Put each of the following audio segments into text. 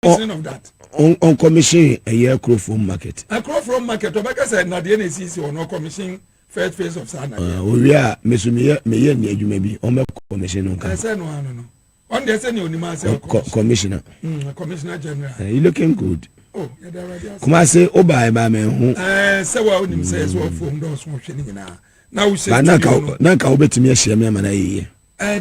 of that. On commission a year crow from market. A crow from market. Tobacco said not the NCC or no commission first phase of Sana. We are Messumia, may you may be on the commission. I said no. On the senior commissioner. Commissioner General. You looking good. Oh, come I say, oh, by my man. So well, him says, well, from those watching now we say, Nanka obey to me a share me, man.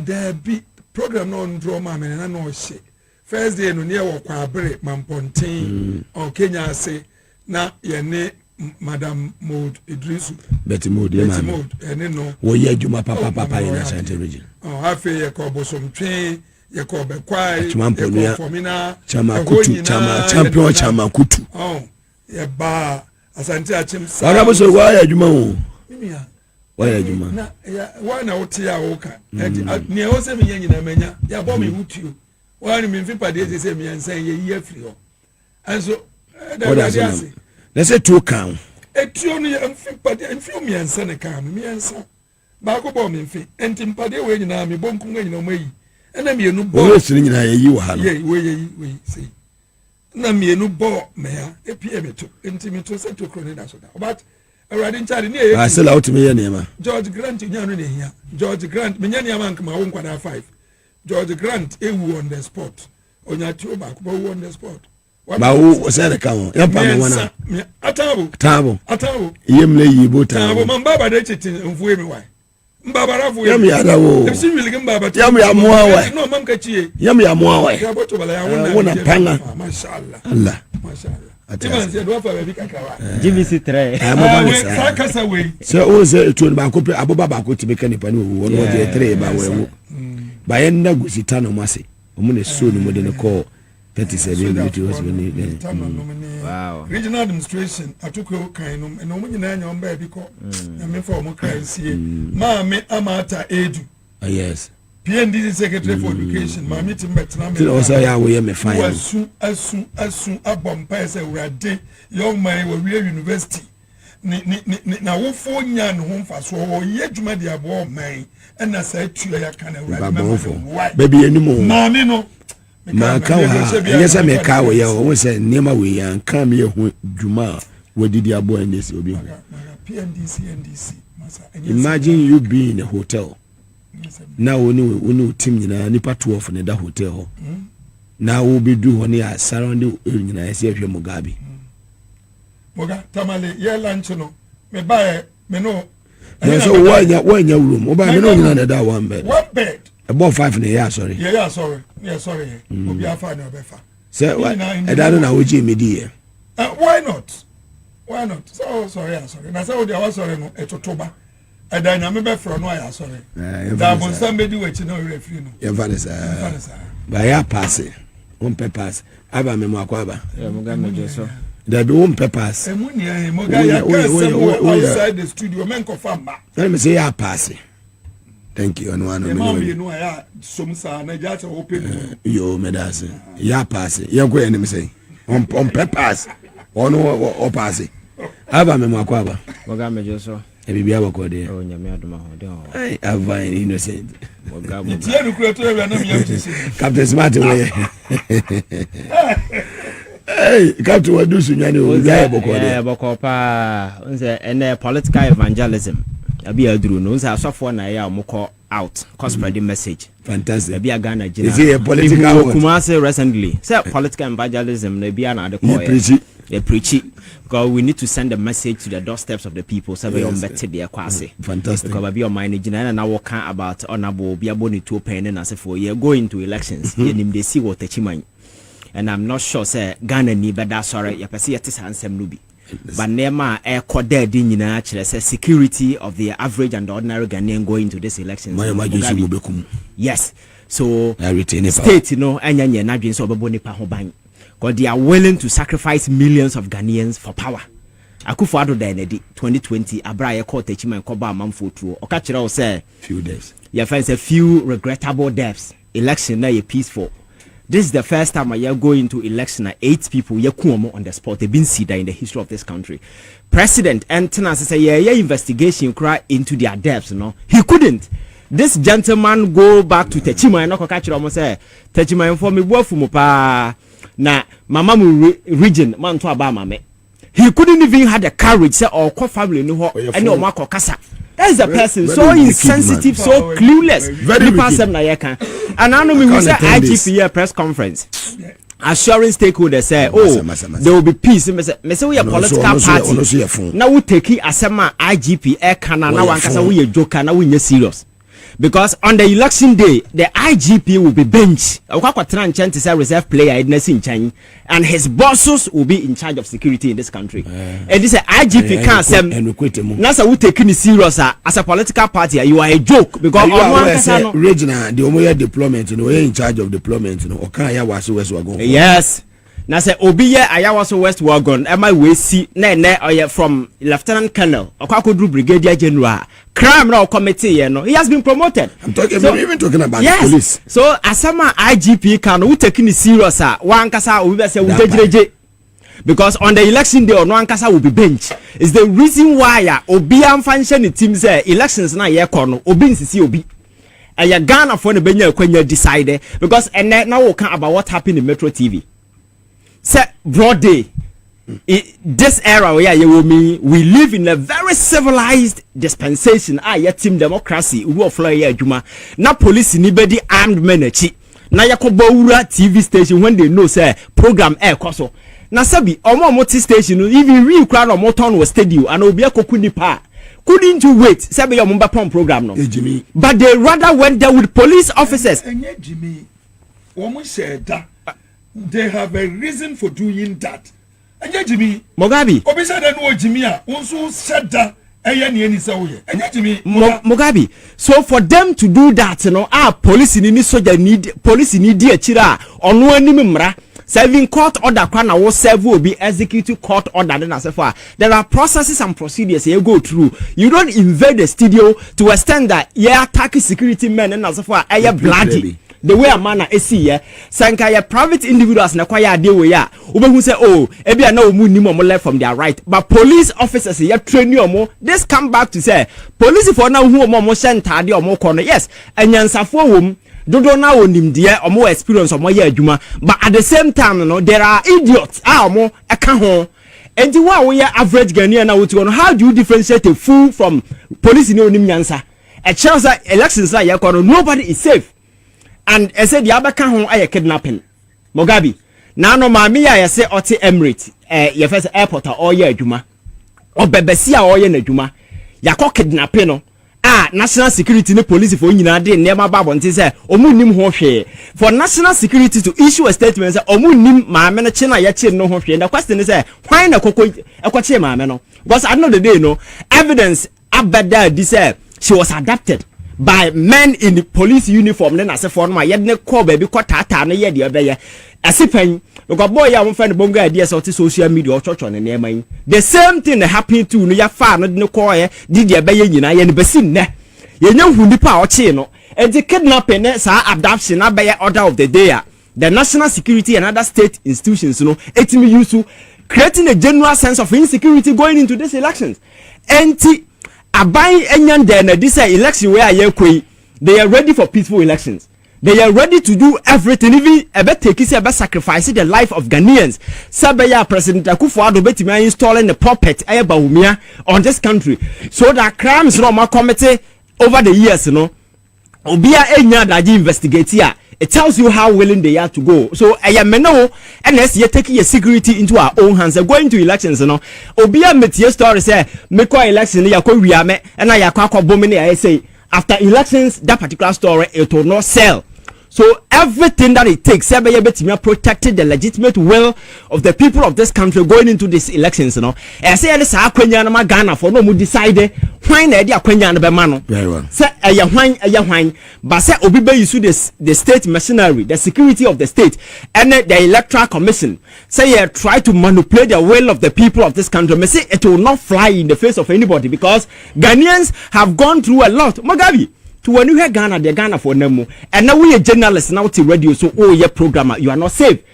There be program on drama, and I know shit. First day, no near walk break, Mampontin, or Kenya say, now, your name, Madam Maud Idrisu. Betty Maud, and then no. Oh, yeah, you my papa in the Ashanti region. Oh, half a year, cobble some train. Yakobe kwai chama kutu chama champion chama kutu ya ba asante achim sa wana boso waya juma o waya juma na ya wana otia oka ne o se me nyina menya ya bo me hutu wana me mfipa de se me yansan ye yi afiri ho anso da radiasi na se tu kan etuo no ya mfipa de mfiu me yansan ne kan me yansan ba ko bo me mfi enti mpade we nyina me bonkun nyina mo yi na mienu bo o siri nyina yi wo ha no we say na mienu bo me ha epie meto enti meto se to kroni da so da but already nchari ni e sela otime ye nema George Grant nya no ne hia George Grant menya ne amanka ma wo nkwada 5 George Grant ewu on the spot onya ti oba ko wu on the spot ba wo se de kan ya pa me wana atabo yemle yibo tabo man baba de chitin mfuwe mi wai mbabara fu yam ya dawo epsi wili mbaba yam ya moa wa no mam kachie yam ya moa wa ya boto bala ya wona panga mashallah Allah Timan se do fa baby kakawa GBC 3 sa kasa we se o se etu ba ko pe aboba ba ko tibe kan nipa ni wo no je 3 ba wewo ba yen na gusita no mase omo ne so no mo de ne call 37 minutes was when wow regional administration atuko kan no no mo nyina nya on ba bi ko na me for mo kan sie ma me amata edu yes PND secretary for education ma me timbetra me so so ya we me fine asu abompa se urade young man we university na wo fo nya no ho mfa so wo ye dwuma de abo man na sa tua ya kan urade baby anymore ma me no makawa yesa mekawa ya wo se niema we ya kan me hu dwuma wadidi abo ndesi obi hu PNDC imagine you be in a hotel now oni team nyina nipa 12 ne da hotel ho na wo be do ho ne a surrounding nyina yesi ahwe Mugabe moga tamale ye lunch no me buy me no so wanya room oba me no nyina da one bed about 5 ne ya sorry obi afa ne obefa say I don't know what you media why not so sorry na say we are sorry no etotoba eda nya me be fro no ya sorry da bon somebody we chi no referee no ya vanessa ba ya pass on pass aba me mo akwaba mo ga me so there be one pass emu ni eh mo ga ya outside the studio men confirm ba let me say ya pass. Thank you. No ya somsa na ja cha open yo medase ya pass ya go enim say on purpose on pass aba me makwa ba oga mejo so e bibia bako de o nyame adoma ho de o ai ava innocent oga mo tie no kura to e na me yamtisi Captain Smart we hey Captain Wadusu nyane o ya bako de bako pa nse ene political evangelism abi aduru no nsa asofo na ya omko out spreading message fantastic abi Ghana jina is a political kuma say recently say political evangelism na bia na de call they preach it because we need to send a message to the doorsteps of the people so they on better there kwase fantastic because abi o mind jina na work about honorable bia boni to pen na say for year going to elections yenim dey see what achiman and I'm not sure say Ghana ni beda sorry ya pese yete sansem no bi but nema koda di nyina kire say security of the average and the ordinary Ghanaian going to this election yes so state anyanye na dwen so obebo nipa ho ban because they are willing to sacrifice millions of Ghanaians for power. Akuffo Addo da na di 2020 abra ye court achiman ko ba amamfo tuo oka kire o say few days ya find a few regrettable deaths election na ye peaceful. This is the first time I go into election 8 people on the spot. They've been seen in the history of this country. President and tenants say yeah investigation cry into their depths. No, he couldn't. This gentleman go back to Techima and not catch him say Techima for me work for pa na mama mu region man to aba mame. He couldn't even have the courage say or call family no ho any o makọ kasa. That is a person very so insensitive, so clueless. Very person na yeka. And I know me we say IGP press conference. Assuring stakeholders say, there will be peace. Me say we a political party. Now we take it as a IGP kana na wankasa we a joker na we nye serious. Because on the election day, the IGP will be benched. Is a reserve player in and his bosses will be in charge of security in this country. And this IGP can't say, Nasa will take it serious as a political party. You are a joke because regional, the Omoya deployment, in charge of deployment, yes. Now say Obiye Ayawaso West Wagon, am I we see from Lieutenant Colonel Okwakodru Brigadier General. Crime now committee, he has been promoted. I'm even talking about the police. So asama IGP can who taking it serious one kasa we say we because on the election day on one kasa will be bench. Is the reason why Obi am function team say elections na ye kono Obi nsisi Obi. And Ghana for the Benya Kwenya decided because and now we can about what happened in Metro TV. Say broad day. This era where we live in a very civilized dispensation. Team democracy. We are flying juma. Na police anybody armed men na yakobaura TV station when they know say program air koso. Na sabi omo multi station even real crowd or moton was studio and obi akokuni pa. Couldn't you wait? Sabi your mumba pump program no. But they rather went there with police officers. Jimmy, woman said that they have a reason for doing that. Jimmy Mugabe obi said no Jimmy also said that Jimmy Mugabe. So for them to do that, police in soldier need chira ono anim mra serving court order kwana wo serve will be executive court order then as far there are processes and procedures you go through. You don't invade the studio to extend that attack security men and as far bloody the way a man is here, sanka ya private individuals na kwa ya deal with ya. Ube say, ebi na omu ni mo left from their right. But police officers ya train you mo. This come back to say, police for now who mo shenta de omo kono. Yes, enyansafo wom. Dodo na onim de omo experience omo ya adwuma. But at the same time, there are idiots. Omo eka ho. Enti wa we average Ghanaian na wotu no. How do you differentiate a fool from police ni onim nyansa? A chance that elections like ya kono, nobody is safe. And I said the abaka hon aye kidnapping. Mugabe. Na no maami ya say oti Emirates ye first airport or ye adwuma. Obebesi a oye na adwuma. Yakọ kidnapping no. National security ne police for nyina de nema ba bonte say omu nim ho hwe. For national security to issue a statement say omu nim maame no che na ye che no ho hwe. The question is say why na ekoche maame no? Because at the end of the day no evidence abada this she was adopted by men in the police uniform. Then as a former yedne call baby ko tata no ye de obeye asipen because boy ya won friend bongo ideas on social media or church on the name. The same thing that happened to no ya fa no de call ye did ye beye nyina ye ne besin ne ye nya hu nipa o che no e de kidnapping ne sa adoption abeye order of the day. The national security and other state institutions etimi use to creating a general sense of insecurity going into these elections. Abai enyan na this election where they are ready for peaceful elections. They are ready to do everything, even sacrificing the life of Ghanaians. Sabaya President Akuffo Addo betimi installing the puppet on this country, so that crimes no more committed over the years. Obia enya daji investigate here. It tells you how willing they are to go. So ayameno unless you taking your security into our own hands. Going to elections, Obia metie story say meko election ya ko wiame and I yakwa bomini I say after elections that particular story it will not sell. So everything that it takes, protected the legitimate will of the people of this country going into these elections. I say this Akwenya Ghana for no mu decide when the Akwenya be mano. Very well. Say wine, but say Obibe issue the state machinery, the security of the state, and the electoral commission. Say try to manipulate the will of the people of this country. Me say it will not fly in the face of anybody because Ghanaians have gone through a lot. Mugabe. To when you hear Ghana, they're Ghana for Nemo. And now we are journalists now to radio, so your programmer, you are not safe.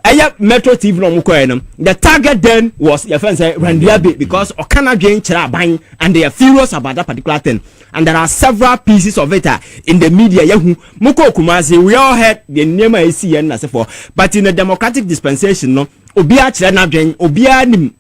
aya Metro TV no mukoenum. The target then was your friend say Randiabe because Okana Jane Chiraban and they are furious about that particular thing. And there are several pieces of it in the media. Yahu Muko Kumasi, we all heard the name I see and as for. But in a democratic dispensation, no Obia Chirana Jane, Obia Nim,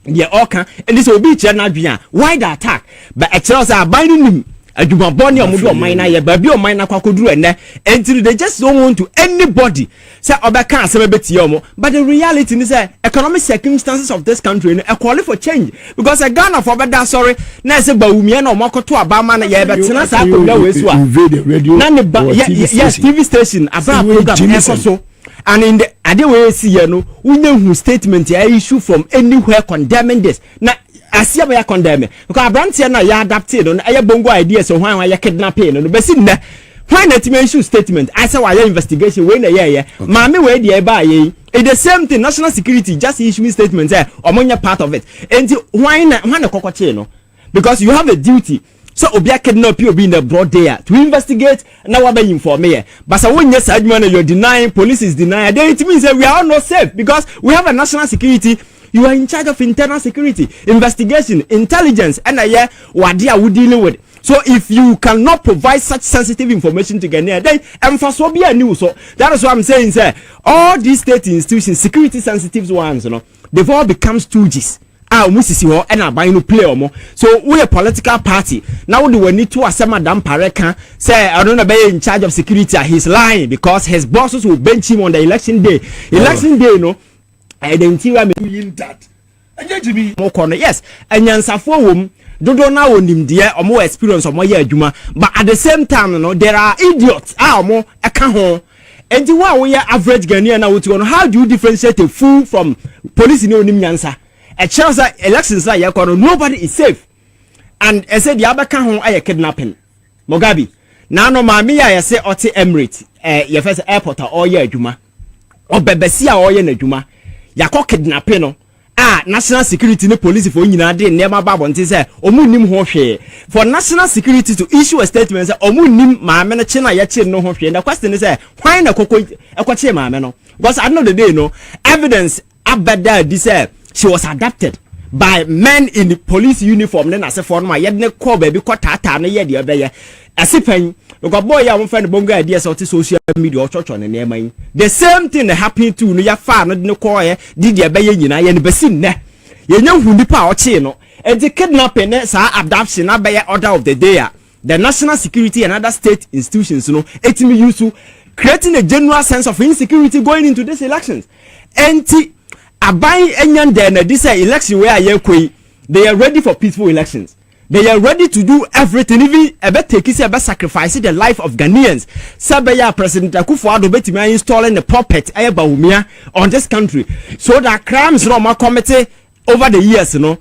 the Oka, and this will be Chirana. Why the attack? But actually, are binding him. Aduma boni omudo minor ye baby o minor kwakoduru ene until they just don't want to anybody say obeka asem beti omo. But the reality is that economic circumstances of this country e call for change because a Ghana for beda sorry na say bawumie na omakoto abama na ye betina sa akobla wesu a na ne yes TV station abra program ekoso. And in the other way see you know we statement ya issue from anywhere condemning this na asia be condemn because abrantia na ya adapted no aye bongo idea so hwan ya kidnapping no be sin na hwan na issue statement I say why investigation we na ye maame we dey ba ye it the same thing national security just issuing statement say omonya part of it and hwan na kokoche no because you have a duty. So obia kidnap you be in the broad day to investigate now what be inform me. But so when yes admin you're denying, police is denying, then it means that we are all not safe because we have a national security. You are in charge of internal security, investigation, intelligence, and what they are dealing with. So if you cannot provide such sensitive information to Ghana, then emphasis will be a news. So that is what I'm saying, sir. All these state institutions, security sensitive ones, you know, they've all become stooges. Musisi ho na ban no play omo so we a political party now we need to accept Madam Pareka say I don't know be in charge of security he's lying because his bosses will bench him on the election day no identify me in that enye mo kono yes anyansafo wom dodo na onim de omo experience omo ye adwuma but at the same time no there are idiots omo eka ho enti wa we average Ghanaian na wotu no how do you differentiate a fool from police ni onim nyansa. A chance that elections like nobody is safe. And I said the other can I kidnapping. Mugabe. Now no mami I say Oti Emirates your first airport or ye juma. Or bebesia or ye juma. Ya kidnapping no. National security no police for nyina dey never babo nti say omu nim ho hwe. For national security to issue a statement say omu nim maame no che na ya che no ho hwe. The question is why na ekoche maame no? Because at the end of the day no evidence abeda this she was adopted by men in the police uniform. Then I say for my yedne call baby tata na ye de obeye asipen because boy ya won find bongo ideas on social media or church on the man. The same thing that happened to no ya fa no de call ye did ye beye nyina ye ne besin ne ye nya hu nipa o che no e de kidnapping ne sa adoption na beye order of the day. The national security and other state institutions no etimi use to creating a general sense of insecurity going into these elections. Abai enyan then this election where they are ready for peaceful elections. They are ready to do everything, even sacrificing the life of Ghanaians. Sabaya President Akuffo Addo betimi installing the puppet on this country so that crimes no more committed over the years, you know.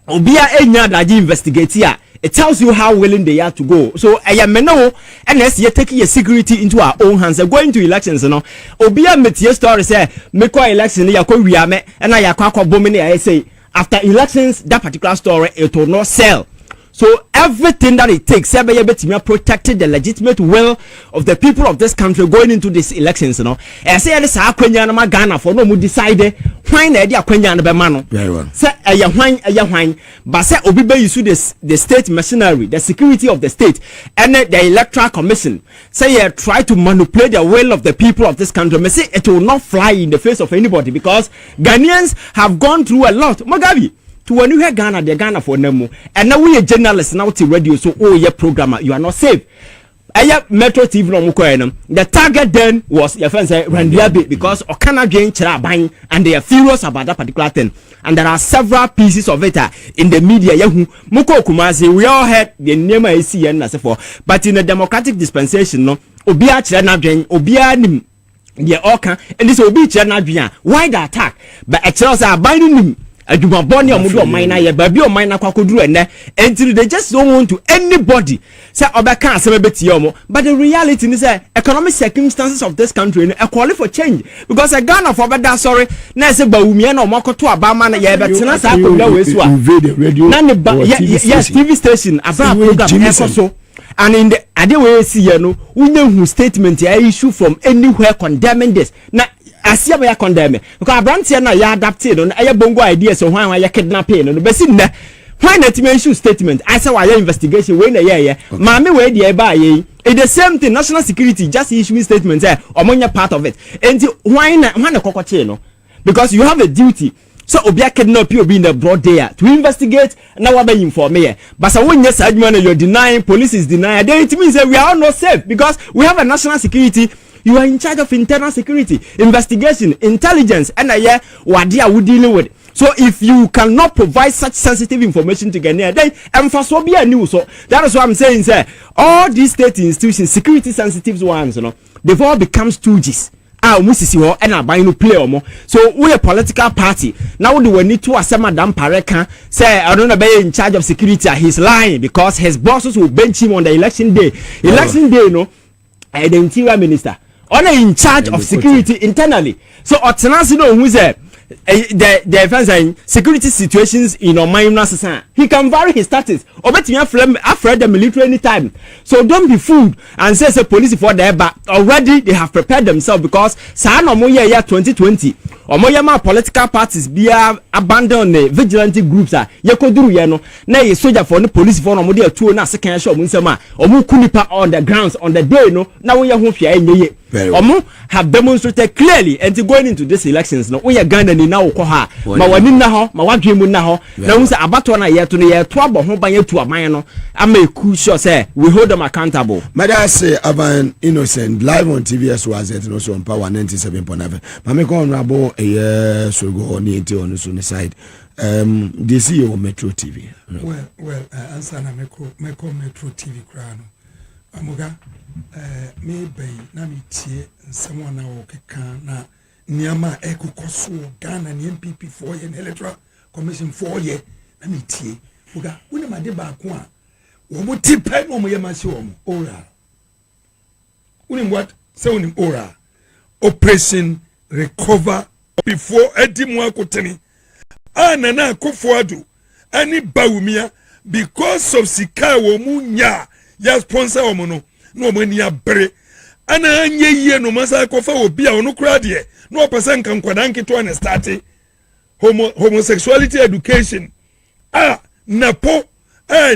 Obia enya daji investigate here. It tells you how willing they are to go. So I am no unless you're taking your security into our own hands and going to elections, you know. Obia metie story say make election ya ko wiame and I akwa bomini I say after elections that particular story it will not sell. So everything that it takes, protected the legitimate will of the people of this country going into these elections, you know. I say this Akwenya Ghana for no mu decide why na dia Akwenya be mano. Very well. Say why, but say obibe use the state machinery, the security of the state, and the electoral commission. Say try to manipulate the will of the people of this country. Me say it will not fly in the face of anybody because Ghanaians have gone through a lot. Mugabe. To when you hear Ghana, the Ghana for Nemo, and now we are journalists now to radio, so oh yeah, programmer, you are not safe. Metro TV no mukoenum. The target then was your friend say Randiabe because Okana Jane Chiraban and they are furious about that particular thing. And there are several pieces of it in the media. Yahu Muko Kumasi, we all heard the name I see and as for. But in a democratic dispensation, no Obia Chirana Jane, Obia Nim, the Oka, and this will be Chirana Jane. Why the attack? But actually, are binding him. Aduma boni omudo minor ye baby o minor kwakoduru ene until they just don't want to anybody say obeka asem beti omo. But the reality is economic circumstances of this country e call for change because a Ghana for beda sorry na say bawumie na omakoto abama na ye betina sa akobla wesu a na ne yes TV station abra program ekoso. And in the other way see you know we know statement I issue from anywhere condemning this na asia me ya condemn because abrantie na ya adapt no na bongo ideas so hwan ya kidnapping no besi nne why not issue statement I say why investigation we na yeah maame we dey ba ye it the same thing national security just issuing statement say omonya part of it and why na kokoche no because you have a duty so obia kidnap you be in the broad day to investigate na wa be inform here but so when yes adman you're denying police is denying then it means that we are all not safe because we have a national security. You are in charge of internal security, investigation, intelligence, and what they are dealing with. So if you cannot provide such sensitive information to Ghanaian, then emphasis news. So that is what I'm saying, sir. All these state institutions, security sensitive ones, they've all become stooges. And buying play more. So we a political party. Now we need to accept Madam Pareka say I don't know be in charge of security. He's lying because his bosses will bench him on the election day. Election day, the interior minister. On in charge of security internally. So Otenasi no who's the security situations in our mind. He can vary his status. Or bet me afraid the military anytime. So don't be fooled and say police for there, but already they have prepared themselves because Sana Moya year 2020 or Moyama political parties be abandon the vigilante groups Yakoduru Yano. Nay soldier for the police for no more 2 na second show Munsama or Mukunipa on the grounds on the day no now we are home here. Omo have demonstrated clearly and going into these elections no we are Ghana ni na okoha ma wani na ho ma wadwemu na ho na hu say abato na ye to no ye to abo ho ban ye to aman no ama eku sure say we hold them accountable. Mother say Aban Innocent live on TVS was it no so on power 97.9 mama ko honorable so go on into on so side the CEO Metro TV. Well answer na Metro TV krano amuga me bay na me tie someone na okeka na niama ekokoso Ghana ni MPP 4 year electoral commission 4 year na me tie uga woni ma de ba ko a wo mo tipe no mo ye ma se wo mo ora woni what say woni ora operation recover before edimu akoteni na Akuffo Addo ani bawumia because of sika wo mu nya ya sponsor wo mo no mani abre ana anye yie no masa kofa obi a ono kura de no person kan kwada nketo na start homosexuality education napo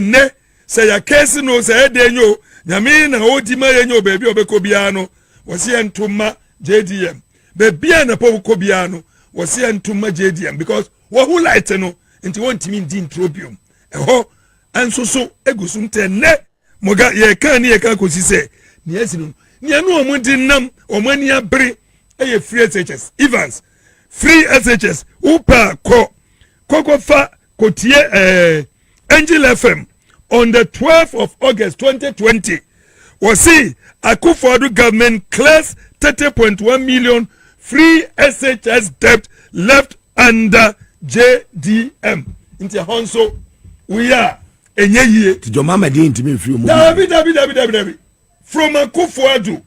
ne say ya case no say de nyo nyame na odi ma yenyo baby obeko bia no wose entuma JDM baby na po ko bia no wose entuma JDM because wo who light no nti won timi ndi introbium eho anso so egusu ntene moga ye kan ni ye ka kosi se ni asinu ni anu omudi nam omani abre eye free SHS Evans free SHS upa kokofa kotie Angel FM on the 12th of August 2020 was see Akuffo Addo government clears 30.1 million free SHS debt left under JDM into Honso we are enye to your mama dey intimi free mo David from Akuffo Addo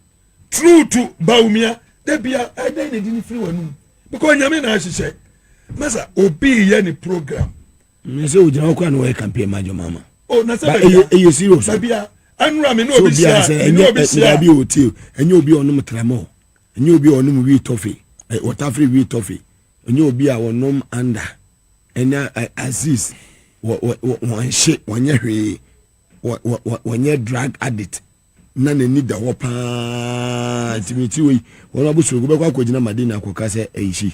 through to Baumia debia I dey need free wanu because nyame na ahihye masa obi ye ni program me say ojina ko na we campaign majo mama na say e serious debia anura me no obi sia enye bi hotel enye obi onum tramo enye obi onum wi toffee water free wi toffee enye obi a onum under enye Aziz one shit one year drug addict na need the wapa timiti we won abusu go be kwa jina madina akoka se eishi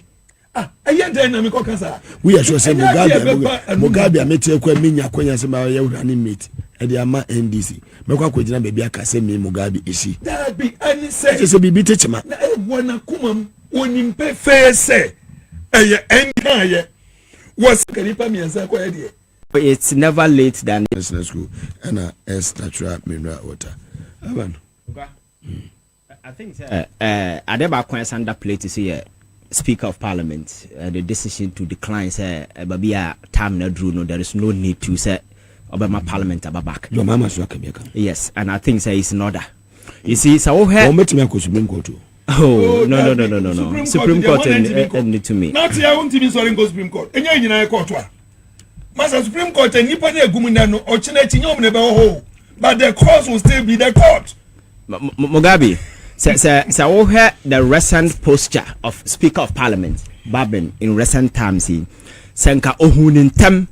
aye den na me kokasa we are sure say Mugabe amete kwa minya kwanya se ma ya urani meet e dey ama NDC me kwa jina bebi aka se me Mugabe eishi da bi ani say se bibi techema na e wona kumam onimpe fe se eye enka ye was kanipa miansa kwa ye it's never late than national school and natural mineral water. I think Adeba Kwan's under play to see Speaker of Parliament the decision to decline say babia time na drew no there is no need to say Obama Parliament back. Your mama so akamiaka. Yes, and I think say it's in order. You see so here Supreme Court. Oh no. Supreme Court need to me. Not here won't be sorry go Supreme Court. Enya nyina court wa. Master Supreme Court nipa na egumuna no ochina chinyom ne be ho but the court will still be the court. Mugabe So we heard the recent posture of Speaker of Parliament Babin in recent times. Senka ohunintam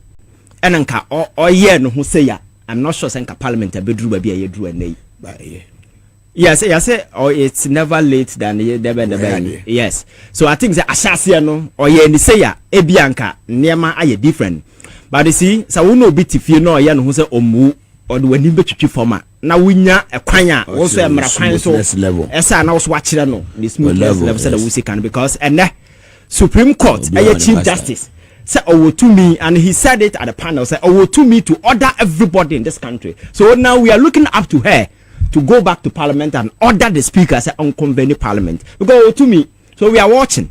enanka oye no ho say ya. I'm not sure senka Parliament abedru ba bia yedru anei. Yes, it's never late than yes. So I think the ashase no oye ni say ya ebianka niema aye different. But you see, so we no bit if you know oye no ho say omu or the wani betwitwi forma. Na wunya ekwanya also emra kwan so esa na also wachire no the smooth level said we can because and Supreme Court Chief Justice say to me and he said it at the panel say to me to order everybody in this country. So now we are looking up to her to go back to Parliament and order the speaker say unconvened Parliament because to me. So we are watching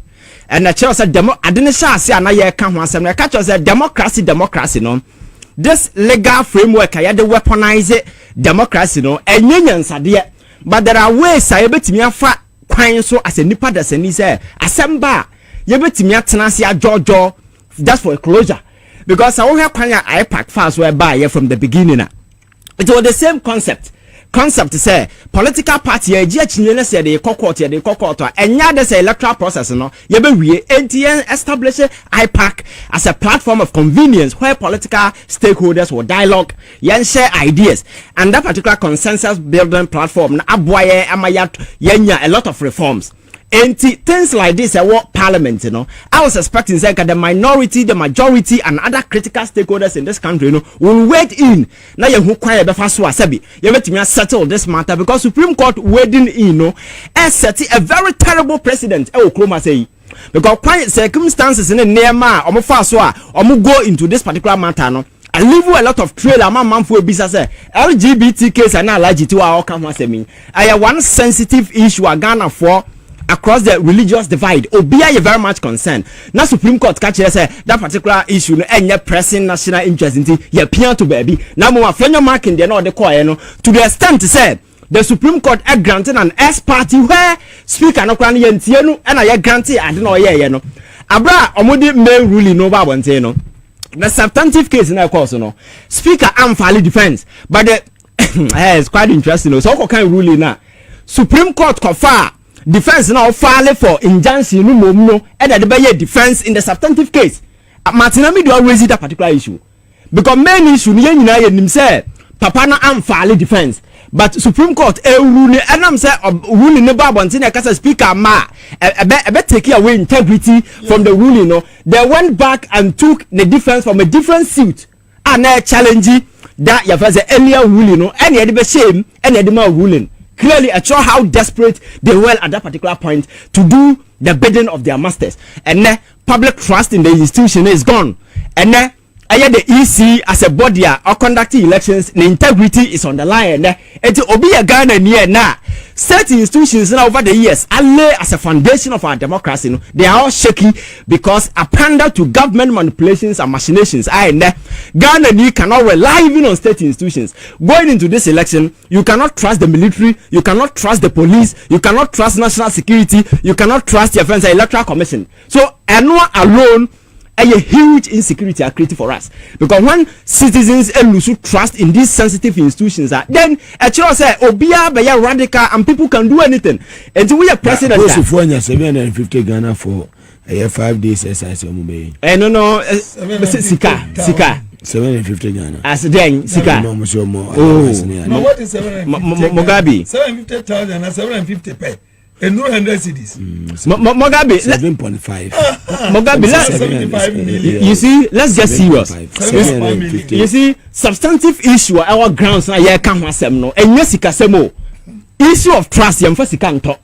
and the chair said I didn't say na ye kan ho asem na catch us democracy no. This legal framework I had to weaponize democracy no enyenyansade but there are ways I betimi afa kwan so as a nipa that say assemba ye betimi atena se ajojo just for a closure because I will kwan I pack fast where by from the beginning. It was the same concept say political party e chinye say the court enya the say electoral process no ye be wie NTN establish IPAC as a platform of convenience where political stakeholders will dialogue yen share ideas and that particular consensus building platform na aboye amaya yenya a lot of reforms. And things like this what Parliament, you know, I was expecting say the minority, the majority, and other critical stakeholders in this country, you know, will wade in. Now you who quiet the first wasabi. You let me settle this matter because Supreme Court wading in, you know, has set a very terrible precedent. Say because quiet circumstances in the near ma or go into this particular matter, no. I leave a lot of trail among man for business. LGBT case and allergy to our come I have one sensitive issue I Ghana for. Across the religious divide, Obia very much concerned. Now Supreme Court catch say that particular issue no any pressing national interest into ye peer to baby. Now more friend marking they know the choir no to the extent to say the Supreme Court granted an S party where speaker no kwan yentie no and I granted I don't know ye no. Abra omodi main ruling no ba wonte no. The substantive case in course no. Speaker am valid defense but the it's quite interesting no. So kind ruling na Supreme Court confer defense now file for injunction no mom no and the be defense in the substantive case. Martinami do raise that particular issue because main issue ni nyina ye nim say papa na am file defense but Supreme Court rule and am say rule ne ba bonte na kasa speaker ma e take away integrity from the ruling no. They went back and took the defense from a different suit and challenge that you first earlier ruling no and e be shame and e ruling. Clearly, I saw how desperate they were at that particular point to do the bidding of their masters. And public trust in the institution is gone. And the EC as a body or conducting elections, the integrity is on the line. And to be a Ghana near now, certain institutions now over the years, as a foundation of our democracy, you know, they are all shaky because a pander to government manipulations and machinations. Ghana cannot rely even on state institutions. Going into this election, you cannot trust the military, you cannot trust the police, you cannot trust national security, you cannot trust your friends, the electoral commission. So, Anua alone, a huge insecurity are created for us because when citizens lose trust in these sensitive institutions, then a child say Obia be radical and people can do anything. And we are president. 750 Ghana for 5 days exercise. No, Sika. 750 Ghana. As then Sika. What is 750? Mogabi. 750,000 and 750 pay. And no 100 cities. Mogabi 7.5. Mogabi 75 million. You see, let's get serious. 75 million. You see, substantive issue our grounds na ye kan asem no. Enye sika semo. Issue of trust yem fa sika nto.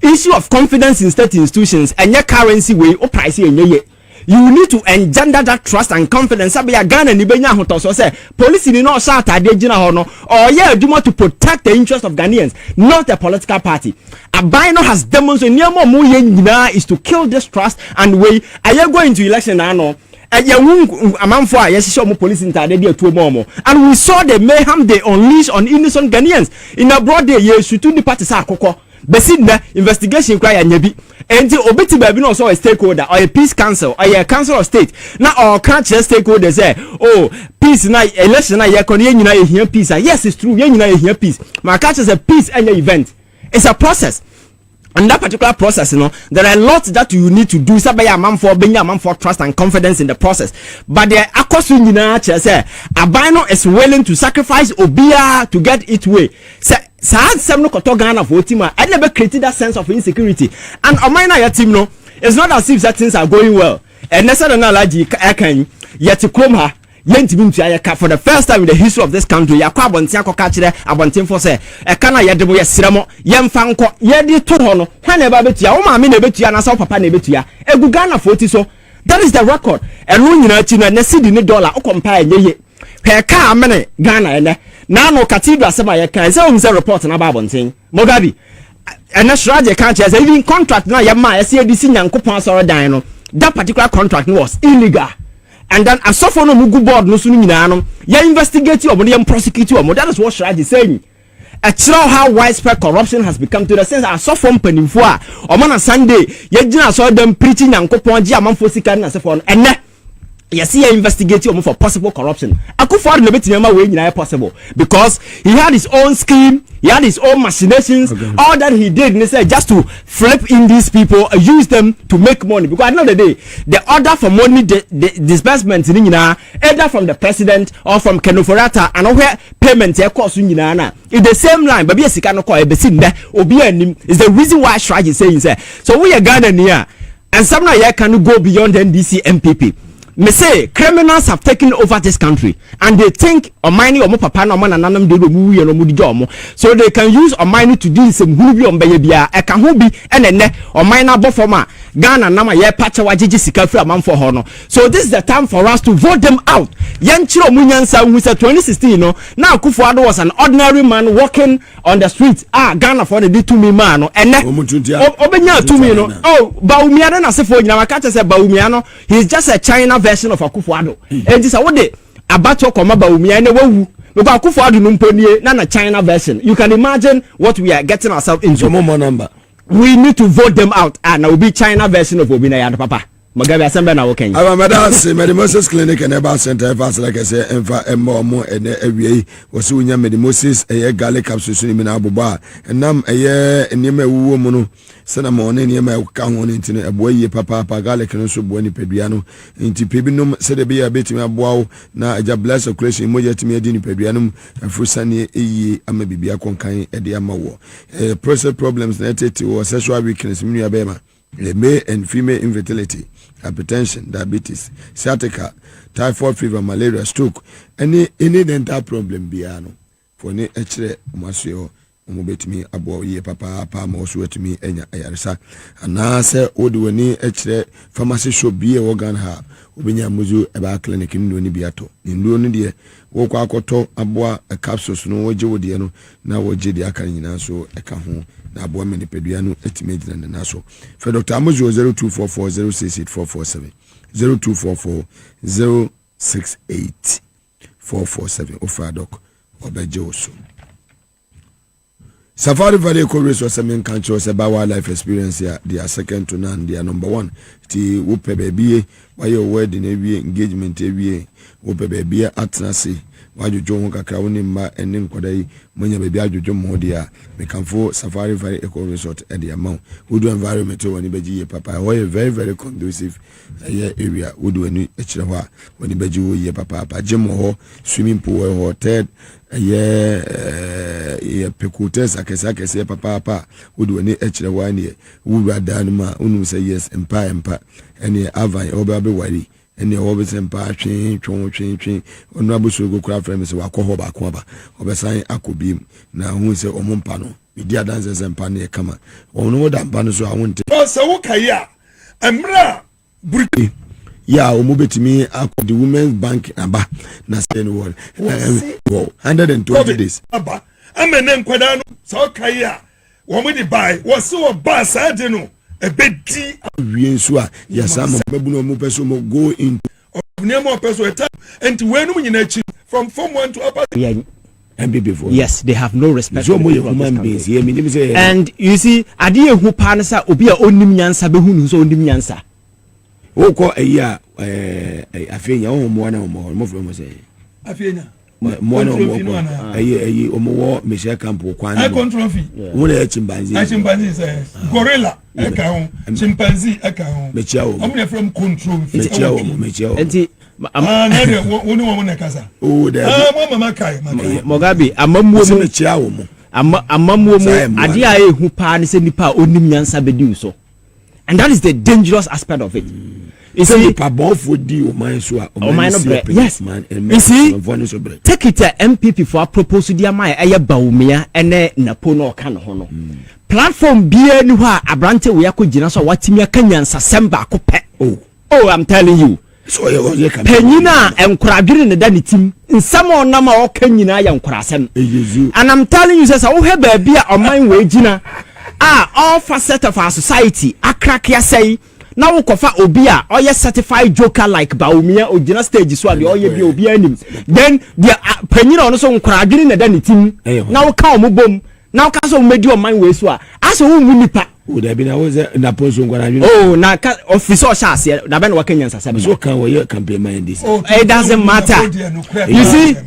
Issue of confidence in state institutions enye currency way o price enye. You need to engender that trust and confidence. Abia Ghana ni benya hotoso say police ni no sha atade gina ho no or ye adwuma to protect the interest of Ghanaians, not a political party. Abino has demonstrated niamo mo ye nyina is to kill this trust and we are going to election na no amanfo a yeshisho mo police intade de atuo mo and we saw the mayhem they unleash on innocent Ghanaians in a broad day ye shoot the party sa akoko besi na investigation kwa ya nyabi enti obiti ba bi no so a stakeholder or a peace council or a council of state na or can't stakeholders say oh peace na election na ye kono ye nyina ye hia peace. Yes, it's true ye nyina ye hia peace ma catch as a peace any event it's a process. And that particular process, you know, there are a lot that you need to do. Say, a man for trust and confidence in the process. But the Akuffo Addo say, Abino is willing to sacrifice Obia to get it way. Say, some no koto Ghana for team. I never created that sense of insecurity. And Omina your team, no, it's not as if that things are going well. And necessarily I can yet to come her. For the first time in the history of this country, Yakabontia Kokachre, Abontin for say, a cana yademo Siramo, Yam Fanko, Yadi Tohono, Haneba Betia, Oma Mine Betia, and Sao Papa Nebetia, a Bugana 40 so. That is the record. And when you know, Nesidi $1 or compare ye. Per car, many Ghana, and now Cathedral Samaya can say, report on Abontin, Mogabi. And that's right, you can't just even contract now, Yama, SADC, and coupons or dino. That particular contract was illegal. And then a software no mugu board no sunu nyina no ya investigate or ya prosecute or that is what Shraj is saying. A show how widespread corruption has become to the sense a software mpanimfo a o man Sunday ya gina so them preaching yankopon ji amanfo sika na sefo no ene yes he investigate for possible corruption. Akuffo Addo no betimi ma we nyina possible because he had his own scheme, he had his own machinations. Okay. All that he did he said just to flip in these people, use them to make money, because at the end of the day the order for money disbursement in either from the president or from Kenoforata and where payment cost in the same line, but yes, no call is the reason why Shraj is saying so we are gathered here and some now can go beyond NDC MPP. Me say criminals have taken over this country and they think Omani or papa no man ananam de mu ye no mu di jomo, so they can use Omani to do some hubi on beye bia e ka ho bi enene Omani na bofoma Ghana na ma ye pacha wagigi sika free amam for hono. So this is the time for us to vote them out. Yanchiro munyansa who said 2016 no now Akuffo Addo was an ordinary man walking on the streets. Ghana for the do to me man no ene obenya to me no Bawumia na sefo nyina maka say Bawumia no he's just a China version of Akuffo Addo. And this what they abato koma Bawumia ne wawu because Akuffo Addo no mponie na China version. You can imagine what we are getting ourselves into. More number. We need to vote them out. Now will be China version of Obina Yado Papa. Magabi Assembly na working. Medimosis Clinic and Eba Center, fast like I say, and more and every was soon Medimosis, a garlic capsule in Abuba, and nam a year and Yama woman, Senamon, and Yama count on internet, a boy, Papa, garlic and also Buoni Pedriano, into Pibinum, said a be a bit of wow, now a bless of Christian, Moya to me, Dini Pedrianum, and Fusani, a maybe be a concain at the Amawo. Personal problems related to sexual weakness, Minia male and female infertility, hypertension, diabetes, sciatica, typhoid fever, malaria, stroke, any dental problem biano. For any extra masio, umubetimi abo ye papa also to me enya ayarisa. And now say oduani extra pharmacy shop be a organ ha ubinya muzu eba clinic in Doni Biato. In Doni dear, walk akoto aboa a capsules no waje wodiano na waje de akanina so eka ho. Na boa meni peduano estimate na naso for Dr. Amozo 0244068447 0244068447 ofa doc obeje oso Safari Valley Resource Semen Country was about wildlife experience here. They are second to none. They are number one. Ti wupe baby, why your wedding every engagement every wupe baby atnasi. Why you join kakrawuni ma enim kodai mwenye baby ajojo modia. Me can for Safari Valley Eco Resort at the amount. Who do environment when beji papa. Why very very conducive area. Who do any extra when beji ye papa. Gym ho, swimming pool ho, third. Pekutes akese papa would do any extra 1 year. Would rather unu say yes, empa any avan obabe wari any always empa train honorable so go craft friends wakoho bakwaba obesan akobim na hu say omumpa no media dancers empa na kama onu da mpa no so awonte so wo kaya amra burki yeah, umubetimi akọ the Women's Bank aba na say no word 120 days aba amene nkwada no so kaya wo me di buy wo so ba sa de no e bedi wie nso a yasama babu no mu person mo go in name person eta and when we nyina chi from form 1 to upper MBB4. Yes, they have no respect for human beings. And you see ade ehu pa na sa obi a onim nyansa be hu so onim nyansa Oko eya afenya o mo na mo from say afenya mo no mo ayi o mo wo Michelle Campo kwan no control fee mo na chimpanzee say gorilla eka ho chimpanzee eka ho mechia wo am na from control fee mechia wo enti na de woni wo na kasa oh de mama kai Mugabe amamuo mu mechia wo mo amamuo mu ade a ehu pa ne se nipa onim nyansa bedi so, and that is the dangerous aspect of it. You see, yes. You see, take it to MPP for a proposal. Dear my aya baumia ene napono kan hono platform bia ni hɔ a abrante we akɔgyina so watimi akanyan sasemba akɔpɛ. Oh, I'm telling you. So you penyina enkoradwere ne da ne tim nsam onam a ɔkanyina ya nkorasem. And I'm telling you, say wo he ba bia ɔman we gyina all facet of our society akrakia say now kofa obi a oye certified joker like baumia ogina stage so ade oye bi obi anim then the penyina ono so nkradwene na da ne tim now ka omobom now ka so medi o man we so a aso wo nipa o da bi na wo ze na ponso nkradwene oh na ka officer o sha ase na be na wakanya nsasa so kan wo ye campaign man this it doesn't matter. You see,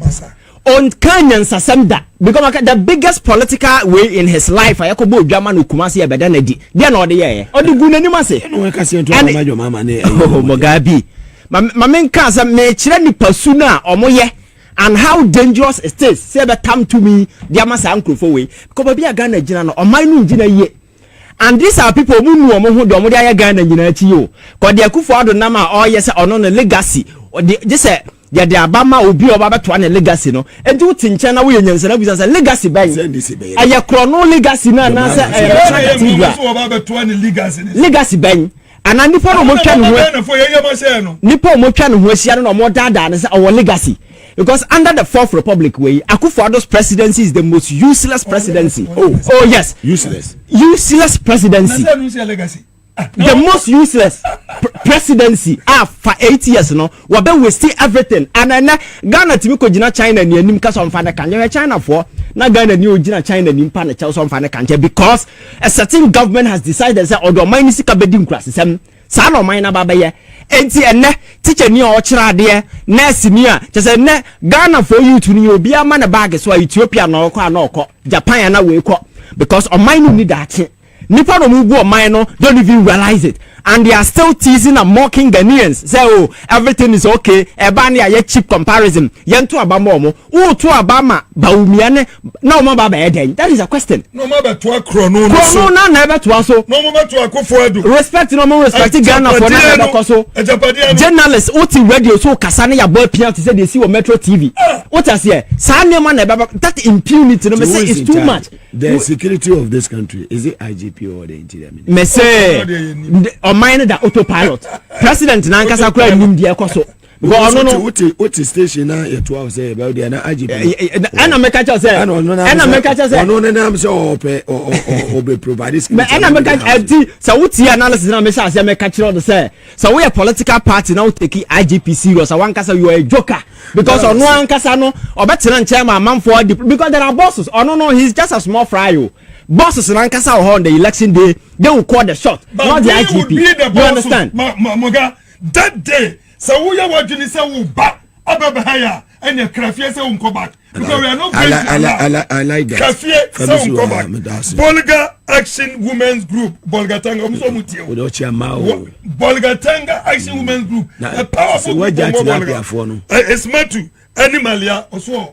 on Kenyan Sasemda, because the biggest political way in his life, I could go German Kumasi Abedanedi. They are not there. Or the Gunanimase. Oh, Mugabe. My main cause may children persona or moye. And how dangerous it is. Say that come to me, dear Massa Uncle for way. Because be a Ghana general or my new general. And these are people who know who don't Ghana general to you. Because the Akuffo Addo Nama or yes or no legacy. Or just say. Ya de abama obi obaba to an legacy no enti wutinche na wo yenyansa na bisa legacy ban aya krono legacy na na say legacy ban ana nipa no mo twa no nipa mo twa no ho asia no mo dada na say our legacy, because under the fourth republic way Akuffo Addo's presidency is the most useless presidency. Oh yes, useless presidency. The most useless presidency for 8 years no we be wasting everything. And then Ghana timi ko gina China ni anim ka so mfa kan China for na Ghana ni o gina China ni mpa na che so mfa kan because a certain government has decided say odo man ni sika bedi nkurasem sa na man na baba ye enti enne teacher ni o kira de nurse ni a che say ne Ghana for youth ni obi ama na bag so Ethiopia na okọ na okọ Japan na we ko because o man no need that. Nipa no move mine no don't even realize it, and they are still teasing and mocking Ghanaians. Say oh everything is okay. Ebani a cheap comparison. Yentu abama mo. To abama baumia ne na oma baba eden. That is a question. No ma be to krono no so. Krono na never to so. No ma be to Akuffo Addo. Respect no mo respect Ghana for na never so. Journalists oti radio so kasa ne ya boy pian say they see on Metro TV. What I say? Sa nema na baba that impunity no me say is too much. The security of this country, is it IGP or the interior minister? Me say on mine that autopilot. President Nankasa kura nim dia koso. Because no what station na ye to say about the na IGP. Ana make catch say. Ana make catch say. No na am say o be provide this. Ana make catch so what analysis na me say make catch all the say. So we a political party now take IGP serious. I want kasa you are a joker. Because on one kasa no obetena chairman man for because there are bosses. Oh no he's just a small fry. Bosses in Ankasa on the election day, they will call the shot, but not the IGP. You understand? Moga, that day, so we are watching this back Ababahaya and your Krafia say go back. Because we are not going I like that. Krafia say go back. Bolga Action Women's Group, Bolga Tanga Musomutio. Bolga Tanga Action Women's Group. A powerful group. It's Matu, Animalia, also.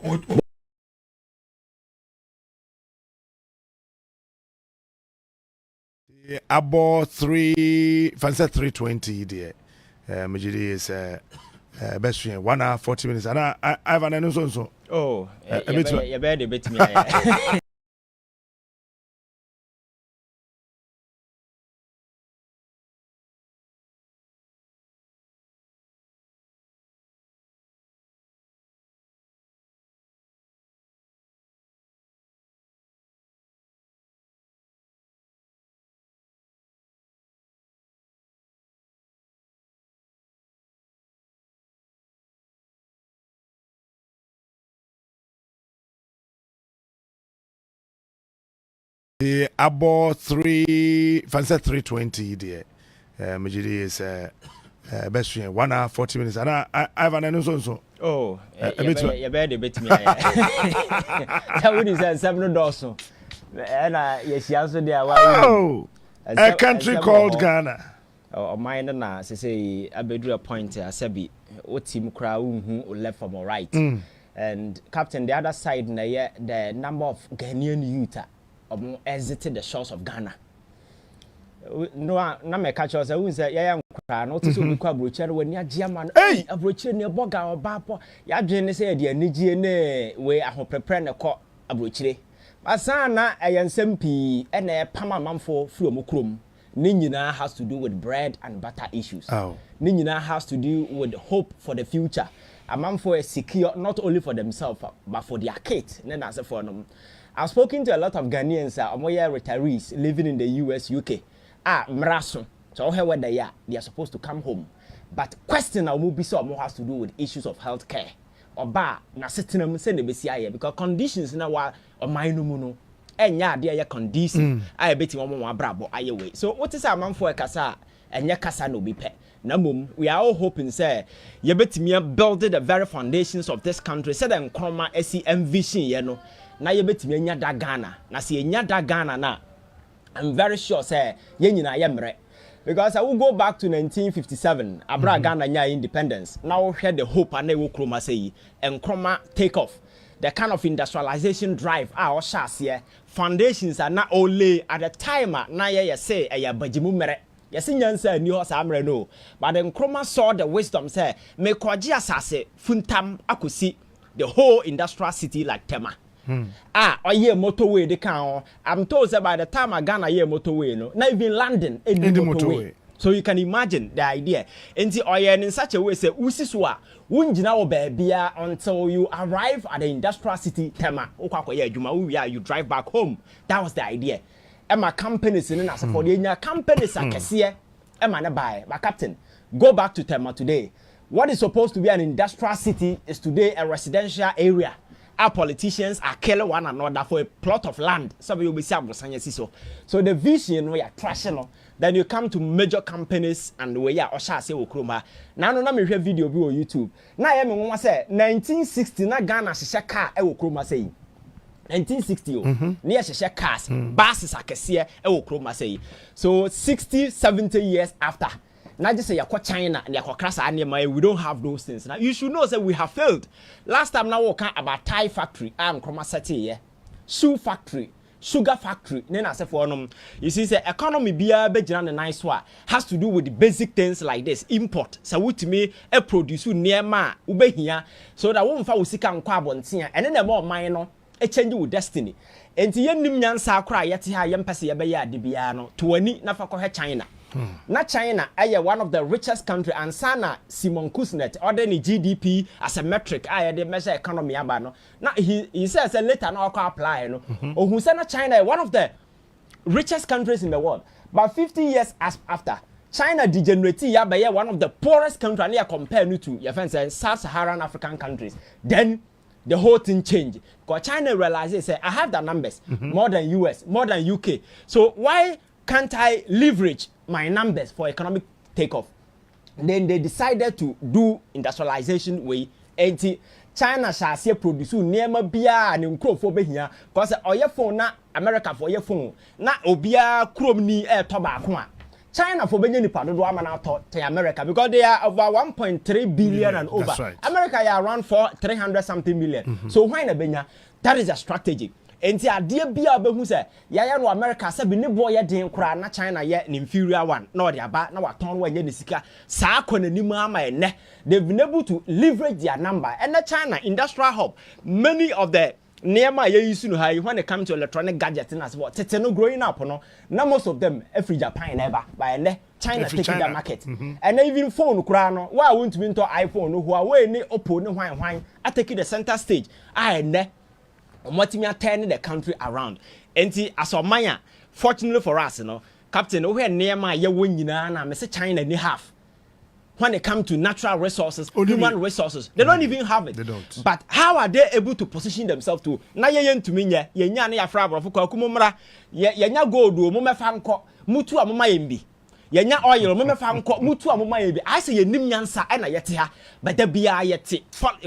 About 320 there. Majidi is best friend 1 hour 40 minutes. And I have an announcement so. Oh, you better bet me. About 320 there. Majidi is best 1 hour 40 minutes. And I have an so. Oh, you better bet me. How would you say 7 dollars? And yes, she answered there. Oh, a country called Ghana. Oh, mine and say, I better a point. I said, what team crowd who left from all right. And Captain, the other side, the number of Ghanaian youth exited the shores of Ghana. No, na me catch us. Who say, yeah, I'm not to be quite brochure when you're German. Hey, a brochure near Boga or Bapo. Ya Jenny said, dear Nigiene, where I hope prepare a court a brochure. Asana, a young sempi, and a Pama Mamfo through Mukrum. Ninjina has to do with bread and butter issues. Oh. Ninjina has to do with hope for the future. A man for a secure, not only for themselves, but for their kids. I've spoken to a lot of Ghanaians, retirees living in the US, UK. Mraso. So where they are supposed to come home. But question will be so more has to do with issues of healthcare. Or na sitting send the because conditions now are minor. And ya dear condition. I bet you one brabo way. So what is our man for a casa and ya casa no be pet? Namum, we are all hoping, say, you bet me building the very foundations of this country, said and comma SEM vision, you know. Now you bet me nya da Ghana. Now see nya da Ghana na. I'm very sure, say, yenina yemre. Because I will go back to 1957, Abra Ghana nya independence. Now we had the hope and they will chroma say and chroma take off. The kind of industrialization drive our shas here. Foundations are not only at the time now you say a bajimu mere. Yes, in say new house no. But then Chroma saw the wisdom say, me kwaji asase funtam akusi the whole industrial city like Tema. Or year motorway the can. I'm told that by the time I Ghana year motorway, no, not even London in the motorway. So you can imagine the idea. And in such a way say usiswa wunjina baby until you arrive at the industrial city Tema. You drive back home. That was the idea. And my companies in as for the companies are kesiye. Emma buy. My captain, go back to Tema today. What is supposed to be an industrial city is today a residential area. Our politicians are killing one another for a plot of land. Some of you will be saying so the vision we are trashing. Then you come to major companies and we are Osha say Okroma. Now no me share video be on YouTube. Now I me say 1960 na Ghana hye car e Okroma say. 1960 near hye cars buses akese e Okroma say. So 60-70 years after. Now just say yakwa China and yakwa krasa anema we don't have those things. Now you should know that we have failed. Last time now we can about tie factory am Kroma city shoe factory. Sugar factory, then I say for you see, the economy be a nice one has to do with the basic things like this import. So, what to me, a produce near ma ube here, so that one for we can carbon and then the more minor a change with destiny. And the young sa cry yet here, young passy a beya dibiano to any nafako China. Not China, one of the richest country and Sana Simon Kusnet order the GDP as a metric. They measure economy abano. Now he says a later now apply no. Or who said China one of the richest countries in the world. But 50 years after China degenerated by one of the poorest countries near compared to your friends Sub-Saharan African countries. Then the whole thing changed. Because China realizes I have the numbers more than US, more than UK. So why can't I leverage my numbers for economic takeoff? Then they decided to do industrialization way. And China shall see produce near Mabia and Uncrophobia here. Because your phone na America for your phone. Na Obia Chromni air tobacco. China for Benny Pado to America because they are over 1.3 billion and over. Right. America are around 300 something million. So why na Benya? That is a strategy. And the idea be a who say, Yaya no America said, be no boy din cry, not China yet an inferior one, nor the about now a ton when Yenisika, Sakon and Nimama and ne. They've been able to leverage their number. And the China industrial hub, many of the near my years when it comes to electronic gadgets and as what no growing up, no, now most of them every Japan ever by ne China taking the market. And even phone crano, why won't we into iPhone, who are way ne Oppo no wine, I take the center stage. I ne. What me are turning the country around. And as of Maya, fortunately for us, you know, Captain, we are near my year winning and I say China and half. When it comes to natural resources, human resources, they don't even have it. They don't. But how are they able to position themselves to? Na yen to me, yenya frabra for kumumra, yenya gold, mume fanko, mutu amuma yembi. yenya oil me fa nko mutu amoma ye bi I say ye nim nyansa e na yete ha but da bia yete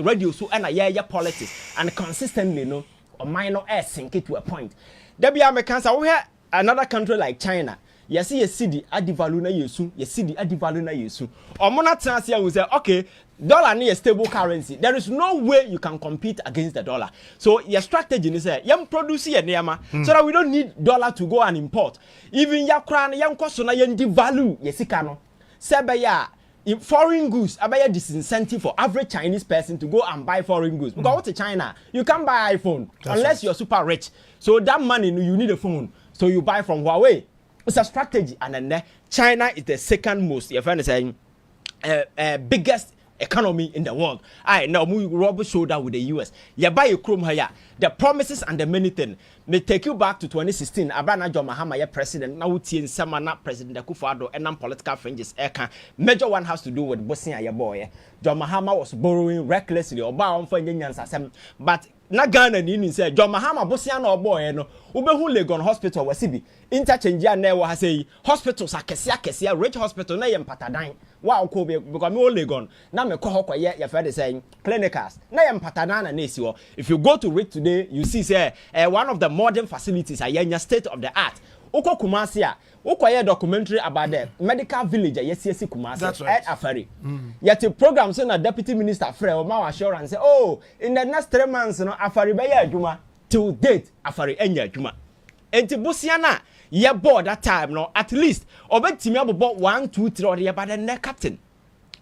radio so e na ye politics and consistently no oman no sink it to a point da bia me kan say wo another country like China yes ye cedi adivalue na yesu ye cedi adivalue na yesu omo na transi ya we say okay dollar na stable currency there is no way you can compete against the dollar so your strategy is say yam produce ye neama so that we don't need dollar to go and import even ya kra na yam koso na yam devalue ye sika no sebe ya foreign goods abaya disincentive for average Chinese person to go and buy foreign goods because what China you can't buy iPhone unless you're super rich so that money you need a phone so you buy from Huawei. It's a strategy and then China is the second most your friend is saying biggest economy in the world. I now we rub shoulder with the US. You buy a chrome here. The promises and the many things. May take you back to 2016. Abana John Mahama, your president. Now we in Samana, President Akuffo Addo, and non-political fringes. Major one has to do with Bosnia, your boy. John Mahama was borrowing recklessly or bound for Indians. But na Ghana ni say John Mahama Bosnia no boy no. Ubehu Legon Hospital wasibi. Interchange ya ne wa say hospitals akesia rich hospital na ye mpatadan. Wa okobe because me Legon na me ko hokwa ye your friend saying clinicals na ye mpatadan na nesi wo. If you go to read today you see say one of the modern facilities are your state of the art. Uko Kumasi a ukoye documentary about the medical village yesi Kumasi at Afari. Yet the program say na deputy minister Fred Oma assurance say oh in the next 3 months no Afari be ya adwuma till date Afari enya adwuma. Enti Busia na ye board that time no at least obetimi abobo 1 2 3 or the about the next captain.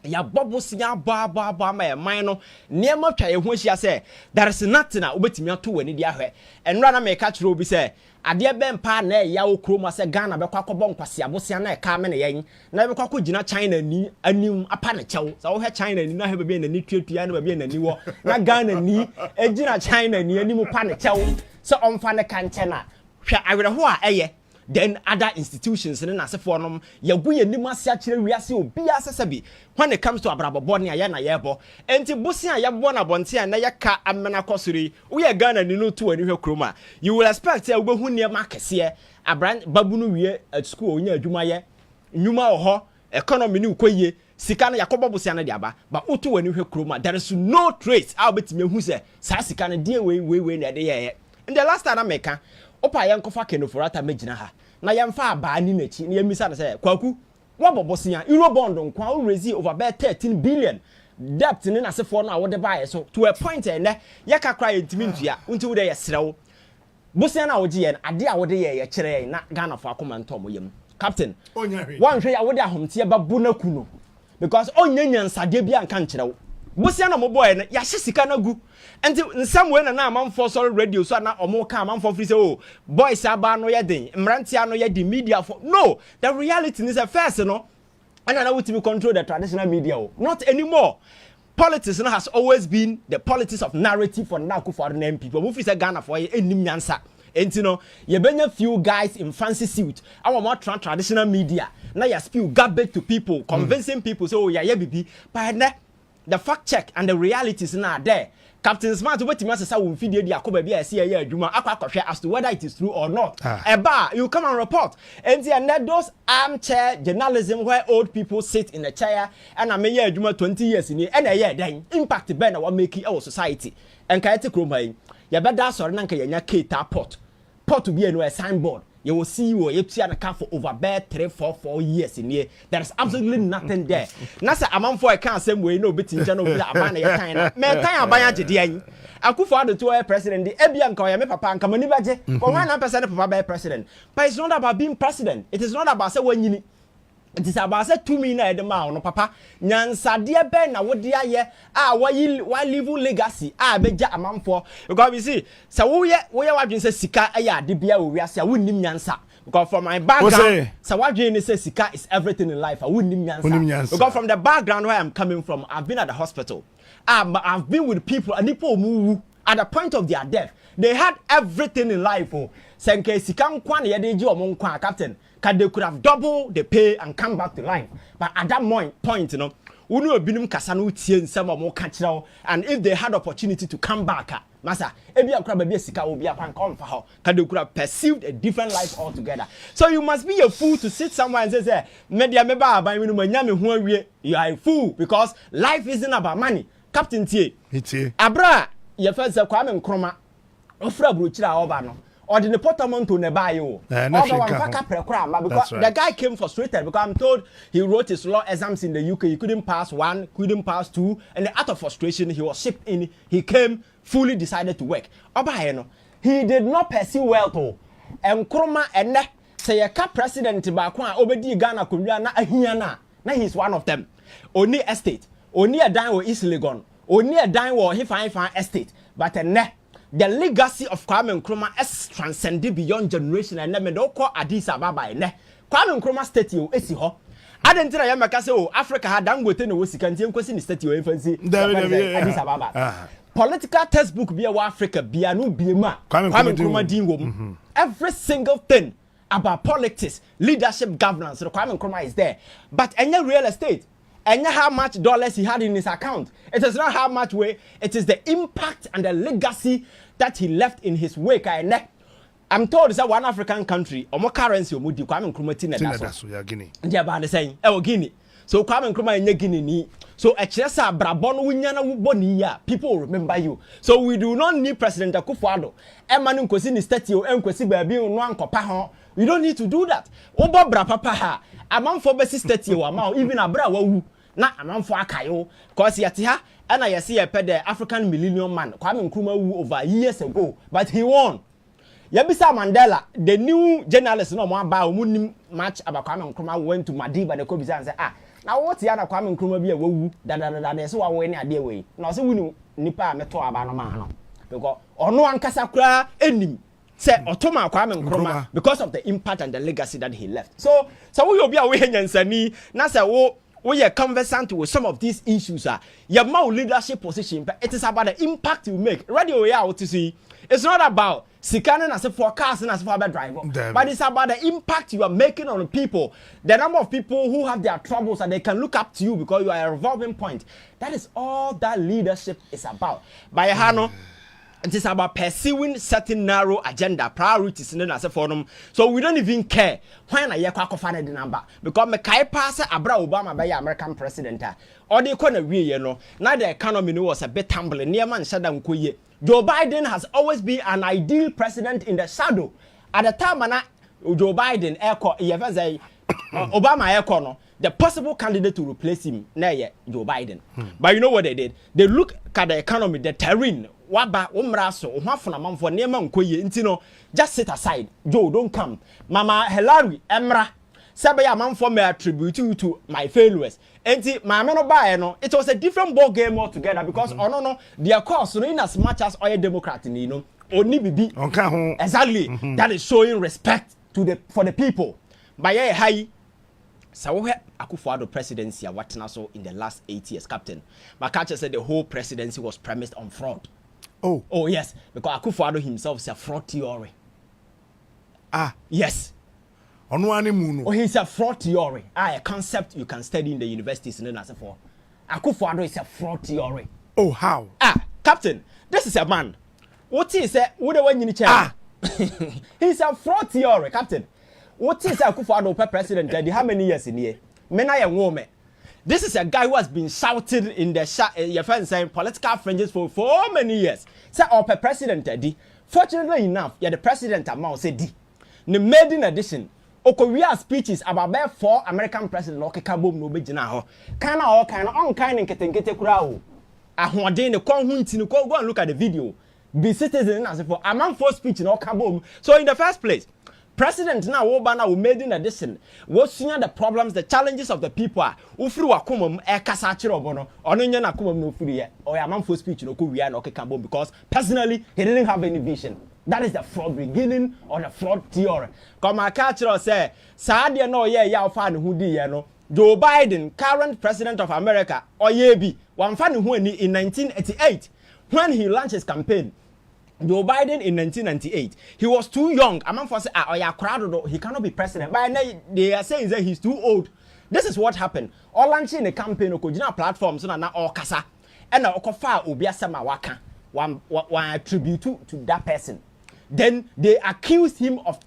Ya bobo sinya ba my mind no niema twa ye ho hia say there is nothing a obetimi ato wani dia hwe enra na me ka kire obi say ade be mpa na ya wo kroma say Ghana be kwakobon kwase abosia na e ka me ne yen na be kwako gina China ni anim apa na chew so wo he China ni na he be na ni tuatua na be na ni wo na Ghana ni e gina China ni anim pa na chew so omfa ne kanche na hwa awere ho a eye then other institutions in asefo nom yagu yanim ase a kire wiase obi asesabi when it comes to abrababo ne aya na yebo enti busia yebo na bonte a na yaka amena kosori wo ye Ghana ni no to ani hwe kroma you will expect ya obehu ne makese abran babu no wie at school onya adwuma ye nyuma ho economy ni ukoye sika na yakobo busia na diaba ba uto ani hwe kroma there is no trace a obetime hu se sa sika na die we na de ye in the last time America opa yankofa kenoforata megina ha na yamfa aba ni nachi na yamisa na say kwaku wabobosia eurobond nkwa o raise over 13 billion debt ni na sefo no a wo de buy so to a point ene yakakra yentimi ntua unti wo de yeserewo bosia na wo je ye ade a wo de ye kire na Ghana fo akoma ntom yem captain wan hwe ya wo de ahomte ba bu na kuno because onyanya nsade bia nka nkirewo bosia na mo boy na ya sika na gu and in some way na amanfo sorry radio so na omo ka amanfo free say oh boys aba no ye den mrantia no ye di media for no the reality is a first no and na we control the traditional media not anymore. Politics has always been the politics of narrative for now for the people we say Ghana for enim nyansa enti no ye benya few guys in fancy suit our more traditional media na ya spill garbage to people convincing people so yeah bibi but the fact check and the realities now there. Captain Smart waiting us say we video di akoba bia see ya adwuma akwa as to whether it is true or not. You come and report. And then those armchair journalism where old people sit in a chair and I may adwuma 20 years in and a year then impact ben what make our society. And ka ete krom hai. Ya beda sori na nka yanya cater pot to be a signboard. You will see you na car for over 4 years in here. There is absolutely nothing there. Nasa amount for a car same way no bit in general abana ya time. Me time abaya jedi. Akuffo Addo to president the Ebian ko ya me papa nka mani baje. Ko 100% papa be president. But it's not about being president. It is not about say wanyini. It is about say 2 million edema no papa. Nyansade be na wo de aye wa live legacy beja amamfo because we see so we wadwen say sika aya de bia we wiase a wonnim nyansa because from my background so wadwen say sika is everything in life a wonnim nyansa because from the background where I'm coming from I've been at the hospital I've been with people and people who at the point of their death they had everything in life senke sika nkwa na ye de ji omo nkwa captain they could have doubled the pay and come back to life but at that point unu obinum kasa no tie nsem omo ka kirawo and if they had opportunity to come back masa ebi akura baby sika obi akwan come for her kadekura perceived a different life altogether. So you must be a fool to sit somewhere and say media meba aban me no manya me ho awie. You are a fool because life isn't about money. Captain Tie abra ye first Kwame Nkrumah ofra brochira oba no or the portmanteau ne buy you. Because the guy came frustrated because I'm told he wrote his law exams in the UK. He couldn't pass 1, couldn't pass 2, and out of frustration he was shipped in. He came fully decided to work. He did not pursue well to. And Nkrumah and say a president Bakwan obedi Ghana Kunya na ahiana. Na he's one of them. Only estate, only a dime or East Legon, only a dime or he fine estate, but a the legacy of Kwame Nkrumah is transcended beyond generation and never do call Addis Ababa ne. Kwame Nkrumah statue esi ho. Adentina ya maka say oh Africa had Dangote no sikanti enkwesi ni statue infancy Addis Ababa. Political textbook be Africa be anu be ma. Kwame Nkrumah din wo. Every single thing about politics, leadership, governance, Kwame Nkrumah is there. But any real estate and how much dollars he had in his account. It is not how much way, it is the impact and the legacy that he left in his wake. I'm told it's a one African country, or more currency, or more Kwame Nkrumah that's so Guinea. Yeah, but the saying, Guinea. So Kwame Nkrumah in Guinea. So a Chesa Brabon Winyana Bonia, people will remember you. So we do not need President Akuffo Addo. Emmanuel Kosini statue, Nkwesi Baby, Nwan Kopaho. We don't need to do that. Oba bra papa ha. Among for besi statue, even a bra wu. Na among for akayo. Cause yatiha, and I see a ped the African millennium man, Kwame Nkrumah wu over years ago. But he won. Yabisa Mandela, the new journalist, no more about much about Kwame Nkrumah went to Madiba, the Kobe and said, now what's Yana Kwame Nkrumah be a woo, that so away any idea way. Now, so we nipa meto abano because or no one casacra any say Otoma Kwame Nkrumah because of the impact and the legacy that he left. So we will be away and sani, Nasa we are conversant with some of these issues. Your more leadership position, but it is about the impact you make. Radio we are to see. It's not about scanning as a forecast and as a driver, but it's about the impact you are making on people. The number of people who have their troubles and they can look up to you because you are a revolving point. That is all that leadership is about. By Hano, it is about pursuing certain narrow agenda, priorities in the forum. So we don't even care when I find the number. Because me kai pass Abra Obama by American president. Or they couldn't you know. Now the economy was a bit tumbling. Near man said Joe Biden has always been an ideal president in the shadow. At the time, Joe Biden, Obama, the possible candidate to replace him, Joe Biden. But you know what they did? They look at the economy, the terrain, just sit aside. Joe, don't come. Mama Hillary, Emra, Sabaya man for me attribute you to my failures. And my no, it was a different ball game altogether because their cause in as much as all Democrat, only be exactly that is showing respect to for the people. By a high so Akuffo Addo presidency what now so in the last 8 years, Captain. My catcher said the whole presidency was premised on fraud. Oh yes, because Akuffo Addo himself is a fraud theory. Yes. Oh, he's a fraud theory. A concept you can study in the universities and then as for. Akuffo Addo is a fraud theory. Oh, how? Captain, this is a man. What is it? What do you chair? He's a fraud theory, Captain. What is Akuffo Addo president? How many years in here? Men I am woman. This is a guy who has been shouted in the your friend saying political fringes for many years. Say per president, fortunately enough, you're the president amount say D. The maiden edition. Okoria speeches about 4 American president no kekabom no begina ho. Kana on kind nkete kura o. Ahoden ne kon hu ntini go and look at the video. Be citizen as for among 4 speech no kabom. So in the first place, president now Obama we made in addition. We see the problems, the challenges of the people. Ufru akomom e kasa kire obono. Ono nya na akomom no furu ye. O among 4 speech no ko wia no kekabom because personally he didn't have any vision. That is the fraud beginning or the fraud theory. Come my culture say, Sadia no ya fan who di no. Joe Biden, current president of America, or yebi, one fan who in 1988, when he launched his campaign. Joe Biden in 1998, he was too young. Among for say, he cannot be president. But they are saying that he's too old. This is what happened. All launching a campaign, platforms, so now all kasa, and now okofa obiasama waka. one attribute to that person. Then they accused him of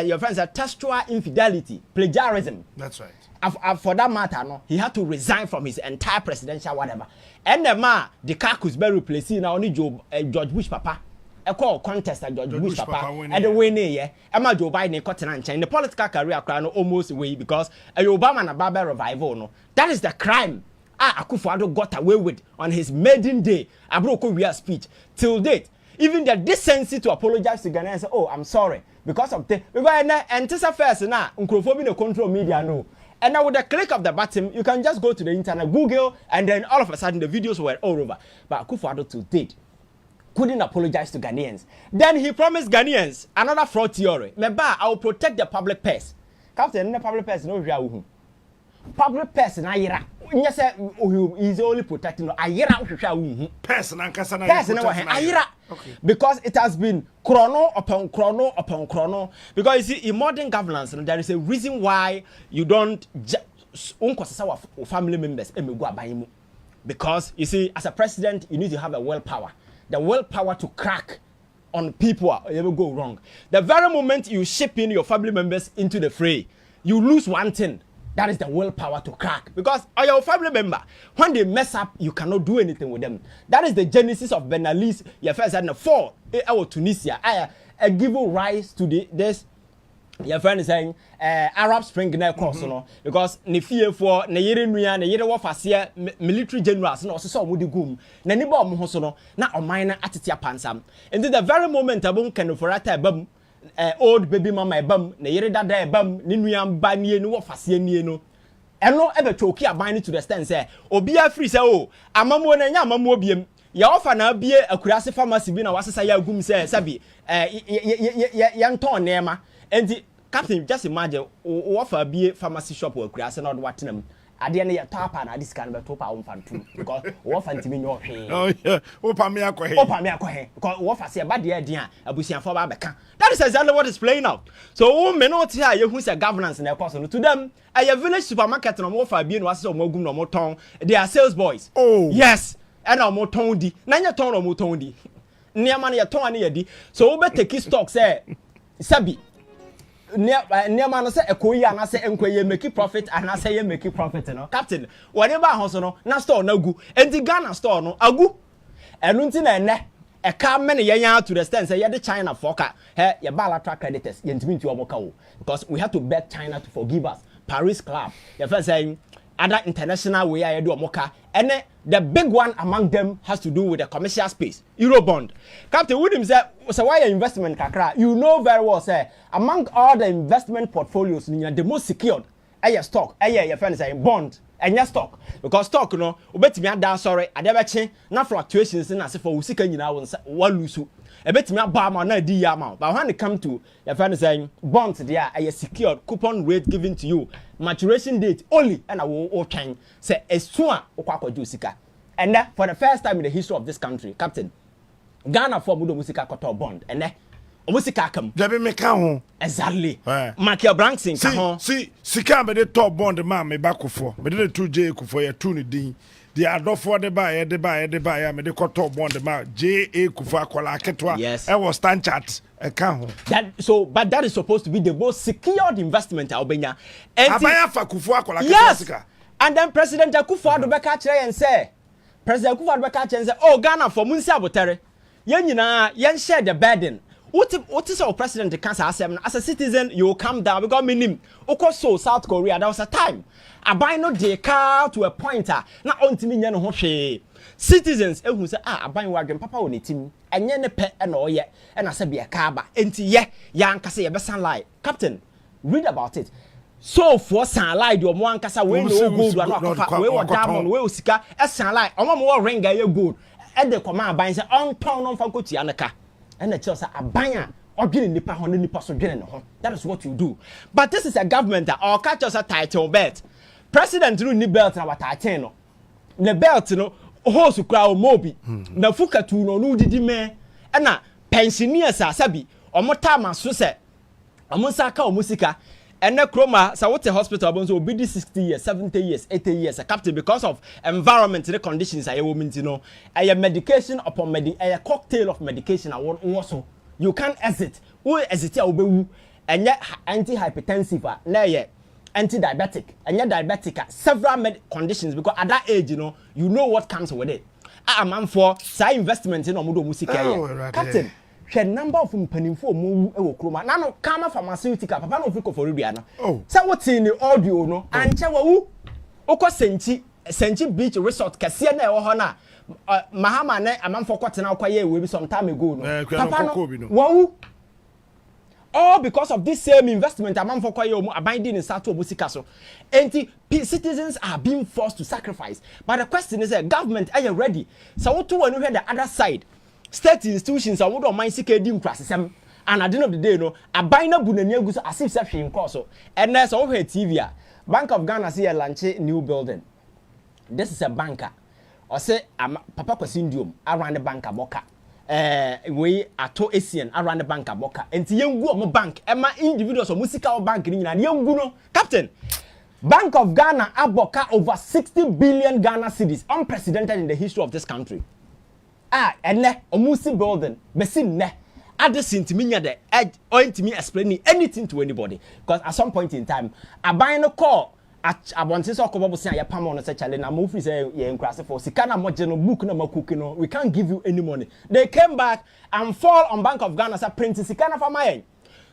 your friends textual infidelity, plagiarism. That's right. For that matter, no, he had to resign from his entire presidential whatever. And the man, the caucus be replaced now only George Bush Papa. A call contest at George Bush Papa and the winner, yeah. Emma Joe Biden cotton and the political career crown almost away because a Obama and a Baba revival. No, that is the crime. Akuffo Addo got away with on his maiden day. I broke a speech till date. Even the decency to apologize to Ghana and say, "Oh, I'm sorry because of the because and this affairs now. Uncle no control media no." And now with the click of the button, you can just go to the internet, Google, and then all of a sudden the videos were all over. But Akuffo Addo to date couldn't apologize to Ghanaians. Then he promised Ghanaians another fraud theory. Meba, I will protect the public purse. Captain, the public purse no real. Public purse na yira. Yes, he's only protecting ayira. Person and Kasana. Person ayira. Because it has been chrono upon chrono upon chrono. Because you see, in modern governance, there is a reason why you don't family members. Because you see, as a president, you need to have a willpower. The willpower to crack on people ever go wrong. The very moment you ship in your family members into the fray, you lose one thing. That is the willpower to crack. Because your family member, when they mess up, you cannot do anything with them. That is the genesis of Ben Ali's. Your first had four. Tunisia. I give rise to this. Your friend is saying Arab Spring na course no because ne fear for na yere nua na yere wofase military generals na so mo di gum na ni ba mo ho so no na oman na atete apansam. And the very moment abon kenoforata bam old baby mama ebam na yere dada ebam ni nua ba nie no wofase nie no eno ebe choki aban to the stand say obi afri say o amamo na nya amamo biem ya ofa na bie akurase pharmacy bi na wasesa ya gum say sabi ya nton nema. And the captain, just imagine, offer be a pharmacy shop or grass and not watching them. At the end of your top and this kind of top out too. Because often to me no hay. Oh, yeah. Opamia, because offer say a bad idea, a bushing for Babaca. That is exactly what is playing out. So, men not here, you who's a governance in their person. To them, a village supermarket no more for being was or more no more tongue. They are sales boys. Oh, yes. And no more tongue. Nanya tongue or more tongue. Near money a tongue near. So, better take stock, say, Sabi. Near man say ekoyi and say enkoye make profit and I say make profit no captain whatever house no na store na gu enti Ghana store no agu enu nti na ene e ka me ne yenya to the stand say ye the China foka ye bilateral creditors ye ntimi nti omoka wo because we have to beg China to forgive us. Paris Club ye first saying other international way I do omoka and the big one among them has to do with the commercial space Eurobond. Captain William said so why investment kakra you know very well say among all the investment portfolios the most secured stock your friend say bond and your stock because stock no obetimi down sorry adebeche na fluctuations na say for usika nyina won lose ebetimi aba ma na di ya ma but when it come to your friend saying bonds there secured coupon rate given to you maturation date only and I will try say esua okwakwaju usika and for the first time in the history of this country captain Ghana for mudo musika koto bond and musika kam Debi me ka ho exactly Michael Branson ka ho see sika be the top bond man me bakofo me de 2J kufo ya 2 ni din the adofo de ba ya me de koto bond man JA kufo akola aketwa e was stand chart e ka ho that so but that is supposed to be the most secured investment obenya and abaya fa kufo akola aketwa sika and then President Akuffo Addo beka kire and say President Akuffo Addo beka kire and say oh Ghana for munsi abotere yen nyina yen share the burden. What is our president cancer as a citizen you will come down because minim so South Korea there was a time I buy no dey car to a pointer na ontimi nya no ho hwe citizens ehun say I buy wadwen papa woni tim enye ne pe na oye na say be car ba enti ye ya nkasa ye be sunlight captain read about it so for sunlight the omo ankasa we no gold na akofa we wo diamond we osika sunlight omo mo ring ye gold e de command ban say on town no fa kotua naka and the church abanya odwene nipa ho nipa so dwene ne ho that is what you do but this is a government that all catch us a title belt president ru ni belt na wataten no the belt no hosu kra o mobi na fukatu no no didi me na pensioners asabi omo tama so se omo saka omo sika and the chroma so what hospital bonds will be 60 years 70 years 80 years a captain because of environment the conditions I woman you know a medication upon a cocktail of medication I want also you can't exit who exit and yet anti-hypertensive na yet anti-diabetic and yet diabetic several conditions because at that age you know what comes with it a man for say investment in omodo musika captain the number of mpanimfo mu e wo kroma na no kama pharmaceutical papa no friko for bia no say what in the audio no anche wawu ukọ senchi beach resort kase na e wo ho na mahama na amanfo kwotena akwaye we bi some time ago no papa no wawu all because of this same investment amanfo kwaye omu abiding in sato musika so enti citizens are being forced to sacrifice but the question is government are you ready so what to when you hear the other side state institutions are would mind seek dim crasism and at the end of the day no abina bunani agu so as if say hwin call so and there's over TV Bank of Ghana say launch new building this is a banker or say papa kwasindium around the bank aboka we ato asian around the bank aboka enti yengu omo bank ema individuals o musical bank ni nyina yengu no captain Bank of Ghana aboka over 60 billion Ghana cedis unprecedented in the history of this country. Ene omusi building besin ne adesin to me the edge or to me explaining anything to anybody because at some point in time aban no call at abonte so kobo say ya pam on say challenge na mo free say ye nkrase for sika na mo je no book na makuki no we can't give you any money. They came back and fall on Bank of Ghana say print sika na for my.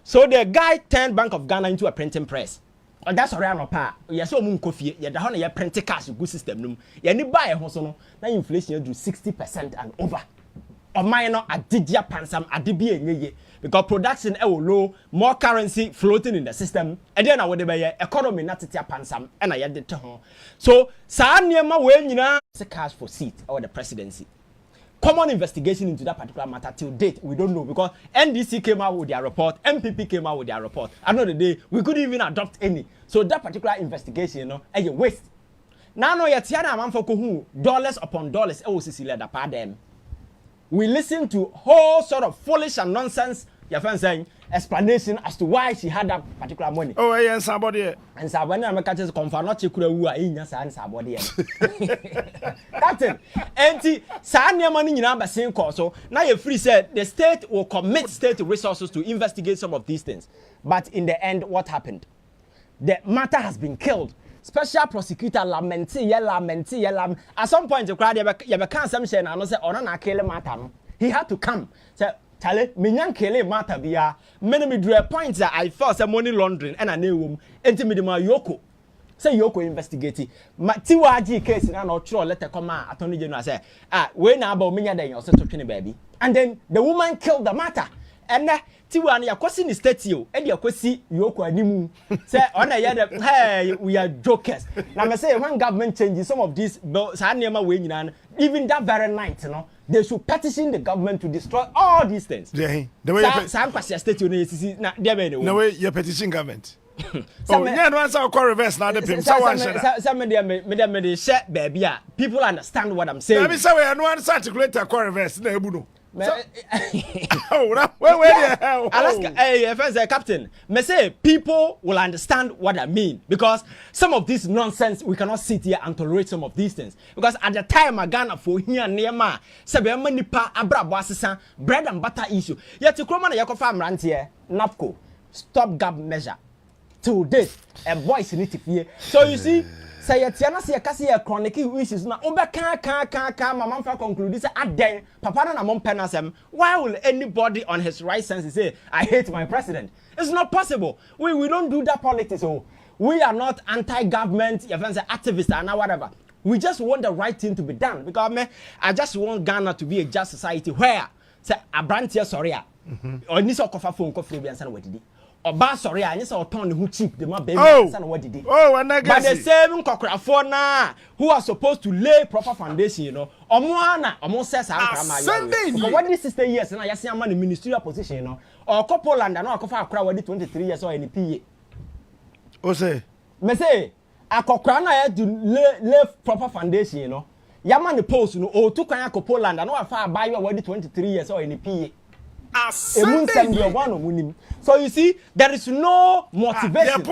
So the guy turned Bank of Ghana into a printing press. And that's already no pa. You so mun coffee, you da ho na you print cash good system num. You ni buy ho so no, na inflation do 60% and over. Or minor adidia pansam adibi enyeye because production e low, more currency floating in the system. And then we dey economy na tetia pansam e na ye de te ho. So saa niema we nyina se cash for seat or the presidency. Common investigation into that particular matter till date, we don't know because NDC came out with their report, MPP came out with their report. Another day, we couldn't even adopt any. So that particular investigation, you know, a waste. Now, no, yet, who dollars upon dollars, we listen to whole sort of foolish and nonsense, your friend saying, explanation as to why she had that particular money. Oh, yeah, somebody. And so when I'm catching confirm not who are in your somebody. Captain, anti Sanya money in number same course. So now you free said the state will commit state resources to investigate some of these things. But in the end, what happened? The matter has been killed. Special prosecutor lamenti. At some point, you can't some say and say, "Oh, na kill matter." He had to come. Say, "Tale, minyan kele matter biya." Many me drew points that I thought some money laundering and a new intimidate Yoko. Say Yoko investigate. Tiwaji case na no true letter come attorney general say, we na about minya then you to train baby. And then the woman killed the matter. And Tiwani ya kwasi ni state yo. E dia kwasi Yoko animu. Say on hey we are jokers. Now me say when government changes some of these sa niema we nyina even that very night, you know, they should petition the government to destroy all these things. Yeah, the way some question state you na there be no way you petition government. Oh, yeah, no answer call reverse now the pim. Some me share baby. People understand what I'm saying. Let me say we no answer articulate call reverse na ebu no. Alaska, hey, first captain. Me say people will understand what I mean because some of this nonsense we cannot sit here and tolerate some of these things because at the time I Ghana for here near ma say be many pa abrabo asesa bread and butter issue. Yet to kroma na yakofa amrant here NAPCO stop gap measure till date a voice need to fear. So you see. Say yetiana say kase ye chronic issues na obeka mama fa conclude say aden papa na mom penasem why will anybody on his right sense say I hate my president? It's not possible. We don't do that politics. So we are not anti-government, even say activists and whatever. We just want the right thing to be done because I just want Ghana to be a just society where say abrantia sorry or ni so kofa phone ko free bi ansa na wadidi Oba sorry, I just turn who cheap the man baby and what did he? Oh, and I but the same cockrafo na who are supposed to lay proper foundation, you know. Omoana, almost says but what this is 10 years and I see a man in ministerial position, you know, or couple land and no Akuffo Addo 23 years or any PA. Oh say. Me say a cockrana had to lay proper foundation, you know. Yaman the post, you know, or two can couple land and no far buy you already 23 years or any PA. So you see, there is no motivation.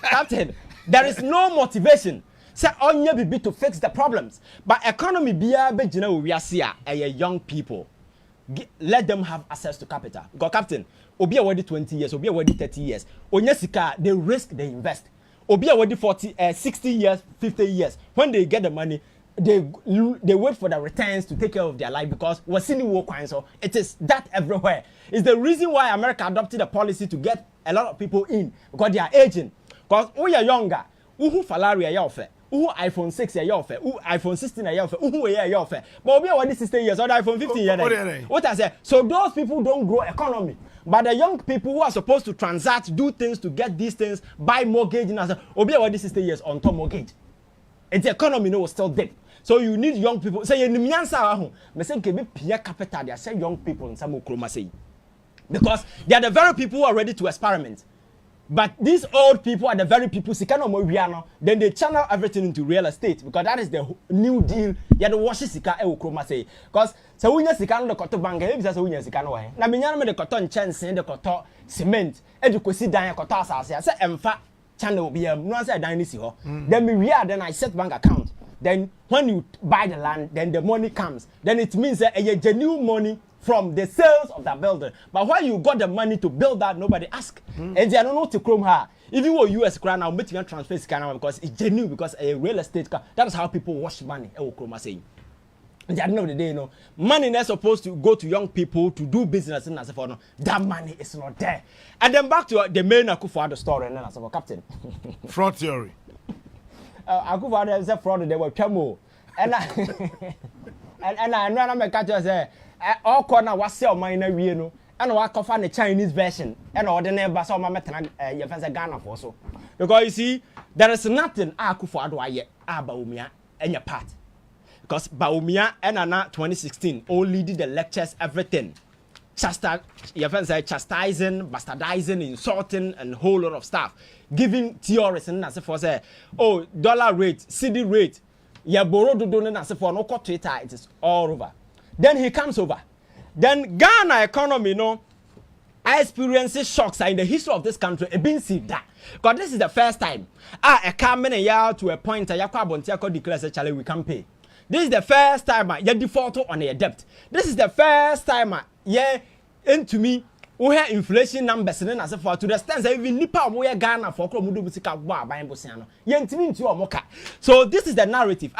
Captain, there is no motivation. Say onye bibi to fix the problems. But economy biya be jina we are young people. Let them have access to capital. Because captain, obi already 20 years, obi already 30 years. Onye sika, they risk, they invest. Obi already 60 years, 50 years. When they get the money, they wait for the returns to take care of their life because we're seeing war crimes. So it is that everywhere. It's the reason why America adopted a policy to get a lot of people in because they are aging. Because we are younger, who Falaria yofe, who iPhone 6 yofe, who iPhone 16 yofe, who yofe. But we already 16 years, or iPhone 15 years. What I say? So those people don't grow economy. But the young people who are supposed to transact, do things to get these things, buy mortgage, and obi already 60 years on top mortgage. And the economy was still dead. So you need young people. Say you need answer. Me say ke be pia capital. They say young people in some ukroma say because they are the very people who are ready to experiment. But these old people are the very people then they channel everything into real estate because that is the new deal. Yeah, the wash sika e ukroma say because so we sika no the koto bank e bisa so we sika no na me nyana me the koto nchensee the koto cement e de kosi dan koto asase say emfa channel bi am no say dan ni si ho then me we then I set bank account. Then when you buy the land, then the money comes. Then it means that a genuine money from the sales of that building. But when you got the money to build that, nobody ask. And they don't know to chrome her. If you were US crown now, making a transfer scanner because it's genuine because a real estate car. That is how people wash money. At the end of the day, you know, money is supposed to go to young people to do business and as for no, that money is not there. And then back to the main Akuffo Addo story and then as for captain. Fraud theory. Akuffo Addo is a fraud. They were chamo, and I know I'm a catcher say all corner was sell mine a we no, and I can find the Chinese version and all the neighbors saw my metan your friends Ghana for so because you see there is nothing Akuffo Addo yet Baumia and your part because Baumia and Anna 2016 only did the lectures everything. Your friends say chastising, bastardizing, insulting, and whole lot of stuff. Giving theories and as for say, oh, dollar rate, CD rate, ya borrow do don't as for no Twitter, it is all over. Then he comes over. Then Ghana economy, no, experiences shocks in the history of this country. A been see that. Because this is the first time. A coming a year to a point, a Yakwa declares a challenge we can pay. This is the first time you default on your debt. This is the first time into me we have inflation numbers and as for to the extent that even nipa we Ghana for mudu musika wa ban bosiano. Yentimi nti omoka. So this is the narrative.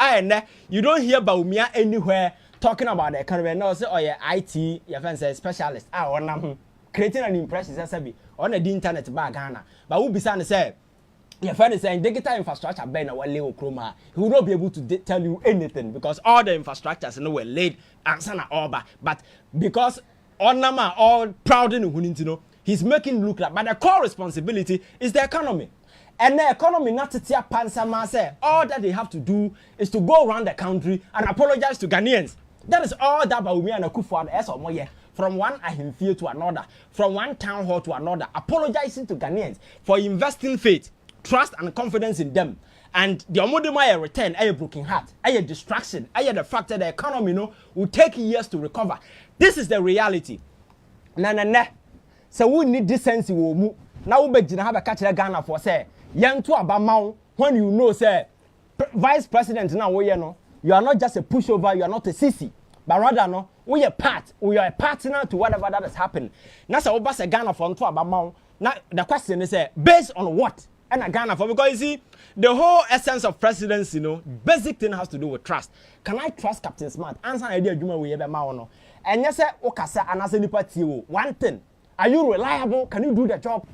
You don't hear Baumia anywhere talking about the economy. No say your IT your friend say specialist. Creating an impression say on the internet ba Ghana. But who be say your friend is saying digital infrastructure ben na wale okroma. He will not be able to tell you anything because all the infrastructures were laid answer na over. But because Onama all proud in Hunintino, he's making look like but the core responsibility is the economy. And the economy not to tear pansama say all that they have to do is to go around the country and apologize to Ghanaians. That is all that Baumia and Akuffo Addo from one ahimfie to another, from one town hall to another, apologizing to Ghanaians for investing faith, trust and confidence in them. And the Omodimaya return, a broken heart, a distraction, the fact that the economy will take years to recover. This is the reality. So we need decency. Now we begin to have a catch Ghana for say, young to about when you know say, vice president now you are not just a pushover, you are not a sissy, but rather we are a partner to whatever that has happened. Now so we Ghana for about now the question is based on what? And a Ghana for because you see the whole essence of presidency, basic thing has to do with trust. Can I trust Captain Smart? Answer idea Juma we ebe ma ono. And yes, okasa anase nipa tiwo. One thing, are you reliable? Can you do the job?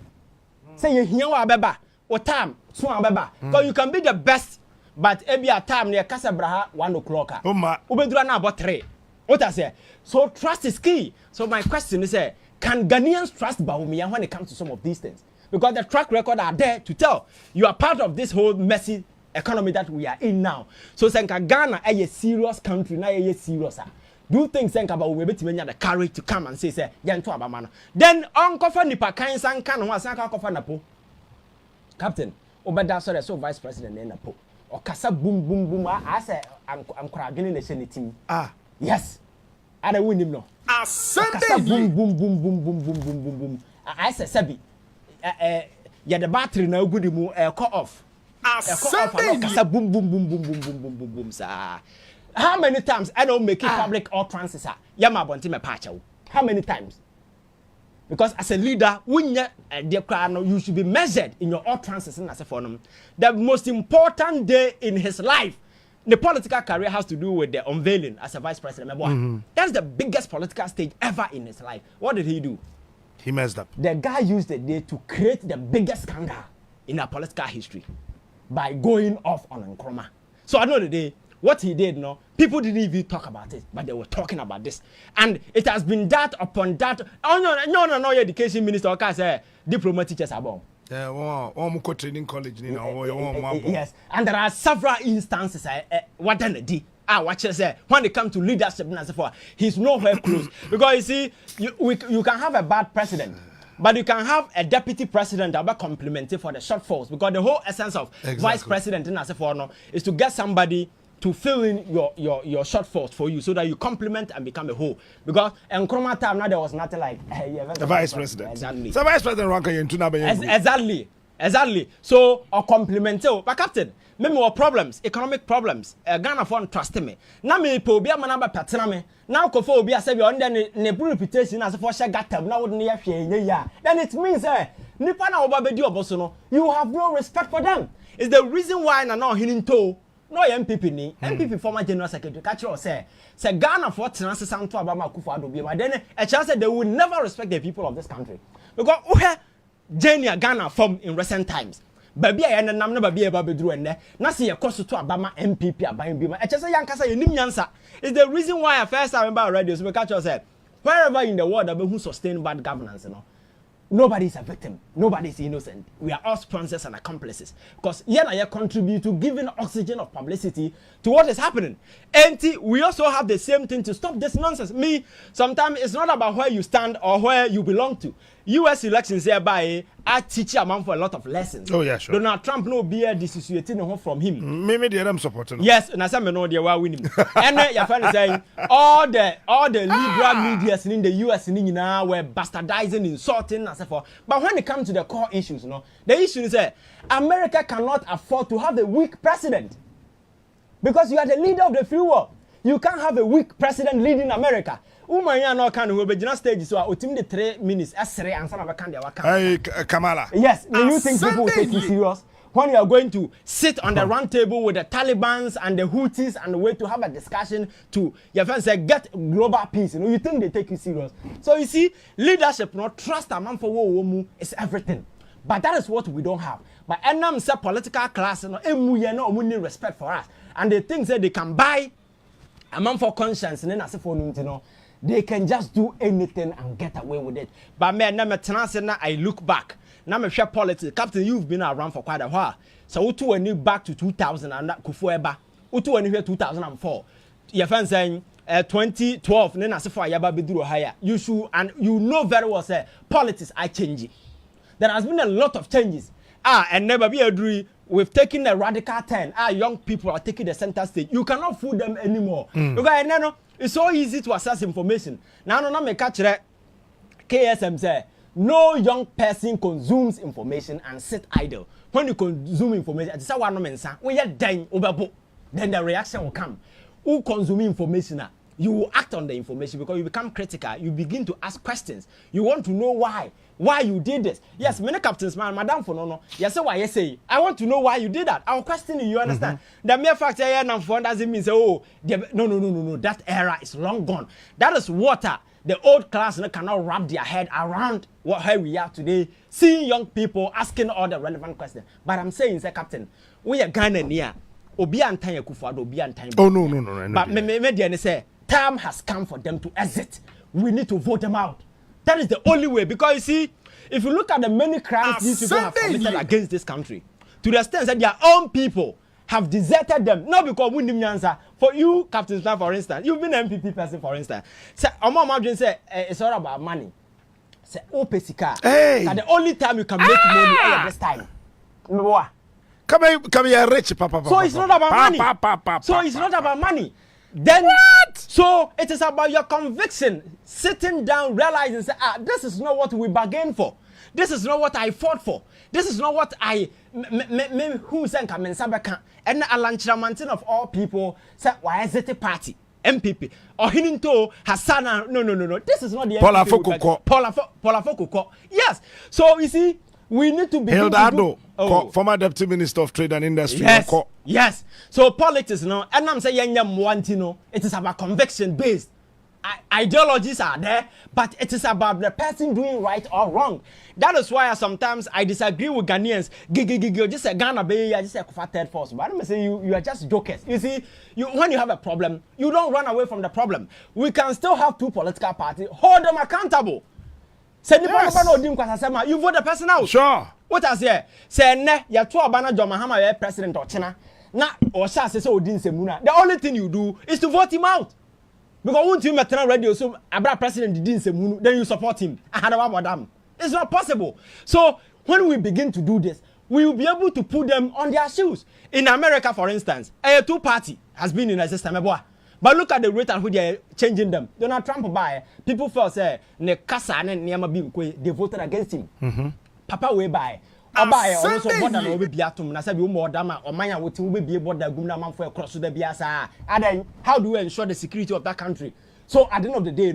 Say you hear wa beba, o time so beba. Because you can be the best, but every time near kasa braha 1 o'clock. Ubedura na about 3. What I say? So trust is key. So my question is, can Ghanaians trust Baumia when it comes to some of these things? Because the track record are there to tell. You are part of this whole messy economy that we are in now. So Senka Ghana is a serious country, now is serious. Do things think about we better the courage to come and say yanto abamano. Then Uncle Nipa kan san kan ho san ka kofa napo. Captain, obeda so vice president na napo. Okasa boom boom boom I say I'm crying in the team. Yes. I win him no. Boom, boom, boom, boom, boom, boom, boom, boom, boom. I say Sabi. Yeah, the battery now good mu cut off. Boom, boom, boom, boom, boom, boom, boom, boom, boom, sir. How many times I don't make it public utterances, sir? Yama bonti me patch. How many times? Because as a leader, when you should be measured in your utterances and as a forum. The most important day in his life, the political career has to do with the unveiling as a vice president. That's the biggest political stage ever in his life. What did he do? He messed up. The guy used the day to create the biggest scandal in our political history by going off on Nkrumah. So I know the day, what he did, no, people didn't even talk about it, but they were talking about this. And it has been that upon that. Oh, no, education minister, okay, say, diploma teachers are born. Training college, yes, and there are several instances, what then the watch say when it comes to leadership and so forth, he's nowhere close. Because you see, you can have a bad president, but you can have a deputy president that will be complimented for the shortfalls. Because the whole essence of vice president in Asafo is to get somebody to fill in your shortfalls for you so that you complement and become a whole. Because in Nkrumah time now there was nothing like the vice president. Exactly. So vice president exactly. So or complement but captain. Me more problems, economic problems. Ghana for trust me. Na me po obi amana ba patena me. Na Akuffo obi asabi on the ne reputation as for share gatam na wo ne ya hwe ya. Then it means nipa na oba bedi oboso no, you have no respect for them. It's the reason why na no hininto no MPP ni. MPP former general secretary catch you say Ghana for tenase santo abama Akuffo Addo bi ma then a chance they will never respect the people of this country. Because Jenia Ghana formed in recent times. Baby I na nam na baby e ba bedru enne na se ye koso to abama MPP aban bi ma e chese yankasa ye nim nyansa is the reason why I first time about radio so we catch us say wherever in the world that who sustain bad governance nobody is a victim, nobody is innocent. We are all sponsors and accomplices because you contribute to giving oxygen of publicity to what is happening. And we also have the same thing to stop this nonsense. Sometimes it's not about where you stand or where you belong to. US elections hereby I teach a man for a lot of lessons. Oh yeah, sure. Donald Trump no be dissociating from him. Maybe they are supporting. Yes, and I say me know they were winning. And your friend is saying all the liberal medias in the US now were bastardizing, insulting, and so forth. But when it comes to the core issues, the issue is that America cannot afford to have a weak president because you are the leader of the free world. You can't have a weak president leading America. Umanya no can who be just stage so otim the 3 minutes asere ansa na be kan dia waka. Hey Kamala. Yes, do you think people will take you serious when you are going to sit on the round table with the Talibans and the Houthis and wait to have a discussion to your friends say get global peace? You think they take you serious? So you see, leadership not trust a man for wo is everything. But that is what we don't have. But enam say political class emu ye no need respect for us. And they think that they can buy a man for conscience and then as for they can just do anything and get away with it. But man, I look back. Now me share politics. Captain, you've been around for quite a while. So utu when you back to 2000 and Akuffo Addo. Utu when you here 2004. Your friend saying 2012. Then as for yaba beduru higher. You should and you know very well say politics are changing. There has been a lot of changes. And never be agree. We've taken a radical turn. Young people are taking the center stage. You cannot fool them anymore. Because it's so easy to access information. Now, me catch that KSM say no young person consumes information and sit idle. When you consume information, it's a one mensa. When you're dying overboard, then the reaction will come. Who consume information? You will act on the information because you become critical. You begin to ask questions. You want to know why you did this. Yes, many captains, madam for no. Yes, why you say? I want to know why you did that. I'll question you. You understand? The mere fact that you're doesn't mean say, no. That era is long gone. That is water. The old class cannot wrap their head around where we are today. Seeing young people asking all the relevant questions. But I'm saying, say, Captain, we are Ghana near. Obi antanya Akuffo Addo, Obi antanya. Oh no. But me say. Time has come for them to exit. We need to vote them out. That is the only way. Because you see, if you look at the many crimes these people have committed against this country, to the extent that their own people have deserted them, not because we need answer. For you, Captain Smith, for instance, you've been an MPP person, for instance. Say, say it's all about money. Say, pesika. Hey. The only time you can make money is this time. Come here, rich, papa. So it's not about money. So it's not about money. Then so it is about your conviction, sitting down, realizing, say, this is not what we bargained for. This is not what I fought for. This is not what I who sent Kamen Sabeka and Alan Chiramantin of all people said, why is it a party? MPP or Hininto Hassana. No. This is not the MPP. Paula Fokoko. Yes. So you see, we need to be Addo, former Deputy Minister of Trade and Industry. Yes. So politics now, and I'm saying it is about conviction based. Ideologies are there, but it is about the person doing right or wrong. That is why sometimes I disagree with Ghanaians. Just a Ghana bay, just a third force. But I'm saying you are just jokers. You see, when you have a problem, you don't run away from the problem. We can still have two political parties. Hold them accountable. Say you vote the person out. Sure. What I say? Say ne ya two abana Mahama president or China. Na or say Odin Semuna. The only thing you do is to vote him out. Because once you met radio, so Abra president didn't say then you support him. It's not possible. So when we begin to do this, we will be able to put them on their shoes. In America, for instance, a two-party has been in a system. But look at the rate at which they are changing them. Donald Trump by people felt say they voted against him. Papa way by. Also more than will be atom. I said you more dama or mine will be able to go for across the Biasa. And then how do we ensure the security of that country? So at the end of the day,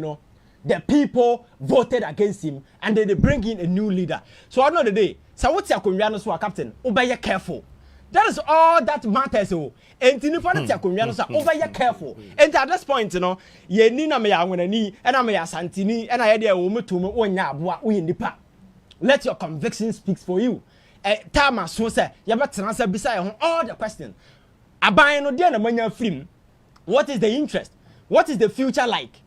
the people voted against him and then they bring in a new leader. So at the end of the day, so what's your Koreanos who are captain? Obey careful. That is all that matters. And over here careful. And at this point, ye nina me ni and I may santini and I had a woman to me in the park. Let your conviction speak for you. Tama so say you better answer beside all the questions. Abaye no dey na manya film. What is the interest? What is the future like?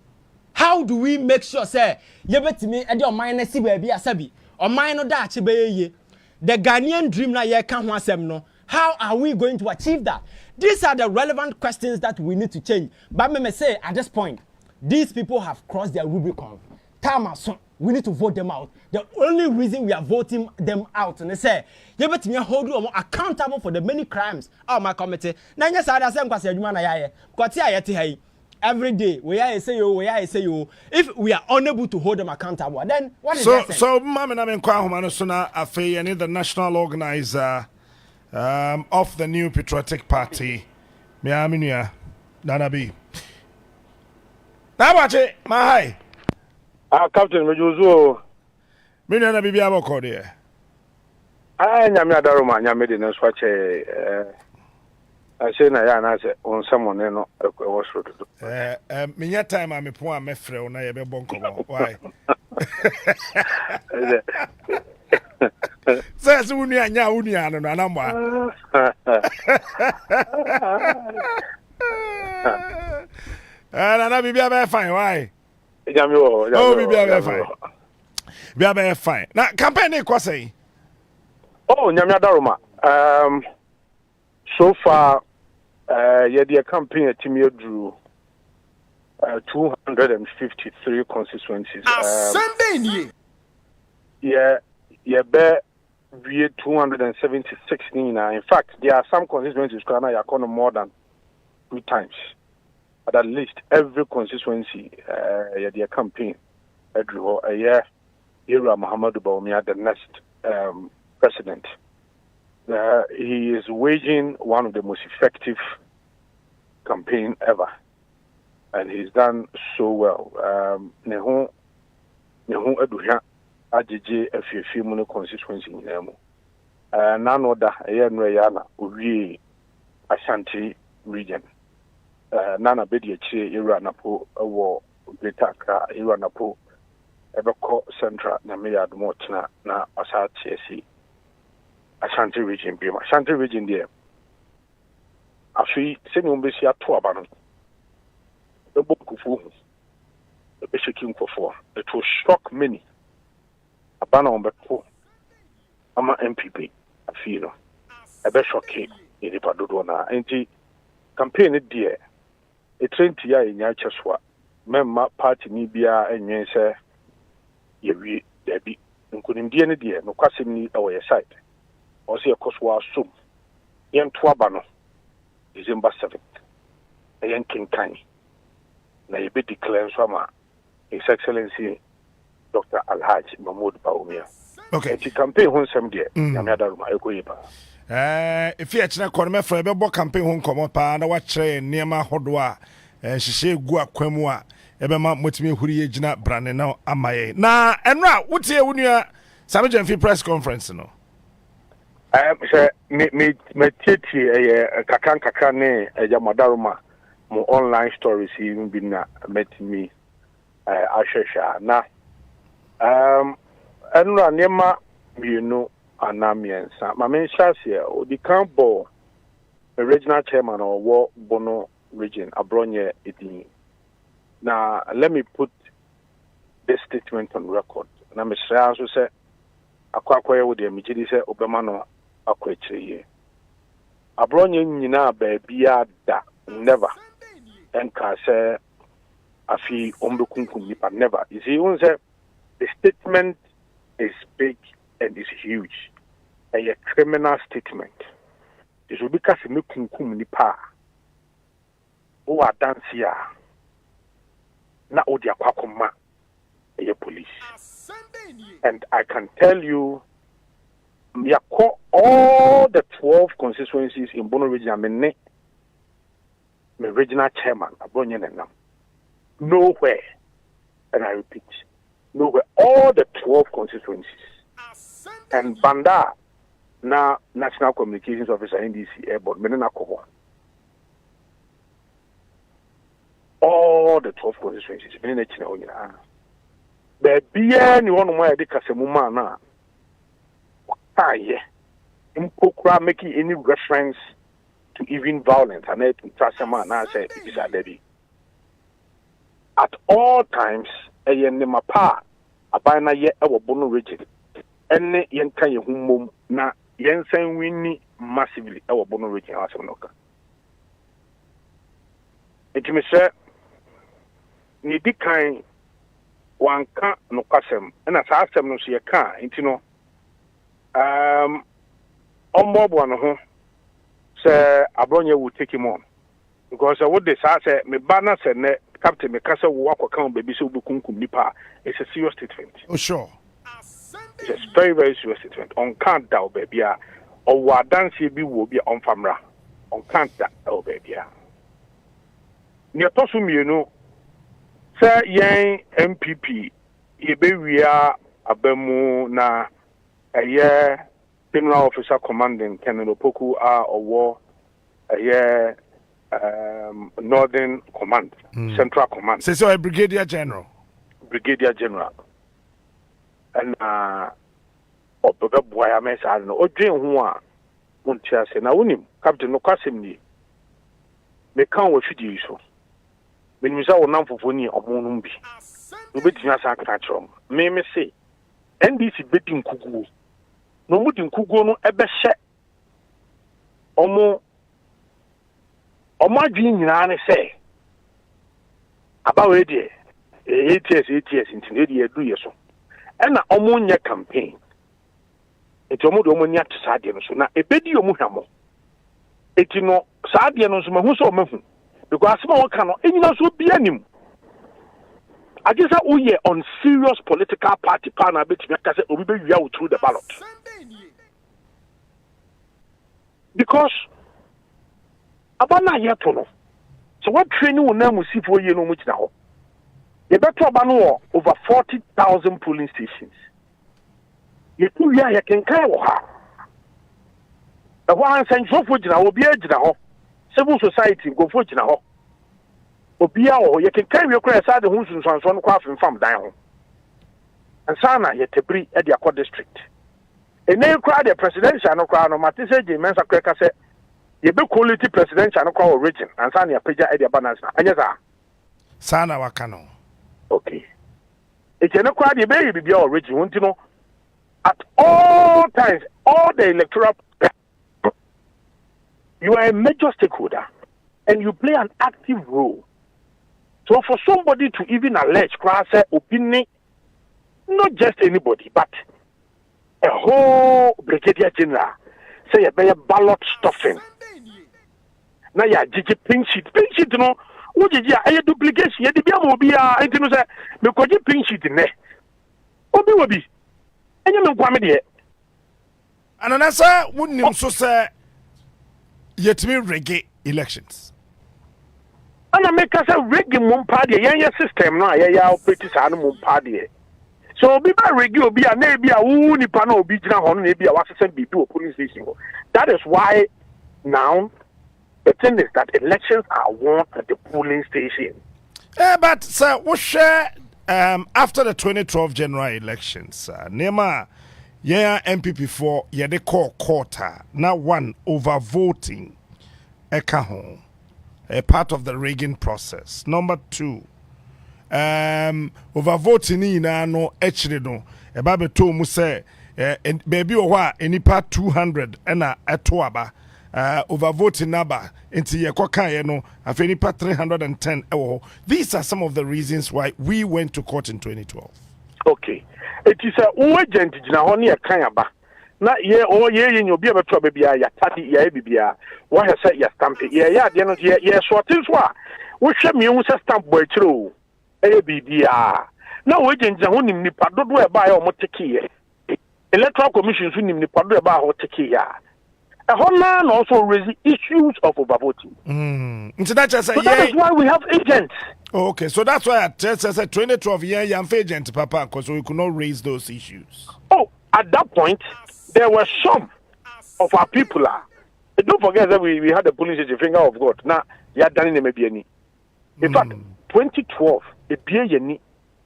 How do we make sure say you betimi e dey o man na si ba bia sabi o man no da ache be ye. The Ghanaian dream na ye ka ho asem no. How are we going to achieve that? These are the relevant questions that we need to change. But me say at this point, these people have crossed their Rubicon. Tama so we need to vote them out. The only reason we are voting them out and they say, you better me hold you accountable for the many crimes of my committee. Now, yes, I say, every day, we say you. If we are unable to hold them accountable, then what is that? So, Mamma, I'm in Kwahumanusuna Afe, and the national organizer of the new patriotic party, Miaminia, Nanabi. Now, watch it, my high. Captain Mejuzo. Minana Bibia Bocode. I am Yadaroma, Yamedi, and Swatch. I say, I said, on someone, was Minya time, I'm a poor mefre, and I have a bonko. Why? Says Unia, Unia, and Anamba. And I be fine, why? Oh, we are fine. Now, campaign kwase. Oh, Nyamia Daruma. So far, the campaign team drew 253 constituencies. Sunday, yeah, bear 276 nina. In fact, there are some constituencies that are more than 2 times. But at least every constituency, the campaign, drew a year. Ira Muhammadu Bawumia, the next president. He is waging one of the most effective campaign ever, and he's done so well. Nehu Eduha Ajiji Efifimuno constituency in Nemo. None other Ayanrayana Uri Ashanti region. Nana Bediachi Ira Napo War Greater Accra Ira Napo. Ebeko Central na me yad motna na Ashanti Ashanti region bi Ashanti region there afi se no be sia to aba no ebo kufu be shaking for it will shock many abana on beko ama MPP afi no ebe shocking in padodo na enti campaign there e trenti ya enya cheswa memma party ni bia enwen se yewi debi nkunimdie ne de no kwasem ni awo ye side o se ekoswa asum yen to aba no December 7th yen kinkan na ye be declare so His Excellency Dr. Alhaj Mahmoud Baumia. Okay. The campaign hon sem de yamada ruma ekoyiba. If you actually call me for a campaign home come up and watch near my hodwa she gu akwamua ebema motimi huri gyina brane na amaye na enra wotie wonua Samejanfi press conference no Say me titi kakran ne yamadaruma mo online stories even bi na metimi ashesha na enra nema mienu anamiensa ma me nhyase o di campo the regional chairman of Bono region Abronye Edin. Now let me put this statement on record. Na me say also say akwakoye wo de me gidi say obema no akwechire. Abronye nyina baabia da never enka say afi ombekunkum nipa never. You see one say the statement is big and is huge. A criminal statement. This will be because me kunkum nipa. O adansia na odi akwakoma a police. And I can tell you all the 12 constituencies in Bono region, me regional chairman Abronye Nenam. Nowhere, and I repeat, nowhere, all the 12 constituencies. And Banda na National Communications Officer NDC Airport, Menena Kobo. All the 12 constituencies, Menena China. But beyond one more Kasemuma na. Impokra making any reference to even violence and to Tasama na say it is a lady. At all times, a yenema abana ye our Bono region. Ene yenka ye humum na yensen winni massively our Bono region asenoka. It me say ni dikan wanka no kwasem na sa asem no so ye ka intino ombobo no ho say Abronye will take him on because what they say me bana say ne captain me kasa wo akoka baby so bukunkum nipa. It's a serious statement. Oh sure. It's a very, very serious statement. On can't doubt, baby. Or what dance be will be on famra. On can't doubt, baby. Near Tosum, you know, say, yang MPP, ye be we are a bemu na a year general officer commanding Kenelo Poku or war a year Northern Command, Central Command. Say so a Brigadier General. Brigadier General. And Oboga boya mesa no odwen ho a montia se na wonim captain no kwasem ni me kan wo fidi so me nimisa wo nam fofo ni omonum bi no betia sa aka chrom me se NDC beti nkuguo no mudi nkuguo no ebe hye omo adwin nyina ne se abawe de ATS intine de edu ye so ena omunya campaign eti omo de omunya tsade no so na ebedi omu hwamo eti no saade no so mahu so mahu because asema waka no enyina so bi anim agisa uye on serious political party pana betimi aka say obi be wia wo through the ballot because abana yeto no so what training will na musifo ye no mu kina ho you better about over 40,000 polling stations. You two years you can carry her. The one saying so for Jina will be a Jina. Civil society go for Jina. Obia or you can carry your credit side the homes and one craft and farm down. And Sana yet to be at the Aqua district. A name cried the presidential no crown of Matisse Mensa Cracker said, you be quality presidential no crown region and Sanya Peja at the banners. And yes, Sana Wakano. Okay. It's a crowd baby be original, you know. At all times, all the electoral you are a major stakeholder and you play an active role. So for somebody to even allege cross opinion, not just anybody, but a whole brigadier general say a ballot stuffing. na ya jiji pink sheet no wo jiji a duplication ye de bia mo bia enti no say me koji pink sheet ne obi enye me kwame de ananasa wonnim so say yetimi rege elections ana make us rege mum party yen system no ya operate sa no mum party so obi ba rege obi a na ebi a wu nipa na obi gina ho no ebi a wasesen bibi o police station. That is why now the thing is that elections are won at the polling station. But sir, we share after the 2012 general elections, Nema MPP4 they call quarter now one over voting a part of the Reagan process. Number 2, over voting no actually no baby to mu say baby o wa enipa 200 na etoaba over voting number into ye kokan no afenipa 310 ewo. These are some of the reasons why we went to court in 2012. Okay, it is a agent gina ho ne kan aba na ye obi abeto bia ya tadi ya bibia wa hese ya stamp ya de no ye sorting so a wo hwe me hu se stamp boy kiro bibia na wo agent gina ho nim nipa dodo e ba ya o moteke ye electoral commission so nim nipa dodo e ba ho teke ya and also raise issues of overvoting. So that is why we have agents. Oh, okay, so that's why at 2012 young agent, Papa, because we could not raise those issues. Oh, at that point, there were some of our people. Don't forget that we had the police as a finger of God. Now, you had done maybe any. In fact, 2012, it be any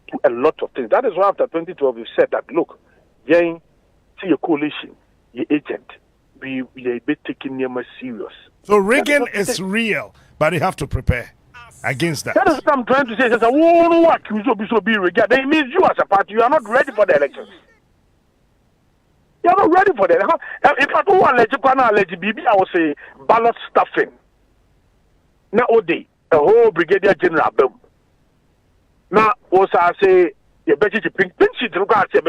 to a lot of things. That is why after 2012, we said that, look, see your coalition, your agent. We are taking them serious. So Reagan is real, but you have to prepare against that. That is what I'm trying to say. They mean you as a party, you are not ready for the elections. You are not ready for that. If I don't want to I will say ballot stuffing. Now, Ode, a whole brigadier general. Now, also I say, you better to pink sheet. Look at the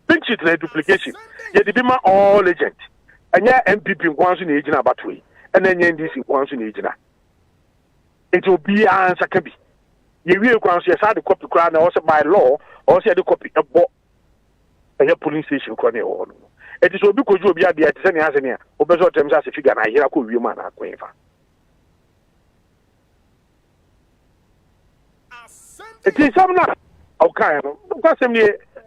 pink sheet duplication. You did my all agent. And yeah, MPP wants in agent about way. And then NDC wants in agent. It will be an answer can be. You will consider the copy crown also by law, also the copy a book. And your police station corner. It is because you will be at the Attorney Azania, or better terms as a figure. I hear a cool woman. It is some not okay. Because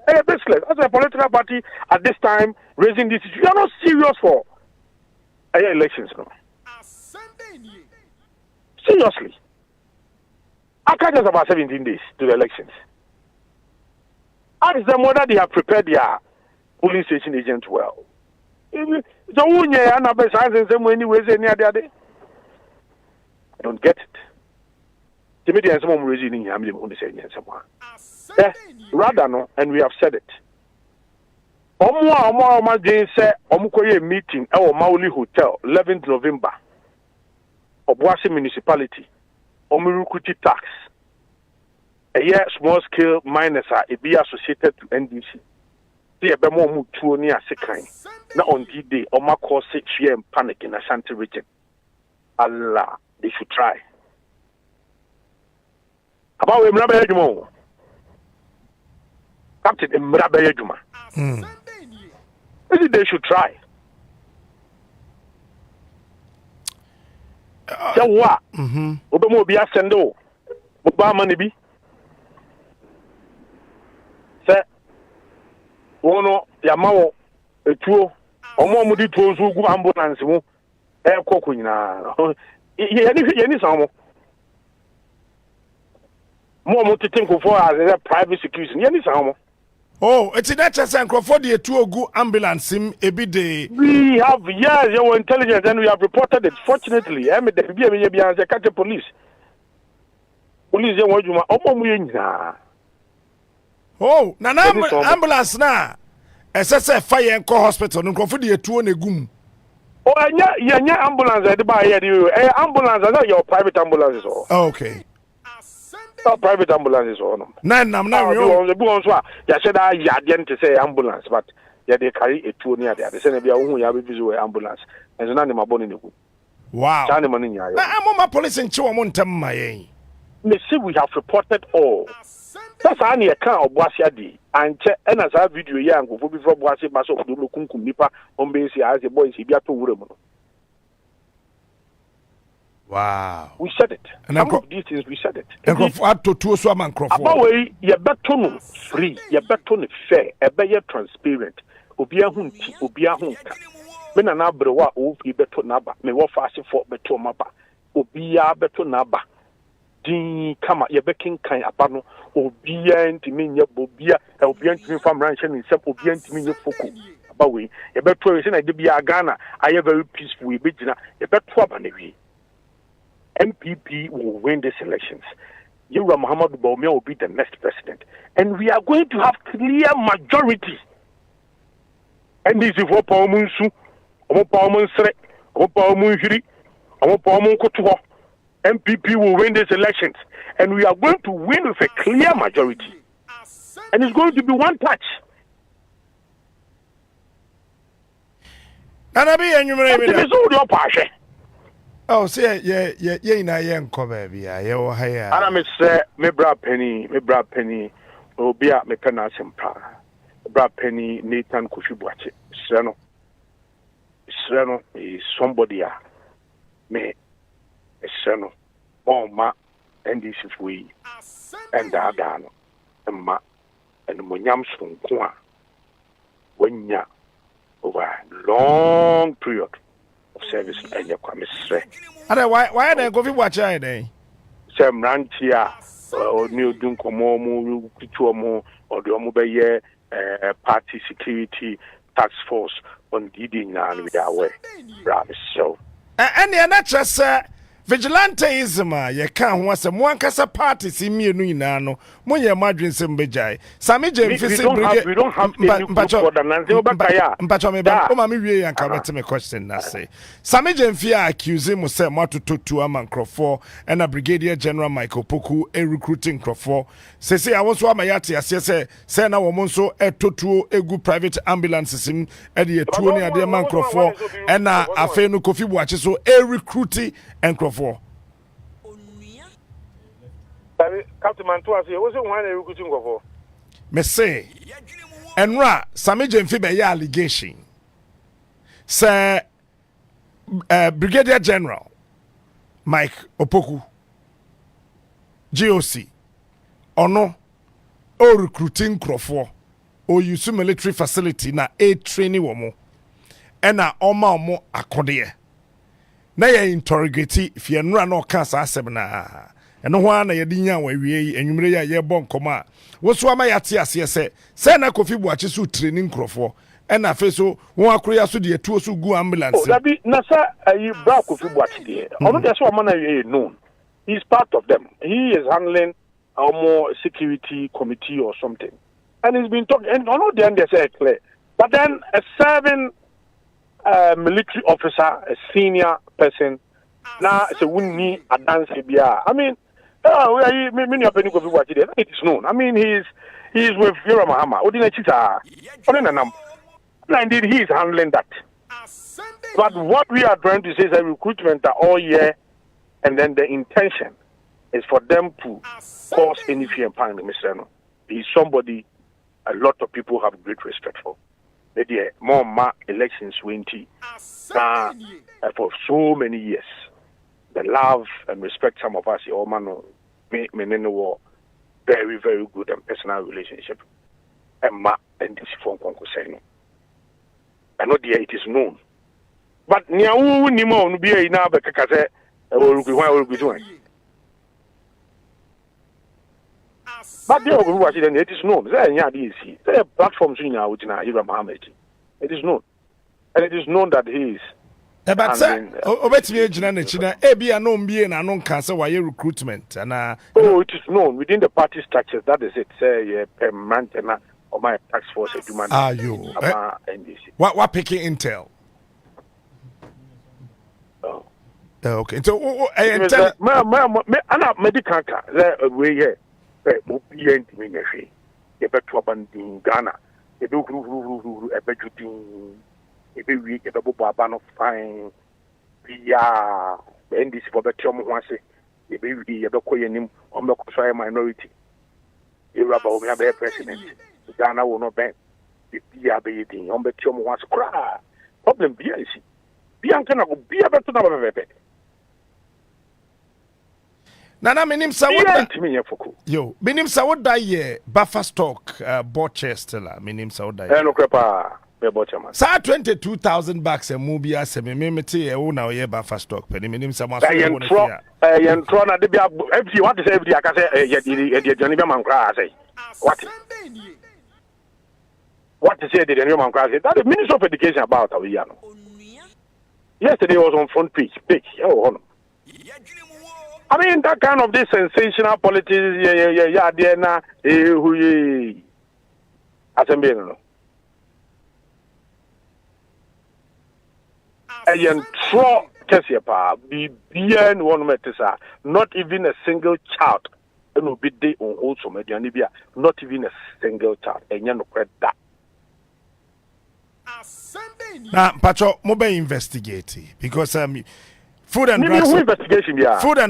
as a political party at this time raising this issue, you are not serious for elections. No. Seriously. I can't just about 17 days to the elections. Ask them whether they have prepared their polling station agents well. I don't get it. Rather no, and we have said it. Omo say omukoye meeting at Mauli Hotel 11th November. Obuasi municipality. Omurukuti tax. A year small scale miners are be associated to NDC. See a bemo mutuo ni asekan. Na on the day Oma cause 6 year panic in Ashanti region. Allah, they should try. About Mrabe Jumo. Captain Mrabe Juma. Maybe they should try. So what? Obama be ascendo. Obama nibi. Say, wono yamawo etuo. Omo mudi tuo so gu ambulance mu. Koko nyina. Yeni samo. More think for as a private security. Yeni samo. Oh, it's not just a for the two good ambulance him every day. We have your intelligence and we have reported it. Fortunately, I mean the catch police. Police oh, ambulance na. SSF fire and call hospital no for the two negum. Oh, yeah, ambulance at the bar here. Ambulance are not your private ambulances. Oh, okay. Private ambulances or no. I'm not the ones who said I didn't say ambulance, but they carry a tour near there. They send a visual ambulance. And none of my bone in the Wow. Chani mani nyayo. Na amoma police nchi wo montem mayen. Me see we have reported all. That's how you can obuasi adi. Anche ena sa video ya ngofo bi fro obuasi ba so odo kunkum nipa on be si as the boys bi ato wure mu no. Wow. We said it. Some of these things we said it. Akuffo Addo to so man Akuffo. Abaway ye beto no free, ye beto no fair, e be ye transparent. Obi ahun ti, obi ahun ka. Me na brewa o fi beto na ba. Me wo fast for beto ma ba. Obi ya beto na ba. Din kama ye be kinkan aba no obi ya ntimi nye bobia, obi ntimi fam ranche ni se obi ntimi nye foko. Abaway ye beto we se na de bia Ghana aye very peaceful we be gina ye beto aba na wi. MPP will win these elections. Yura Muhammad Bawumia will be the next president. And we are going to have clear majority. And this is what Paumunsu, Paumusre, Paumuhiri, Paumunkotuho. MPP will win these elections. And we are going to win with a clear majority. And it's going to be one touch. Anabi enyumere oh, say ye na ye nko baby ye wo ha ya. Ana me say me bra penny obi a me pena sempa. Bra penny Nathan Kofibuache. Sreno is somebody me Sreno ma NDC we and adano ma and monyam sonko a wanya over long period of service and your commissioner. And why they go fi watch I dey? Sem ranchia or new dun komo mu kutuomo or the omo be party security task force on leading and with our way. Rather so. And the natural vigilanteism ye kan ho asem mo ankasa party si mienu ina no mo ye madwen sem bejai sami je mfisi brige we don't have any for the nanze obakaya mpacho me ba o ma me wie yanka bete me question na say sami je mfi accuse mo say mo atototu ama Nkrofo and a brigadier general Michael Poku recruiting Nkrofo say I so ama yate ase say na wo mo so etotuo egu private ambulances im e de etuo ne ade ma Nkrofo and na afa no Kofi Buachi so recruiting Nkrofo. Captain Mantua say, was it one recruiting for? Me say, Enra, Sami Jemfi be ya allegation. Say, Brigadier General Mike Opoku, GOC, ono, o recruiting Nkrofo, o use military facility na a training womo, ena oma omo akode. Na ye interrogate if ye nra no kan sa asem na eno ho ana ye dinya wa wie enwumre ya ye bon koma wo so ama yate ase se na Kofi Buachi so training Nkrofo ena fe so won akoro ya so de etuo so gu ambulance oh dabi na sa ayi bra Kofi Buachi de ono de so ama na ye known he's part of them he is handling more security committee or something and he's been talking and ono de they say clear but then a serving military officer, a senior person. Now, it's a winning a dance. I mean, it is known. I mean, he's with Yura Mahama. Indeed, he is handling that. But what we are trying to say is a recruitment all year, and then the intention is for them to cause any fear and panic. Mr. He's somebody a lot of people have great respect for. More elections 20 for so many years. The love and respect some of us, all man, war, very, very good and personal relationship. And this phone saying, I know it is known. But Niau Nimo be a now because will be doing. But they will watch it and it is known. There are platforms in our Ibrahim Mohammed. It is known. And it is known that he is. But sir, obetime ejina na china e bia no mbie na no kan se waye recruitment na it is known within the party structures. That is it. Say permanent na or my tax force human. NDC. What picking intel? Oh. Okay. So ana medical ka we here. Obi ntimi nyehwe. Ye beto abandin Ghana. Ye do ebe jutin. Ebe wi ebe bobo aba no fine. Yeah, NDC for the term once. You be the Koyanim on the minority. You rubber will have a president. Ghana will not ban. Yeah, be eating on the term once. Cry. Problem be easy. Bianca will be able to know a bit. Nana minim sa yo minim sa what die buffer stock Borchester minim sa what die no crepa me Borchester sa 22,000 bucks a movie as me mete e wo na ye buffer stock pe minim sa maso yen tro na de bia every what is every aka say ye Johnny be man kra say what to say the new man kra say that the Minister of Education about we no yesterday was on front page I mean, that kind of this sensational politics, there na, assembly, no. And tro, Kesiapa, be beyond one metesa, not even a single child, and will be day on also Medianibia, not even a single child, and you know, that. Now, Pacho, mobile investigating because Food and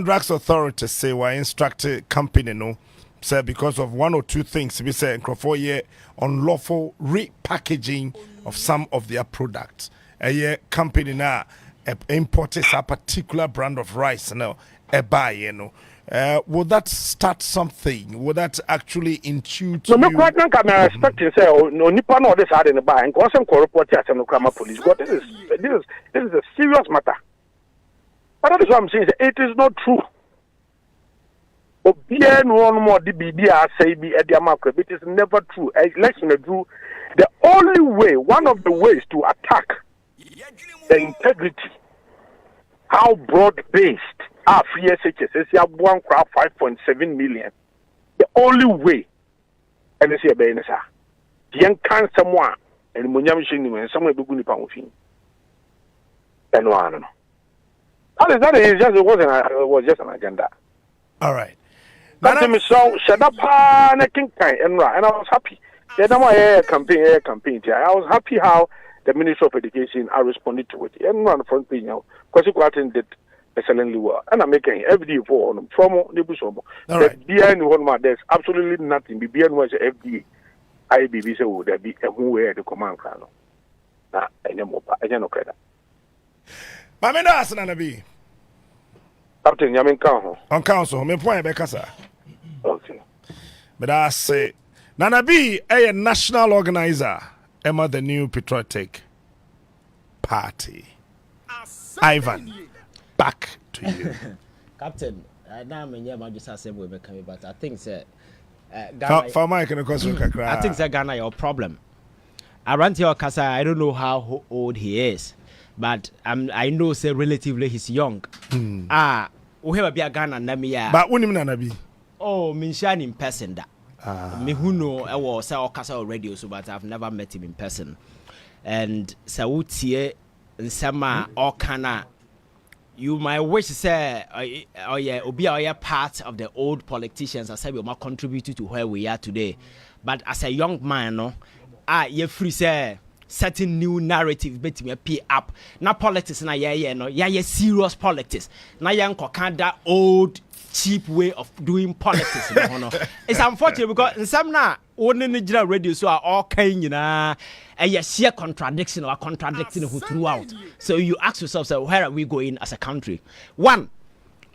Drugs Authority say we instructed company no say because of one or two things we say for year unlawful repackaging of some of their products. A year company now imported a particular brand of rice now buy would that start something? Would that actually intuit no quite not can expect to say no nipa no this had in the buy and cause some report here some police. But this is a serious matter. But that is what I'm saying. It is not true. It is never true. Election true. The only way, one of the ways to attack the integrity, how broad-based our free SHS is 5.7 million. The only way, and they say, young can someone and Munyam someone be good and one. That is just it was just an agenda. All right. But me so shut up and I was happy. I was happy how the Ministry of Education are responding to it. And one front thing now, because did excellently well. And I'm making FD for them from the Busomo. Behind one there's absolutely nothing. Behind was FD IBB so there be a who the command crown. I know credit. Mamena Asanabi. Captain Yamin Council. On council, me point Bekasa. Okay. But I say Nanabi a national organizer, Emma the new patriotic party. Ivan, back to you. Captain, now I just say we become, but I think that for Mike and I think that Ghana your problem. Around here, Kasa, I don't know how old he is. But I know say relatively he's young. We have a be a Ghana namia. But when him Nanabi? Oh, Minshan in person that. Me who know I was say Okasa radio so but I've never met him in person. And Sautie and Sama Okana. You might wish say oh yeah, Obi are part of the old politicians I say we might contribute to where we are today. But as a young man, no, you free say certain new narrative bet me pay up. Na politics na no serious politics. Na that old cheap way of doing politics. It's unfortunate because in some na only general radio so are all kind a sheer contradiction or contradicting who throughout. So you ask yourself, so where are we going as a country? One,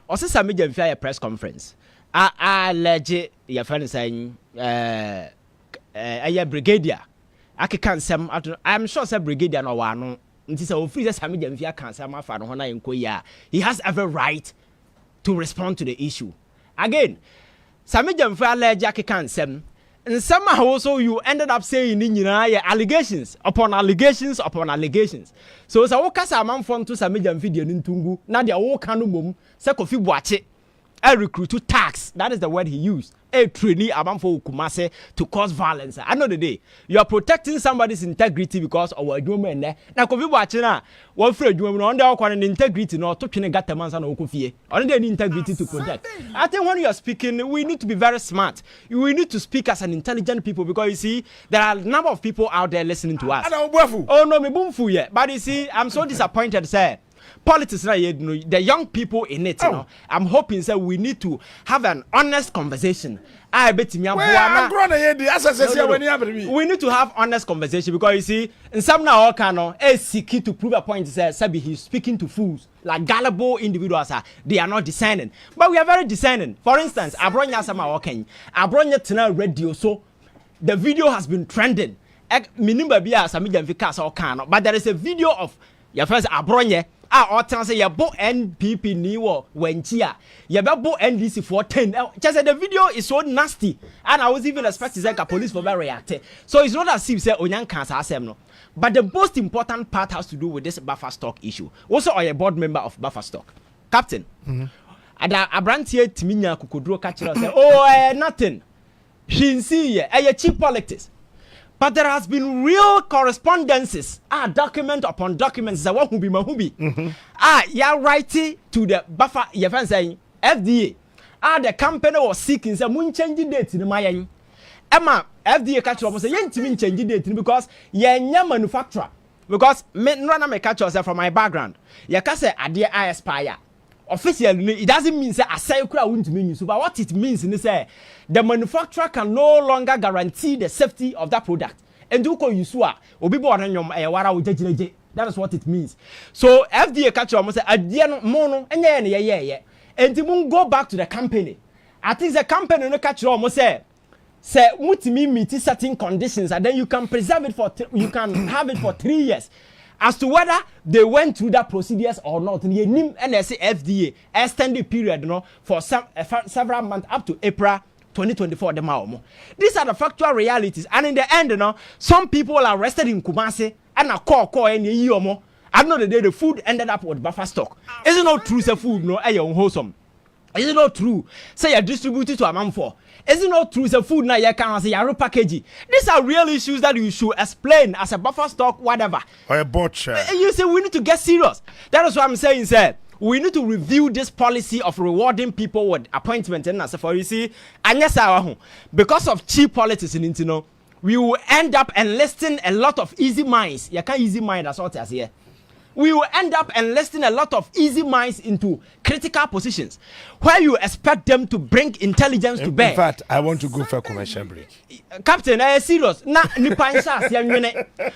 also some media fair press conference. Legit your friend saying a brigadier. I'm sure some brigadier no one. He has every right to respond to the issue. Again, Sami Jamfa Jackie Kansem, and somehow also you ended up saying in allegations upon allegations upon allegations. So it's a Okasa man from to Sami Jamfi in Tungu, Nadia Okanumum, Sakofi Boache, a recruit to tax. That is the word he used. A trainee among for Kumase to cause violence. I know the day you are protecting somebody's integrity because of a woman there. Now, could be watching one friend woman on the integrity, nor to get the man's and Okufie. Only the integrity to protect. I think when you are speaking, we need to be very smart. We need to speak as an intelligent people because you see, there are a number of people out there listening to us. Oh no, me boom for you. But you see, I'm so disappointed, sir. politics na the young people in it, you know. I'm hoping that we need to have an honest conversation. I bet me we need to have honest conversation because you see, in some now can seek to prove a point says Sabi he's speaking to fools like gullible individuals they are not discerning, but we are very discerning. For instance, Abronya sama walking, Abronya tena radio, so the video has been trending. Minimum be as a medium vikas or can, but there is a video of your first Abronya. Or say you bought NPP new when chia you bought NDC for 10. Just the video is so nasty, and I was even expecting like a police for very react. So it's not as if say Onyan cancer no. But the most important part has to do with this buffer stock issue. Also, are a board member of buffer stock, Captain. Ada Abrantie Timinya Kukudro catcher say, oh, nothing. She see a cheap politics. But there has been real correspondences, document upon documents. You're writing to the buffer. You're saying FDA. The company was seeking some changing date in my Emma FDA catch up say you mean changing date because you're manufacturer. Because me no catch yourself from my background. You can say idea I aspire. Officially, it doesn't mean say a cycle won't mean so. But what it means is say the manufacturer can no longer guarantee the safety of that product. And do call you swa obi bo on your that is what it means. So FDA catch almost say idea no mono yeah. And you go back to the company. I think the company no catch almost say mutimi meet certain conditions and then you can preserve it you can have it for 3 years. As to whether they went through that procedures or not, and NSA FDA extended period, for several months up to April 2024. These are the factual realities, and in the end, some people are arrested in Kumasi and a call any year. I know the day the food ended up with buffer stock. Is it not true? Say food no unwholesome. Is it not true? Say you distributed to a man for. Is it not true? Say food now you can say you package. These are real issues that you should explain as a buffer stock, whatever. Or a butcher. You say we need to get serious. That is what I'm saying, sir. We need to review this policy of rewarding people with appointment and as for you see, and yes, because of cheap politics in Intino, we will end up enlisting a lot of easy minds. You can't easy mind as what as here. We will end up enlisting a lot of easy minds into critical positions where you expect them to bring intelligence to bear. In fact, I want to go for a commercial break. Captain, serious.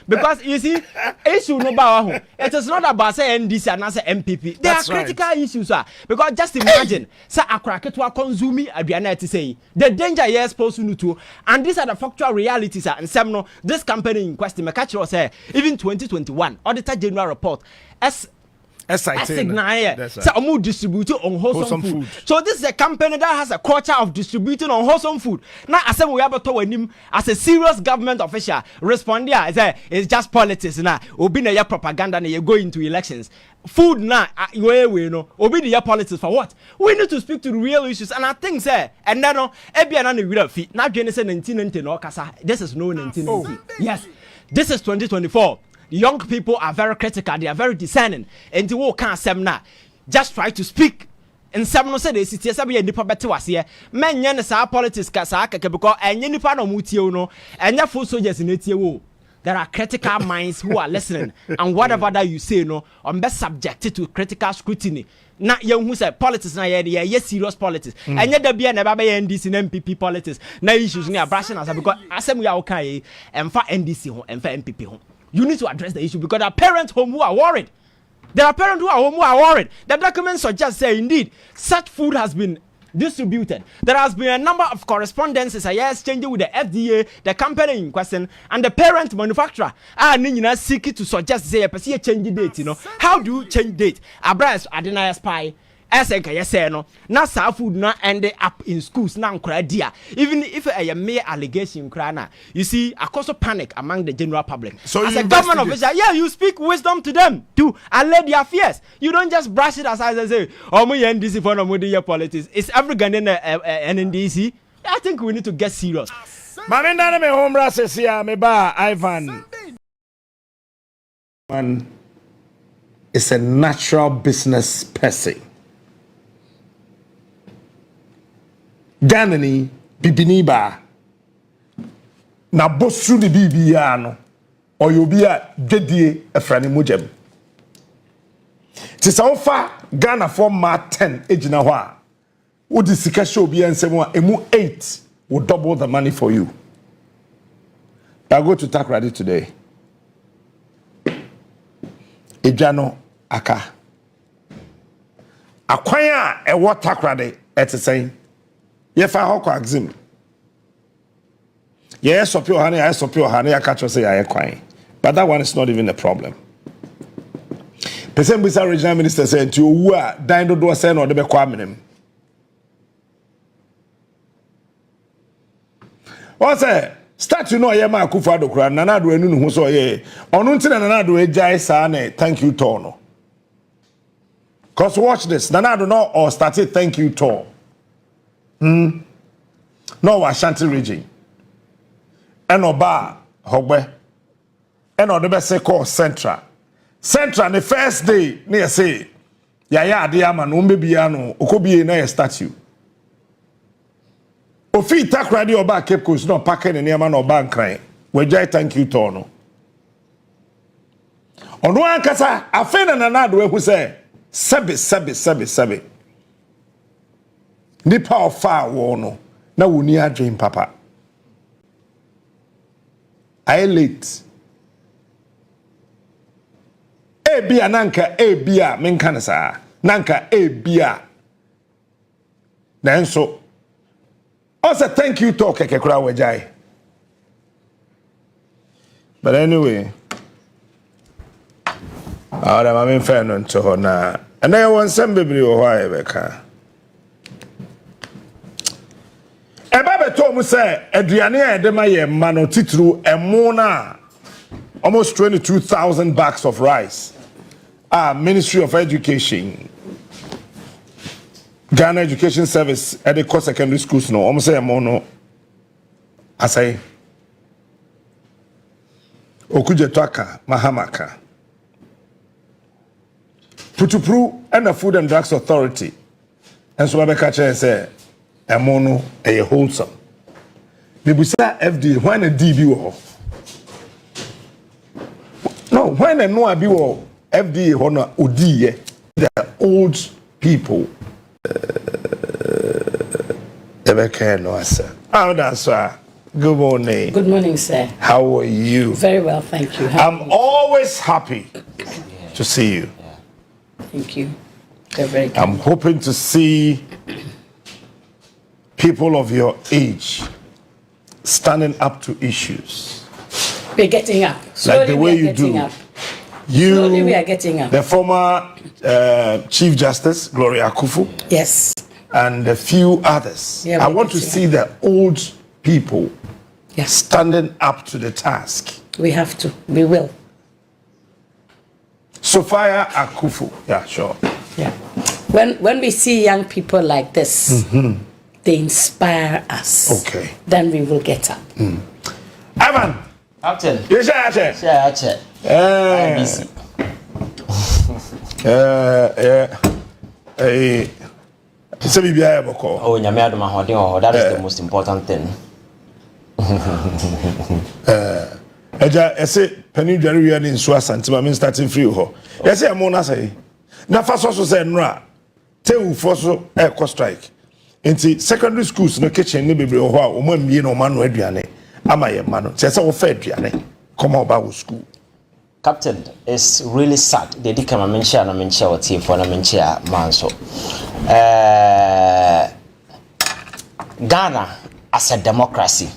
Because you see, issue no about it is not about say NDC and say MPP. There are critical issues, sir. Because just imagine, say akraketwa consuming aduana to say the danger you are exposed to, and these are the factual realities, sir. And some no, this company in question, me catch you say even 2021 Auditor General report so distribute unwholesome food. So this is a company that has a culture of distributing unwholesome food. Now, as we have to as a serious government official, respond here, it's just politics now. Obi na propaganda na you go into elections. Food now, we know. Obi na politics for what? We need to speak to the real issues. And I think, and then we will fit. Now, Genesis 1990 no kasa. This is no 1990. Yes, this is 2024. Young people are very critical, they are very discerning. And the world can't say now. Just try to speak. And some say they sit here, some of the better was here. Men yen sa politics kasaka because and yen no mutio no and your full soldiers in it. There are critical minds who are listening, and whatever that you say, no, I'm best subjected to critical scrutiny. Not young who say politics na yes serious politics. And yet there be never be NDC and MPP politics. Now issues near brushing us because as we are okay and for NDC home and for MPP home. You need to address the issue because there are parents home who are worried. There are parents who are home who are worried. The documents suggest say indeed such food has been distributed. There has been a number of correspondences exchanged with the FDA, the company in question, and the parent manufacturer. Nina seek to suggest say a change date. How do you change date? Abras adena spy. Yes, no. Now, food now ended up in schools now, dear. Even if a mere allegation, crana, you see, a cause of panic among the general public. So, as a government official, you speak wisdom to them too, and let their fears. You don't just brush it aside and say, "Oh, my NDC for no media politics." It's every Ghanaian NDC. I think we need to get serious. Mamina me home races here, me ba Ivan. Man is a natural business person. Ganani bibiniba na bosu ni bibia no oyobia dedie efrani mojem Ti sa ofa Ghana for ma 10 ejina ho a wo di sika show bi ensem a emu 8 will double the money for you. I go to Takrady today. Ejano aka. Akwanya e what Takrady etesɛn. Ye fa ho kwa exim. Ye sopio hane I sopio hane ya catch say ya kwan. But that one is not even a problem. Person bisa regional minister say nti owu a dan dodo say na ode be kwa menem. What say? Start you know ye ma Akuffo Addo kura Nana Addo enu nu so ye. Onu nti na Nana Addo ejai sa na thank you tour no. Cause watch this. Nana Addo no or started thank you tour. No Ashanti region. Eno ba hogbe. Eno de be say call Central. Central the first day near say yaya ade ama no mbebia no okobie na ye statue. Ofi Takrady oba Cape Coast no packing ne niam na oba nkran. We jai thank you to no. Ono ankasa afen na Nana Addo ehu say sebe. Nipa ofa wo no na woni adwen papa. I late. Ebia nanka ebia menka sa nanka ebia. Nanso also thank you talk kekekura wejai. But anyway, ahora mama mfa no nto ho na ana ye won sem bebiri wo ho aye beka. Eba beto mu say aduane a ede ma ye ma no titru emo na almost 22,000 bags of rice. Ministry of Education, Ghana Education Service at the core secondary schools no almost say mono asay okujetwaka mahamaka putupru and the Food and Drugs Authority and so babeka che say emono e wholesome bibusa FDA when a DB wo no when a no abi wo FDA honor odiye the old people good morning. Good morning, sir. How are you? Very well, thank you. I'm always happy to see you. Thank you. You're very good. I'm hoping to see people of your age standing up to issues. We're getting up. Slowly like the way you do. Up. You, slowly we are getting up. The former Chief Justice, Gloria Akuffo. Yes. And a few others. Yeah, I want to see the old people standing up to the task. We have to. We will. Sophia Akuffo. Yeah, sure. Yeah. When we see young people like this, they inspire us. Okay. Then we will get up. Ivan. Captain. You say Ache. IBC. Oh, nyame adoma hodin ho. That is the most important thing. Eja ese pani dware wi ani nso asantima me starting free ho. Ese e mo na say. Na fa so say nra. Tewu fo so e ko strike. Enti secondary schools no kitchen ne bebre ho a o ma mie no ma no aduane. Ama ye ma no. Se wo fa aduane. Come on back to school. Captain, it's really sad. They did come and mention what team for Manso. Ghana as a democracy,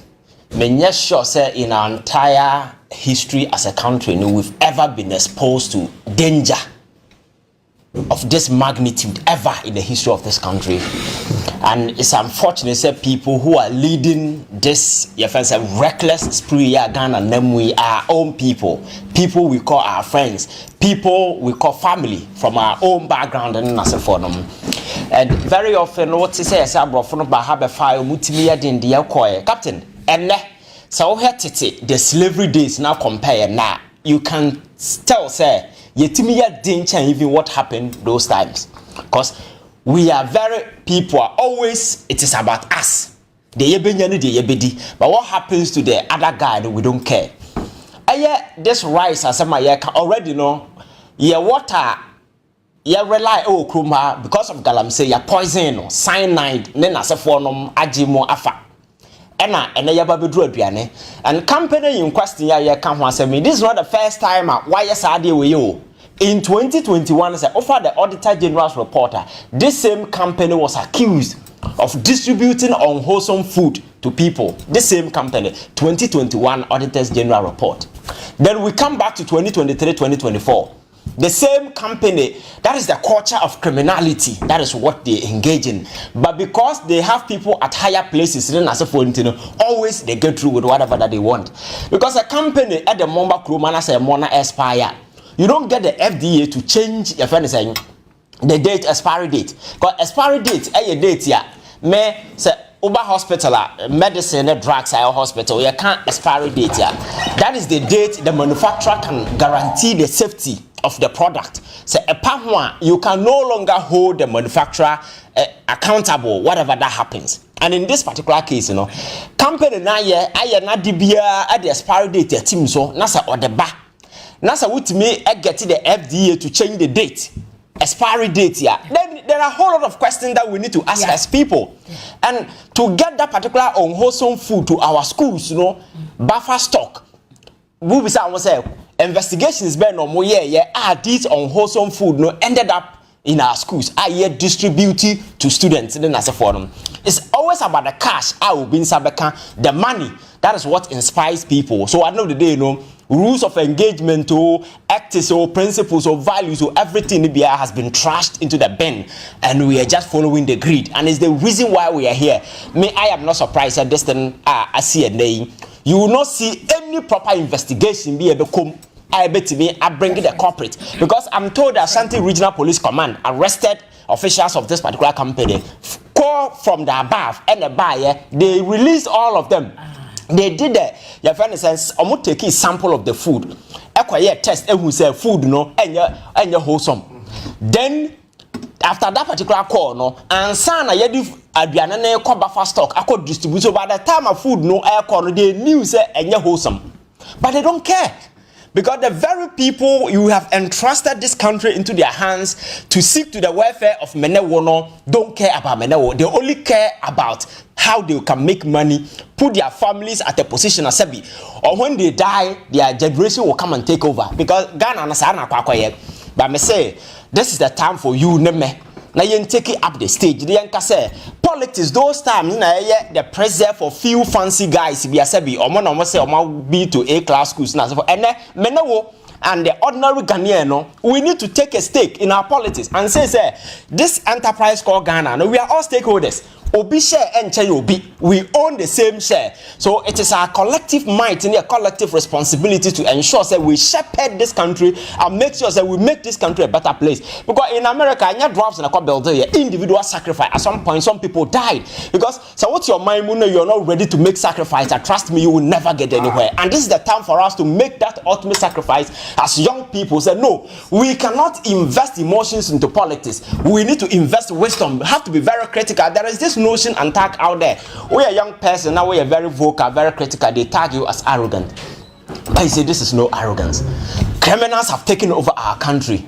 me sure say in our entire history as a country, we've ever been exposed to danger of this magnitude ever in the history of this country. And it's unfortunate that people who are leading this reckless spree, Ghana, we are our own people we call our friends, people we call family from our own background and as a forum. And very often what to say is Captain, and so the slavery days now compare now. You can still say yetimiya danger even what happened those times. Because we are very people are always it is about us. But what happens to the other guy we don't care. And yet this rice as I already know, yeah water ya rely kruma because of Galamsey ya poison no cyanide ne na sefo no agimo afa ena ya babedru aduane and company in question ya ka ho asemi this is not the first time why sade we yo in 2021 say offer the auditor general's reporter this same company was accused of distributing unwholesome food to people. This same company 2021 auditors general report. Then we come back to 2023-2024. The same company, that is the culture of criminality. That is what they engage in. But because they have people at higher places, then as a always they get through with whatever that they want. Because a company at the Momba Krumana say Mona expire, you don't get the FDA to change your friend saying the date expiry date. Because expiry date, a date here, may say Uber hospital, medicine, drugs, hospital, you can't expiry date here. That is the date the manufacturer can guarantee the safety of the product. So a part you can no longer hold the manufacturer accountable whatever that happens. And in this particular case, company na ye aye na dibia at the expiry date team so nasa or the back. Nasa with me get the FDA to change the date. Expiry date here. Then there are a whole lot of questions that we need to ask as people. And to get that particular unwholesome food to our schools, buffer stock. We will say investigations been no more these unwholesome food ended up in our schools. Distributed to students then as a forum. It's always about the cash, the money. That is what inspires people. So at the end of the day, rules of engagement, ethics, principles, values, everything in has been trashed into the bin, and we are just following the greed. And it's the reason why we are here. I am not surprised at this thing. I see a name. You will not see any proper investigation be able to come. I bring the culprit because I'm told that Ashanti Regional Police Command arrested officials of this particular company. Call from the above and the buyer, they released all of them. They did that. Your friend says, I'm going to take a sample of the food. I test and who say food and you're wholesome. Then after that particular call, and sana yedi aduane ko buffer stock, I could distribute. So by the time of food air corner, they knew say and you're wholesome, but they don't care. Because the very people you have entrusted this country into their hands to seek to the welfare of Menewono don't care about Menewo. They only care about how they can make money, put their families at a position as Sebi. Or when they die, their generation will come and take over. Because Ghana Nasana Kwakwaye. But me say, this is the time for you, Neme. Now you take it up the stage. The yanka say politics those times the pressure for few fancy guys be a sebi or man say B to A class schools now. And menawo and the ordinary Ghanaian, we need to take a stake in our politics and say this enterprise called Ghana. No, we are all stakeholders. Obi share and Obi, we own the same share. So it is our collective might and a collective responsibility to ensure that we shepherd this country and make sure that we make this country a better place. Because in America, in your drafts in a couple of individual sacrifice. At some point, some people died. Because so what's your mind when you're not ready to make sacrifice? Trust me, you will never get anywhere. And this is the time for us to make that ultimate sacrifice as young people. Say no, we cannot invest emotions into politics. We need to invest wisdom. We have to be very critical. There is this notion and tag out there. We are young person now. We are very vocal, very critical. They tag you as arrogant. But you say this is no arrogance. Criminals have taken over our country.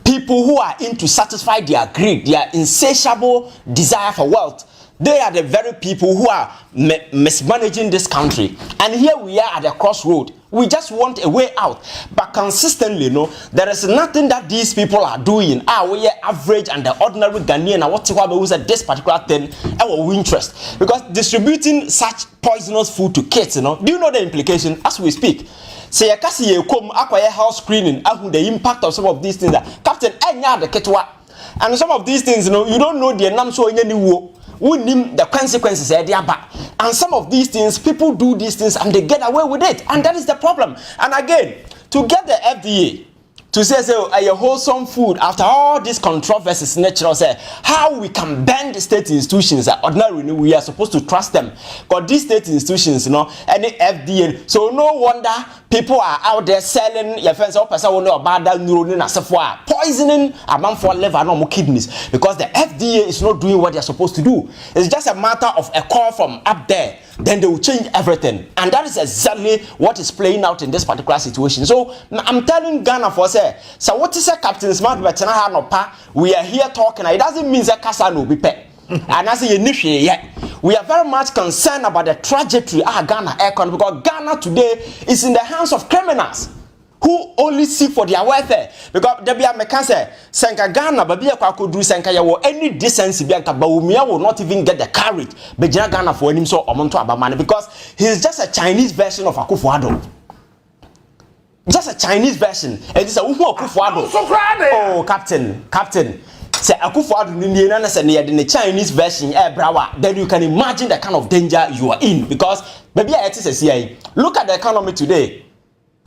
People who are in to satisfy their greed, their insatiable desire for wealth. They are the very people who are mismanaging this country. And here we are at the crossroad. We just want a way out. But consistently, there is nothing that these people are doing. We are average and the ordinary Ghanaian and what who said this particular thing our interest. Because distributing such poisonous food to kids, do you know the implication as we speak? Say you come acquire house screening, the impact of some of these things. Captain, the ketwa. And some of these things, you don't know the name so in any war. We name the consequences and some of these things, people do these things and they get away with it, and that is the problem. And again, to get the FDA to say a wholesome food after all these controversies, natural say how we can bend the state institutions. Ordinarily, we are supposed to trust them, because these state institutions, any FDA. So no wonder people are out there selling your friends or person will know about that poisoning a man for liver, no more kidneys, because the FDA is not doing what they are supposed to do. It's just a matter of a call from up there then they will change everything. And that is exactly what is playing out in this particular situation. So I'm telling Ghana for say, so what is a Captain Smart Betana no pa? We are here talking. It doesn't mean that Kasa no be pay. And as a initiate yet, we are very much concerned about the trajectory of Ghana economy, because Ghana today is in the hands of criminals who only seek for their welfare. Because there be a mechanism, Senka Ghana, but be a Kwaku do Senka Yawo, any decency, Bianca Baumia will not even get the courage, but Ghana for him so Omonto Abamani, because he is just a Chinese version of Akuffo Addo. Just a Chinese version. And it's a Akuffo Addo. Oh, Captain. Say Akuffo Addo Indiana say near the Chinese version, brawa. Then you can imagine the kind of danger you are in, because maybe I say, look at the economy today.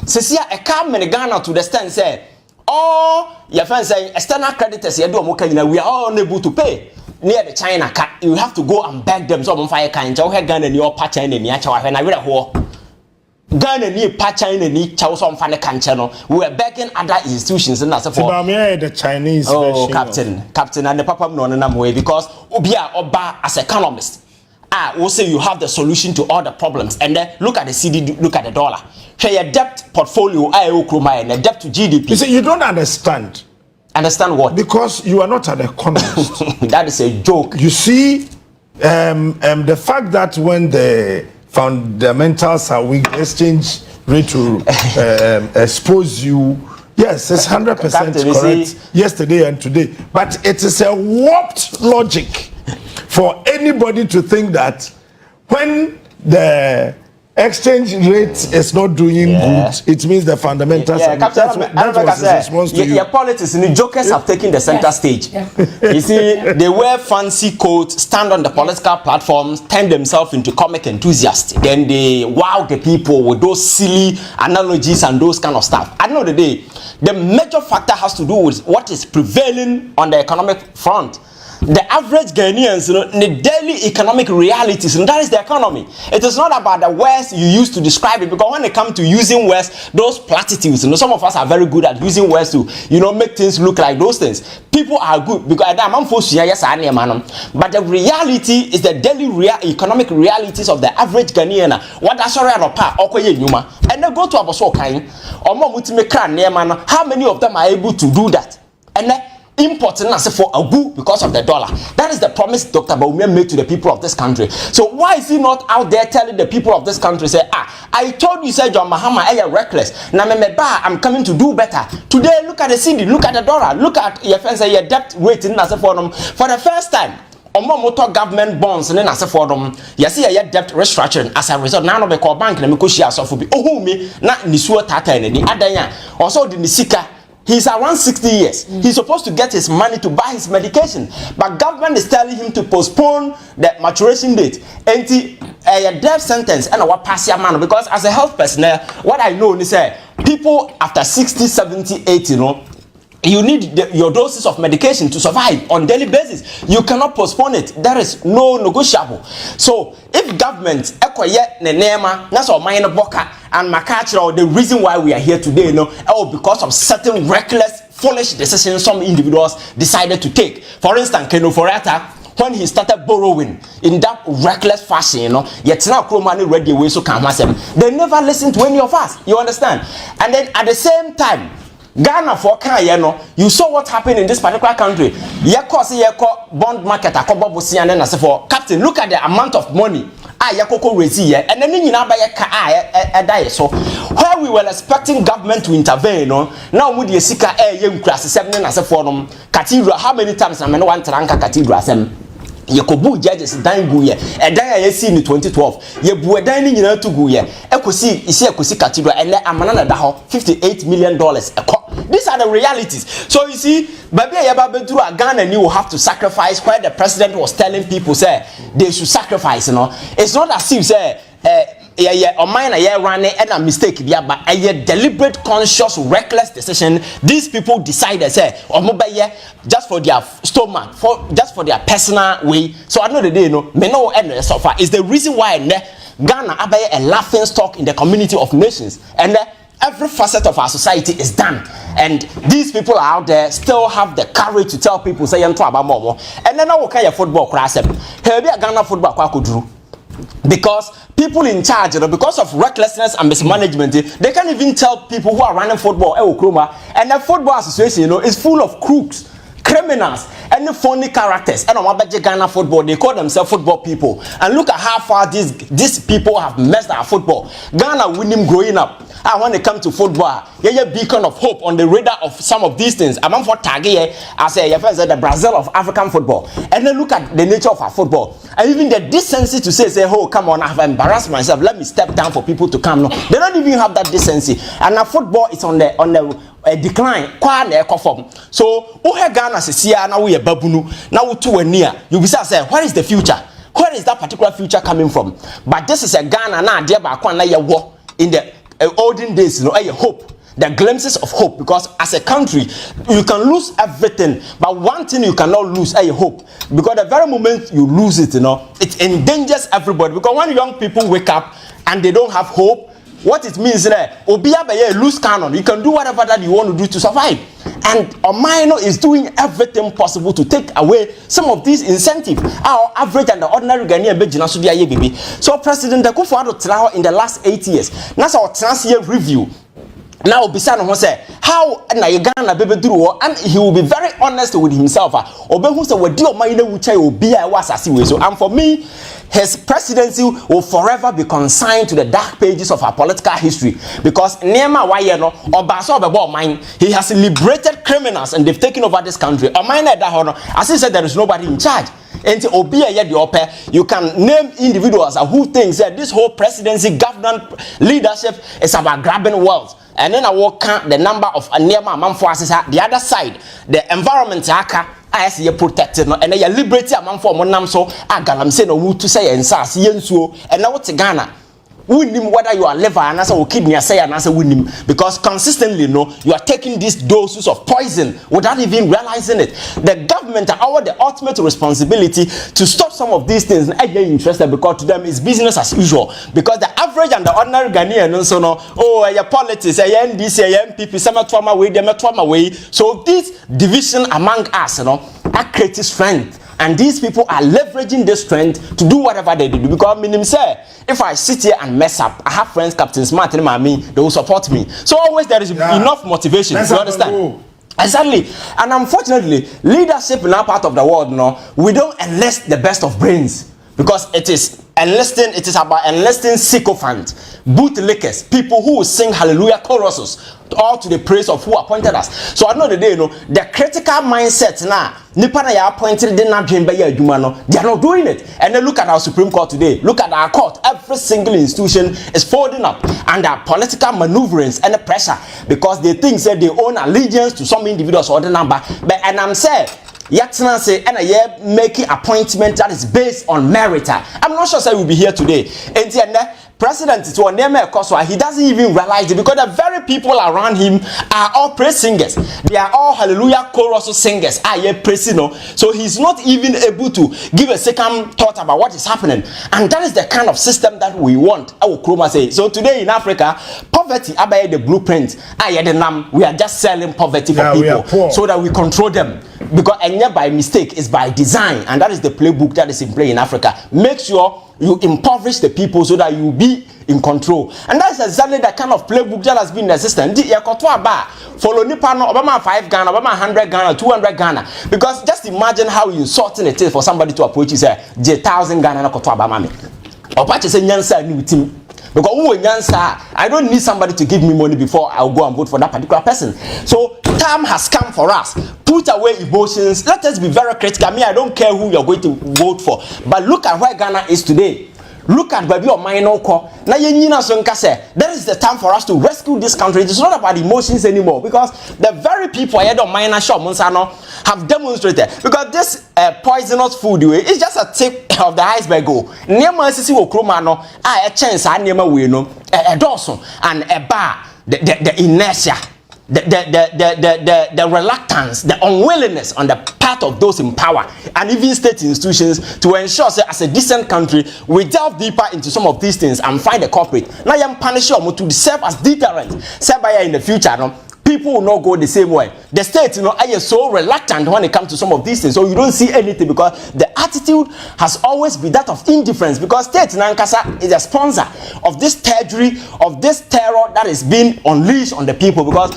Say a come in Ghana to the stand say, oh, your friends say external creditors we are all unable to pay. Near the China you have to go and beg them. So on fire kind Ghana and your patch and your child when I read a war. Ghana ni patch and ni chow some funny channel. We were begging other institutions and that's for the Chinese version. Captain and the Papa no way, because Obia Oba as economist. We'll say you have the solution to all the problems. And then look at the CD, look at the dollar. Share your debt portfolio, and the debt to GDP. You see, you don't understand. Understand what? Because you are not an economist. That is a joke. You see, the fact that when the fundamentals are weak, exchange rate will expose you. Yes, it's 100% correct. Yesterday and today. But it is a warped logic for anybody to think that when the exchange rate is not doing good, it means the fundamentals are that's what his response to you. Your politics and the jokers have taken the center stage. You see, they wear fancy coats, stand on the political platforms, turn themselves into comic enthusiasts. Then they wow the people with those silly analogies and those kind of stuff. At the end of the day, the major factor has to do with what is prevailing on the economic front. The average Ghanaians, the daily economic realities, and that is the economy. It is not about the words you use to describe it, because when it comes to using words, those platitudes, some of us are very good at using words to, make things look like those things. People are good because I'm forced to yes, but the reality is the daily economic realities of the average Ghanaian. What that's already on part, and they go to Aboso Kain or Momutime, how many of them are able to do that? And then importing as for a boo because of the dollar. That is the promise Dr. Baumia made to the people of this country. So why is he not out there telling the people of this country, say, I told you, said John Mahama, you're reckless. Now, I'm coming to do better. Today, look at the CD, look at the dollar, look at your friends, your debt rating as a for them. For the first time, motor government bonds and then as a for them, you see a debt restructuring as a result. Now, we call bank and we share so for be me, not Nisua Tata and the other. Also, the Nisika. He's around 60 years. He's supposed to get his money to buy his medication. But government is telling him to postpone the maturation date. And a death sentence and what pass your man. Because as a health personnel, what I know is people after 60, 70, 80, you need your doses of medication to survive on daily basis. You cannot postpone it. There is no negotiable. So if government that's all minor boka and Makachra, the reason why we are here today, because of certain reckless, foolish decisions some individuals decided to take. For instance, Keno Forata, when he started borrowing in that reckless fashion, yet now money ready away so can they never listened to any of us. You understand? And then at the same time, Ghana for you saw what happened in this particular country. Bond market and for Captain, look at the amount of money and then so where we were expecting government to intervene, now with the Sika cathedral, how many times I one Taranka cathedral Yakobu judges dying guye, and then I see in 2012. Ye bue dining in to guye, Ekosi, is here Kosi Cathedral, and let Amanana Daho $58 million. These are the realities. So you see, Baby Yababedru Ghana, you will have to sacrifice where the president was telling people, say, they should sacrifice, It's not as if, say, or mine a running and a mistake, but a deliberate, conscious, reckless decision. These people decided, say, or mobile just for their stomach, just for their personal way. So I know the day, may no end so far. Is the reason why Ghana abaye a laughing stock in the community of nations, and every facet of our society is done. And these people are out there still have the courage to tell people, say, and then I will carry a football class. Here be a Ghana football kwa kudru. Because people in charge, because of recklessness and mismanagement, they can't even tell people who are running football, and the football association, is full of crooks, criminals, and phony characters. And on Ghana football, they call themselves football people. And look at how far these people have messed our football. Ghana winning growing up. And when they come to football, a beacon of hope on the radar of some of these things. I'm for Tagie, I say, the Brazil of African football. And then look at the nature of our football. And even the decency to say, oh, come on, I've embarrassed myself. Let me step down for people to come. No, they don't even have that decency. And our football is on the decline. So, Ghana says, now we are babunu, now we two near. You be say, where is the future? Where is that particular future coming from? But this is a Ghana now, dear Bakwana, you war in the olden days, a hope. The glimpses of hope, because as a country you can lose everything, but one thing you cannot lose is hope, because the very moment you lose it, it endangers everybody. Because when young people wake up and they don't have hope, what it means is that Obia Baye lose canon. You can do whatever that you want to do to survive. And Omaino is doing everything possible to take away some of these incentives. Our average and the ordinary Ghanaian Bejina Sudia baby. So President Akuffo Addo in the last 8 years, that's our trans-year review. Now, Bisano who say how Ghana baby do, and he will be very honest with himself. Obe say we do mind we chai obi a was as so. And for me, his presidency will forever be consigned to the dark pages of our political history, because Nema Wayeno or Baso Bebo mine, he has liberated criminals and they've taken over this country. Or mine that honor, as he said, there is nobody in charge. And to obey you can name individuals who think that this whole presidency government leadership is about grabbing wealth. And then I will count the number of Anema Manfoases the other side, the environment I see you protected and then you liberty among for Monamso, Galamsey no to say and Sas Yensuo, and now what's Ghana. Win him whether you are liver and answer or kidney, say and answer win him, because consistently you are taking these doses of poison without even realizing it. The government are the ultimate responsibility to stop some of these things. And they're interested because to them it's business as usual. Because the average and the ordinary Ghanaian also know, your politics, your NDC, your MPP, some are trauma way, they are trauma way. So this division among us, are creating strength. And these people are leveraging this strength to do whatever they do. Because meaning say, if I sit here and mess up, I have friends, Captain Smart and me, they will support me. So always there is enough motivation. You understand? Exactly. And unfortunately, leadership in our part of the world, we don't enlist the best of brains. Because it is about enlisting sycophants, bootlickers, people who will sing hallelujah choruses, all to the praise of who appointed us. So at the end of the day, the critical mindset now, nipa na ya appointed they not doing they are not doing it. And then look at our Supreme Court today. Look at our court. Every single institution is folding up under political maneuverings and the pressure, because they think that they own allegiance to some individuals or the number. And I'm saying, Yatsana say, and I making appointment that is based on merit. I'm not sure say we'll be here today. And the president to name he doesn't even realize it, because the very people around him are all praise singers. They are all hallelujah chorus singers. So he's not even able to give a second thought about what is happening. And that is the kind of system that we want. I will Kroma say. So today in Africa, poverty, abaye the blueprint. We are just selling poverty for people so that we control them. Because and by mistake is by design, and that is the playbook that is in play in Africa. Make sure you impoverish the people so that you be in control, and that's exactly the kind of playbook that has been existent. Follow Nipano, Obama 5 Ghana, Obama 100 Ghana, 200 Ghana, because just imagine how insulting it is for somebody to approach you say 1,000 Ghana na koto Obama me. Opache say nyansa ni witim. Because I don't need somebody to give me money before I'll go and vote for that particular person. So time has come for us. Put away emotions. Let us be very critical. I don't care who you're going to vote for. But look at where Ghana is today. Look at baby or minor call. Now there is the time for us to rescue this country. It's not about emotions anymore, because the very people ahead of minor shop Monsano have demonstrated, because this poisonous food is just a tip of the iceberg. Nema sisi okromano a chance nema we no a dawson and a bar the inertia. The reluctance, the unwillingness on the part of those in power and even state institutions to ensure that as a decent country we delve deeper into some of these things and find the culprit. Now I'm punishing them to serve as deterrent. Say by in the future, people will not go the same way. The state, are so reluctant when it comes to some of these things. So you don't see anything because the attitude has always been that of indifference, because state Nankasa is a sponsor of this terror, that is being unleashed on the people, because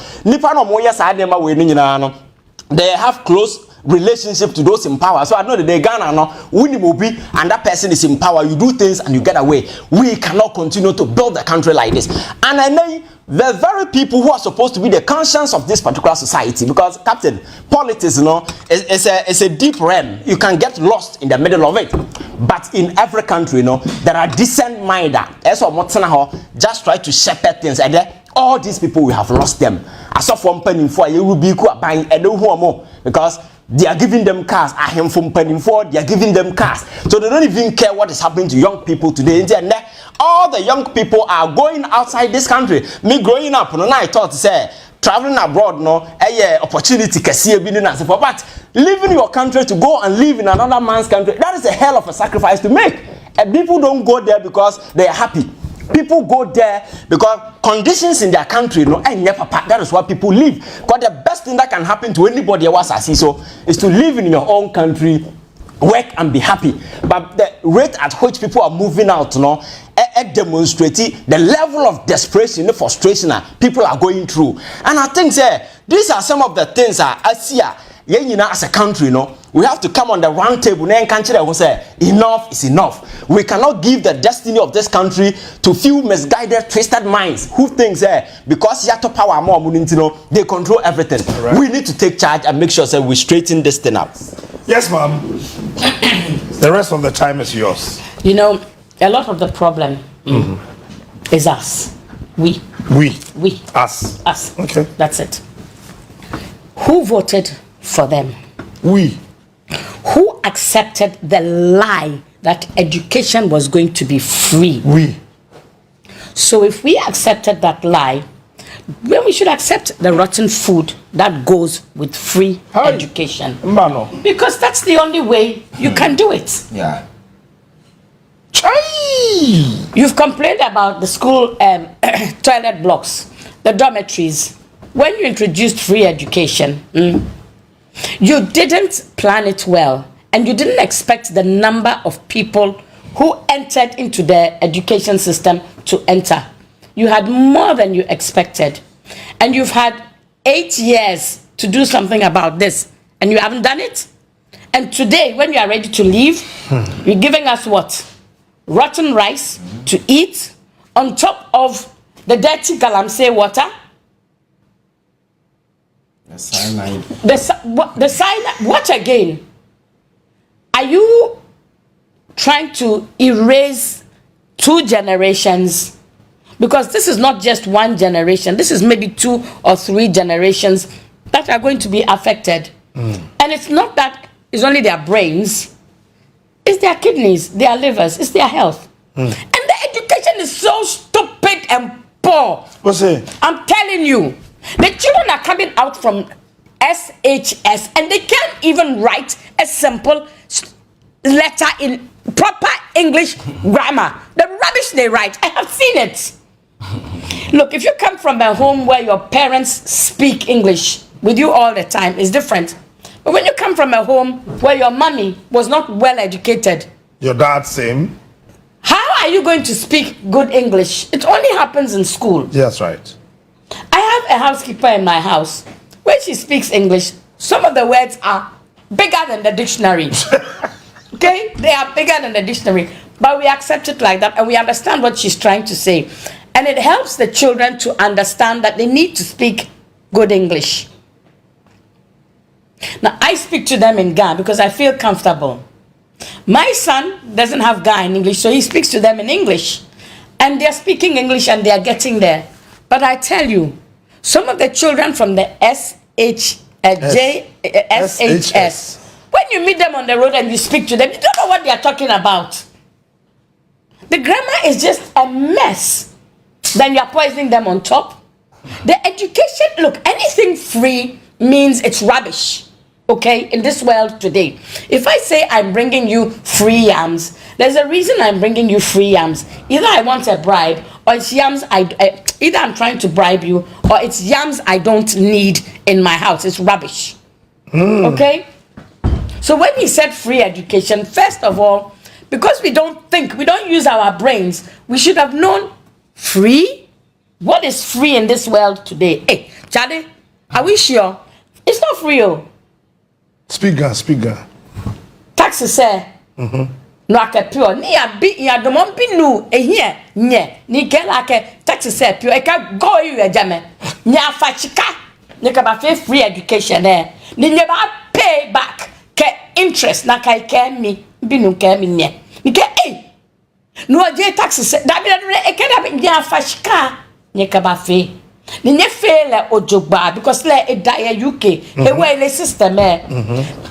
they have close relationship to those in power. So I know that they Ghana now, when will be and that person is in power, you do things and you get away. We cannot continue to build the country like this. And I know the very people who are supposed to be the conscience of this particular society, because Captain, politics, is a deep realm. You can get lost in the middle of it. But in every country, there are decent minded. Just try to shepherd things, and then all these people, we have lost them. As of one penny for you will be buying a more, because they are giving them cars. I am from penny for, they are giving them cars. So they don't even care what is happening to young people today. And all the young people are going outside this country. Me growing up, I thought, say, traveling abroad, opportunity, but leaving your country to go and live in another man's country, that is a hell of a sacrifice to make. And people don't go there because they are happy. People go there because conditions in their country, that is why people leave. Because the best thing that can happen to anybody else is to live in your own country, work and be happy. But the rate at which people are moving out, demonstrating the level of desperation, the frustration that people are going through. And I think these are some of the things I see. As a country, we have to come on the round table and say enough is enough. We cannot give the destiny of this country to few misguided, twisted minds who think because Yato power more, they control everything. Right. We need to take charge and make sure we straighten this thing out. Yes, ma'am. The rest of the time is yours. A lot of the problem is us. We. Us. Okay. That's it. Who voted for them? We. Who accepted the lie that education was going to be free? We. So if we accepted that lie, then we should accept the rotten food that goes with free education. Mano. Because that's the only way you can do it. Yeah. You've complained about the school toilet blocks, the dormitories. When you introduced free education, you didn't plan it well, and you didn't expect the number of people who entered into the education system to enter. You had more than you expected, and you've had 8 years to do something about this, and you haven't done it. And today, when you are ready to leave, you're giving us what? Rotten rice to eat on top of the dirty Galamsey water. The cyanide. The cyanide. What again? Are you trying to erase 2 generations? Because this is not just 1 generation. This is maybe 2 or 3 generations that are going to be affected. And it's not that it's only their brains. It's their kidneys, their livers, it's their health. And the education is so stupid and poor. What's it? I'm telling you. The children are coming out from SHS and they can't even write a simple letter in proper English grammar. The rubbish they write, I have seen it. Look, if you come from a home where your parents speak English with you all the time, it's different. But when you come from a home where your mommy was not well educated, your dad same. How are you going to speak good English? It only happens in school. Yes, right. I have a housekeeper in my house. When she speaks English, some of the words are bigger than the dictionary. Okay? They are bigger than the dictionary. But we accept it like that and we understand what she's trying to say. And it helps the children to understand that they need to speak good English. Now, I speak to them in Ga because I feel comfortable. My son doesn't have Ga in English, so he speaks to them in English. And they're speaking English and they're getting there. But I tell you, some of the children from the SHS, when you meet them on the road and you speak to them, you don't know what they are talking about. The grammar is just a mess. Then you are poisoning them on top. The education, look, anything free means it's rubbish. okay, in this world today. If I say I'm bringing you free yams, there's a reason I'm bringing you free yams. Either I want a bribe, or it's yams either I'm trying to bribe you, or it's yams I don't need in my house. It's rubbish. Okay? So when he said free education, first of all, because we don't use our brains, we should have known free. What is free in this world today? Hey, Charlie, are we sure? It's not free. Speaker. Taxes say. No pure. Ni ya domon binu here nye ni gelake taxes say pure. Eka go you ejame. Nya fachika. Ni ka ba free education eh. Ni nye ba pay back ke interest na kai ke mi binu ke mi nye. Ni ke no je taxes say da bi eka da bi nya fachika ni ka ba fe. Ni nye fe le ojogba because le e da ya UK e we le system eh.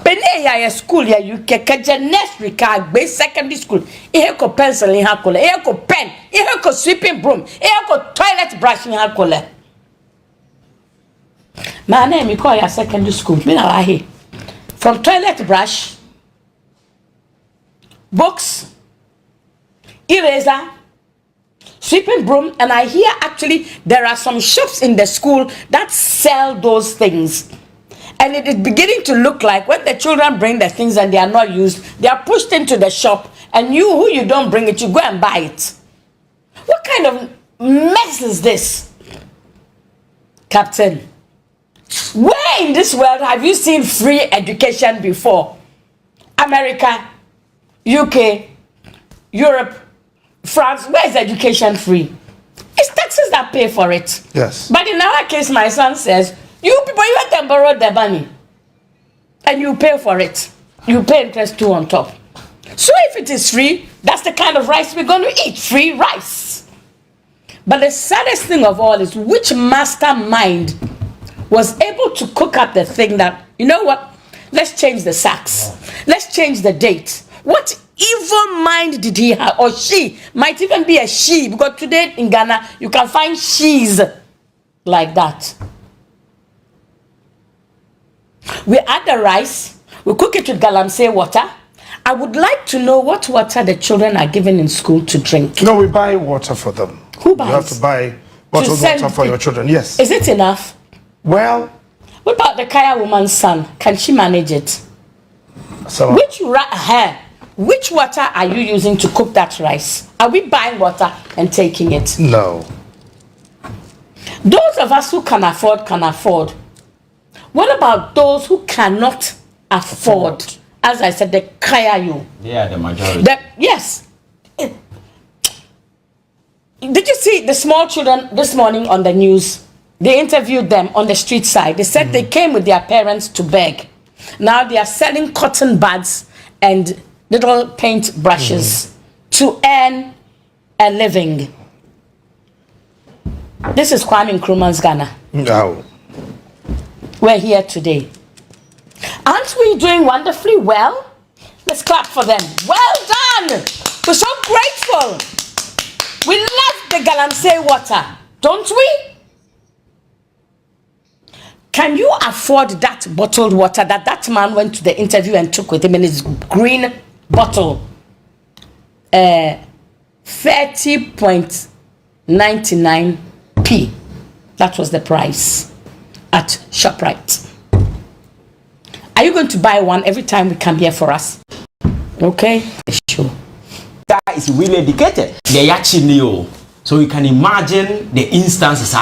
Bene ya school ya UK kaje nursery ka gbe secondary school e ko pencil in ha kole e ko pen e ko sweeping broom e ko toilet brush in ha kole. My name me call ya secondary school me na here from toilet brush, books, eraser, sweeping broom, and I hear actually there are some shops in the school that sell those things. And it is beginning to look like when the children bring the things and they are not used, they are pushed into the shop, and you who you don't bring it, you go and buy it. What kind of mess is this? Captain, where in this world have you seen free education before? America, UK, Europe, France, where is education free? It's taxes that pay for it. Yes. But in our case, my son says, you people, you have to borrow the money. And you pay for it. You pay interest too on top. So if it is free, that's the kind of rice we're going to eat. Free rice. But the saddest thing of all is which mastermind was able to cook up the thing that, you know what? Let's change the sacks. Let's change the date. What evil mind did he have? Or she might even be a she, because today in Ghana you can find she's like that. We add the rice, we cook it with Galamsey water. I would like to know what water the children are given in school to drink. No, we buy water for them. Who buys? You have to buy bottled water for your children. Yes. Is it enough? Well, what about the Kaya woman's son? Can she manage it? So Which water are you using to cook that rice? Are we buying water and taking it? No. Those of us who can afford. What about those who cannot afford? As I said, the Kayayu. They are the majority. Yes. Did you see the small children this morning on the news? They interviewed them on the street side. They said they came with their parents to beg. Now they are selling cotton buds and little paint brushes to earn a living. This is Kwame Nkrumah's Ghana. No. We're here today. Aren't we doing wonderfully well? Let's clap for them. Well done. We're so grateful. We love the Galamsey water, don't we? Can you afford that bottled water that man went to the interview and took with him in his green bottle? 30.99p. That was the price at ShopRite. Are you going to buy one every time we come here for us? Okay, sure. That is really educated. They actually knew. So you can imagine the instances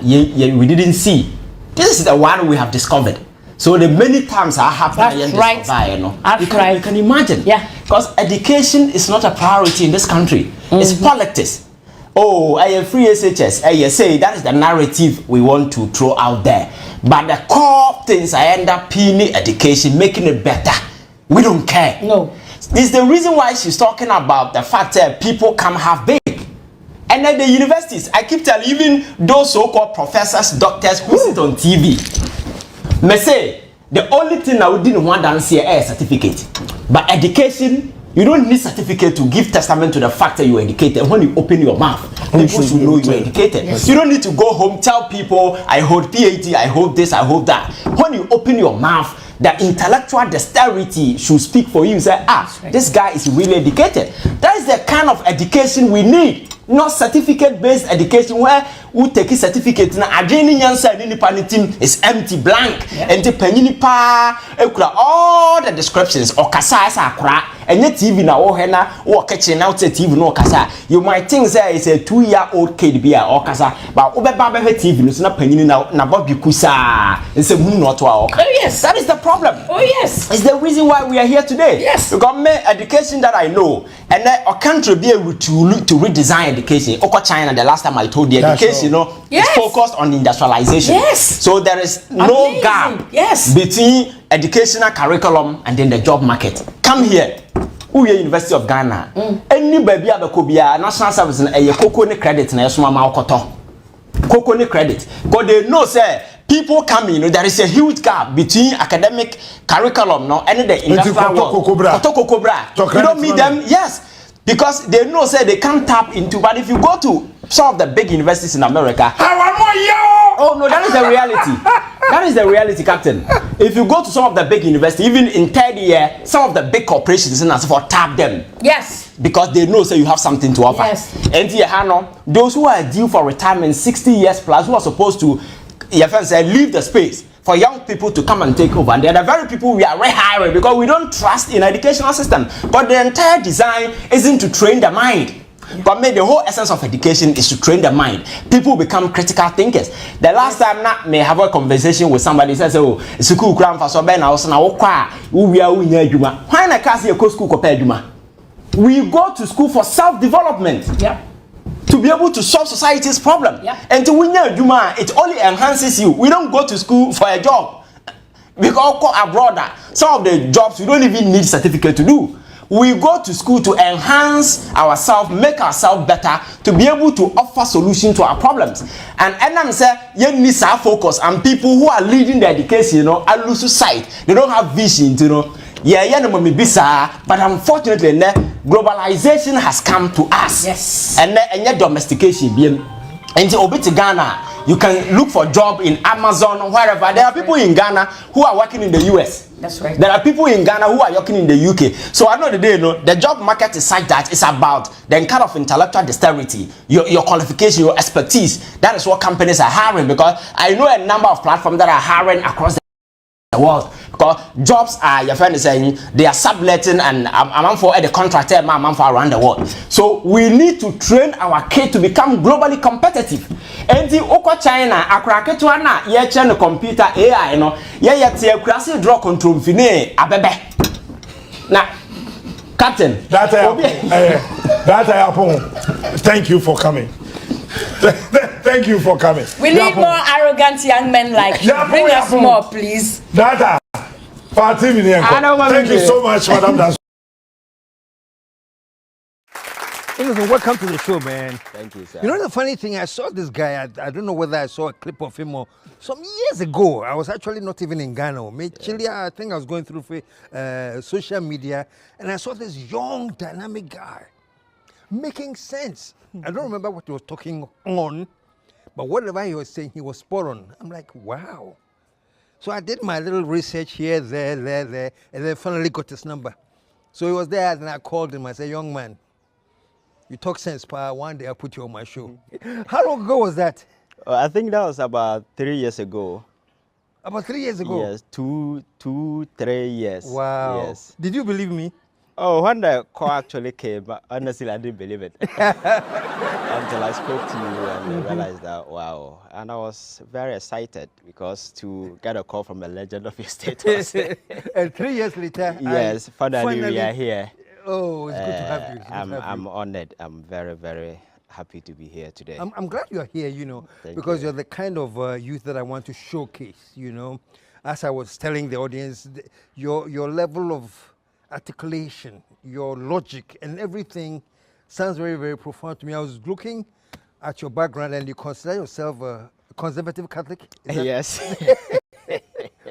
we didn't see. This is the one we have discovered. So the many times I have right. You can imagine. Yeah. Because education is not a priority in this country. It's politics. Oh, I am free SHS. I say that is the narrative we want to throw out there. But the core things I end up pinning education, making it better. We don't care. No. This is the reason why she's talking about the fact that people come half baked. And at the universities, I keep telling you, even those so-called professors, doctors who sit on TV, may say the only thing I didn't want to see is a certificate. But education, you don't need certificate to give testament to the fact that you're educated. When you open your mouth, people should know you're educated. Yes. You don't need to go home, tell people, I hold PhD, I hold this, I hold that. When you open your mouth, The intellectual dexterity should speak for you. Say, this guy is really educated. That is the kind of education we need. Not certificate-based education where we take a certificate na adwene nyansa ni nipa ni team is empty blank and the penny pa ekura all the descriptions or kasa asa akura enye TV na wo he na wo kitchen na TV no kasa you might think say it's a 2-year-old kid bia or kasa but obeba be TV no so na penny na bobi kusa nse hunu no to a yes, that is the problem. Oh yes, it's the reason why we are here today. Yes, because me education that I know and our country be able to redesign education. Oko China, the last time I told you, education, you know, is focused on industrialization. Yes. So there is no gap between educational curriculum and then the job market. Come here. Uye University of Ghana. Any baby abekobia national service na eye koko ne credit na yesoma ma okoto. Koko ne credit. Because they know say people coming, you know, there is a huge gap between academic curriculum no and the industrial world. You don't meet them, yes. Because they know say they can't tap into, but if you go to some of the big universities in America, oh no, that is the reality. That is the reality, Captain. If you go to some of the big universities, even in third year, some of the big corporations and for tap them. Yes. Because they know say you have something to offer. Yes. And those who are due for retirement 60 years plus, who are supposed to leave the space for young people to come and take over, and they're the very people we are rehiring because we don't trust in educational system. But the entire design isn't to train the mind. But maybe the whole essence of education is to train the mind. People become critical thinkers. The last time I may have a conversation with somebody says, "Oh, school cram for so ben house na why na class you go school ko we go to school for self-development. Yeah. To be able to solve society's problem. Yeah. And to win your Juma, it only enhances you. We don't go to school for a job. Because abroad, some of the jobs we don't even need certificate to do. We go to school to enhance ourselves, make ourselves better, to be able to offer solutions to our problems. And I'm saying, you need to focus on people who are leading the education, you know, are losing sight. They don't have vision, you know. But unfortunately, globalization has come to us. Yes. And domestication. And to Ghana, you can look for job in Amazon, wherever. There are people in Ghana who are working in the US. That's right. There are people in Ghana who are working in the UK. So I know the job market is such that it's about the kind of intellectual dexterity, your qualification, your expertise. That is what companies are hiring, because I know a number of platforms that are hiring across the world. Because jobs are, your friend is saying, they are subletting and I'm for the contractor, I'm for around the world. So we need to train our kids to become globally competitive. And the Oko China, Akraketwana, ye computer AI, you know, ye draw control fine abebe. Now, Captain, that thank you for coming. Thank you for coming. We need more arrogant young men like you. Bring us more, please. Thank you so much, Madam. Welcome to the show, man. Thank you, sir. You know the funny thing, I saw this guy, I don't know whether I saw a clip of him or some years ago. I was actually not even in Ghana. Chile, I think I was going through social media, and I saw this young, dynamic guy making sense. I don't remember what he was talking on, but whatever he was saying, he was spot on. I'm like, wow. So I did my little research here, there, and then finally got his number. So he was there, and I called him. I said, young man, you talk sense, pa. One day I'll put you on my show. How long ago was that? I think that was about 3 years ago. About 3 years ago? Yes, 3 years. Wow. Yes. Did you believe me? Oh, when the call actually came, honestly, I didn't believe it. Until I spoke to you and realized that, wow. And I was very excited because to get a call from a legend of your status. And 3 years later, yes, finally we are here. Oh, it's good to have you. I'm honored. I'm very, very happy to be here today. I'm glad you're here, you know, because you're the kind of youth that I want to showcase, you know. As I was telling the audience, your level of articulation, your logic and everything sounds very, very profound to me. I was looking at your background and you consider yourself a conservative Catholic? Yes.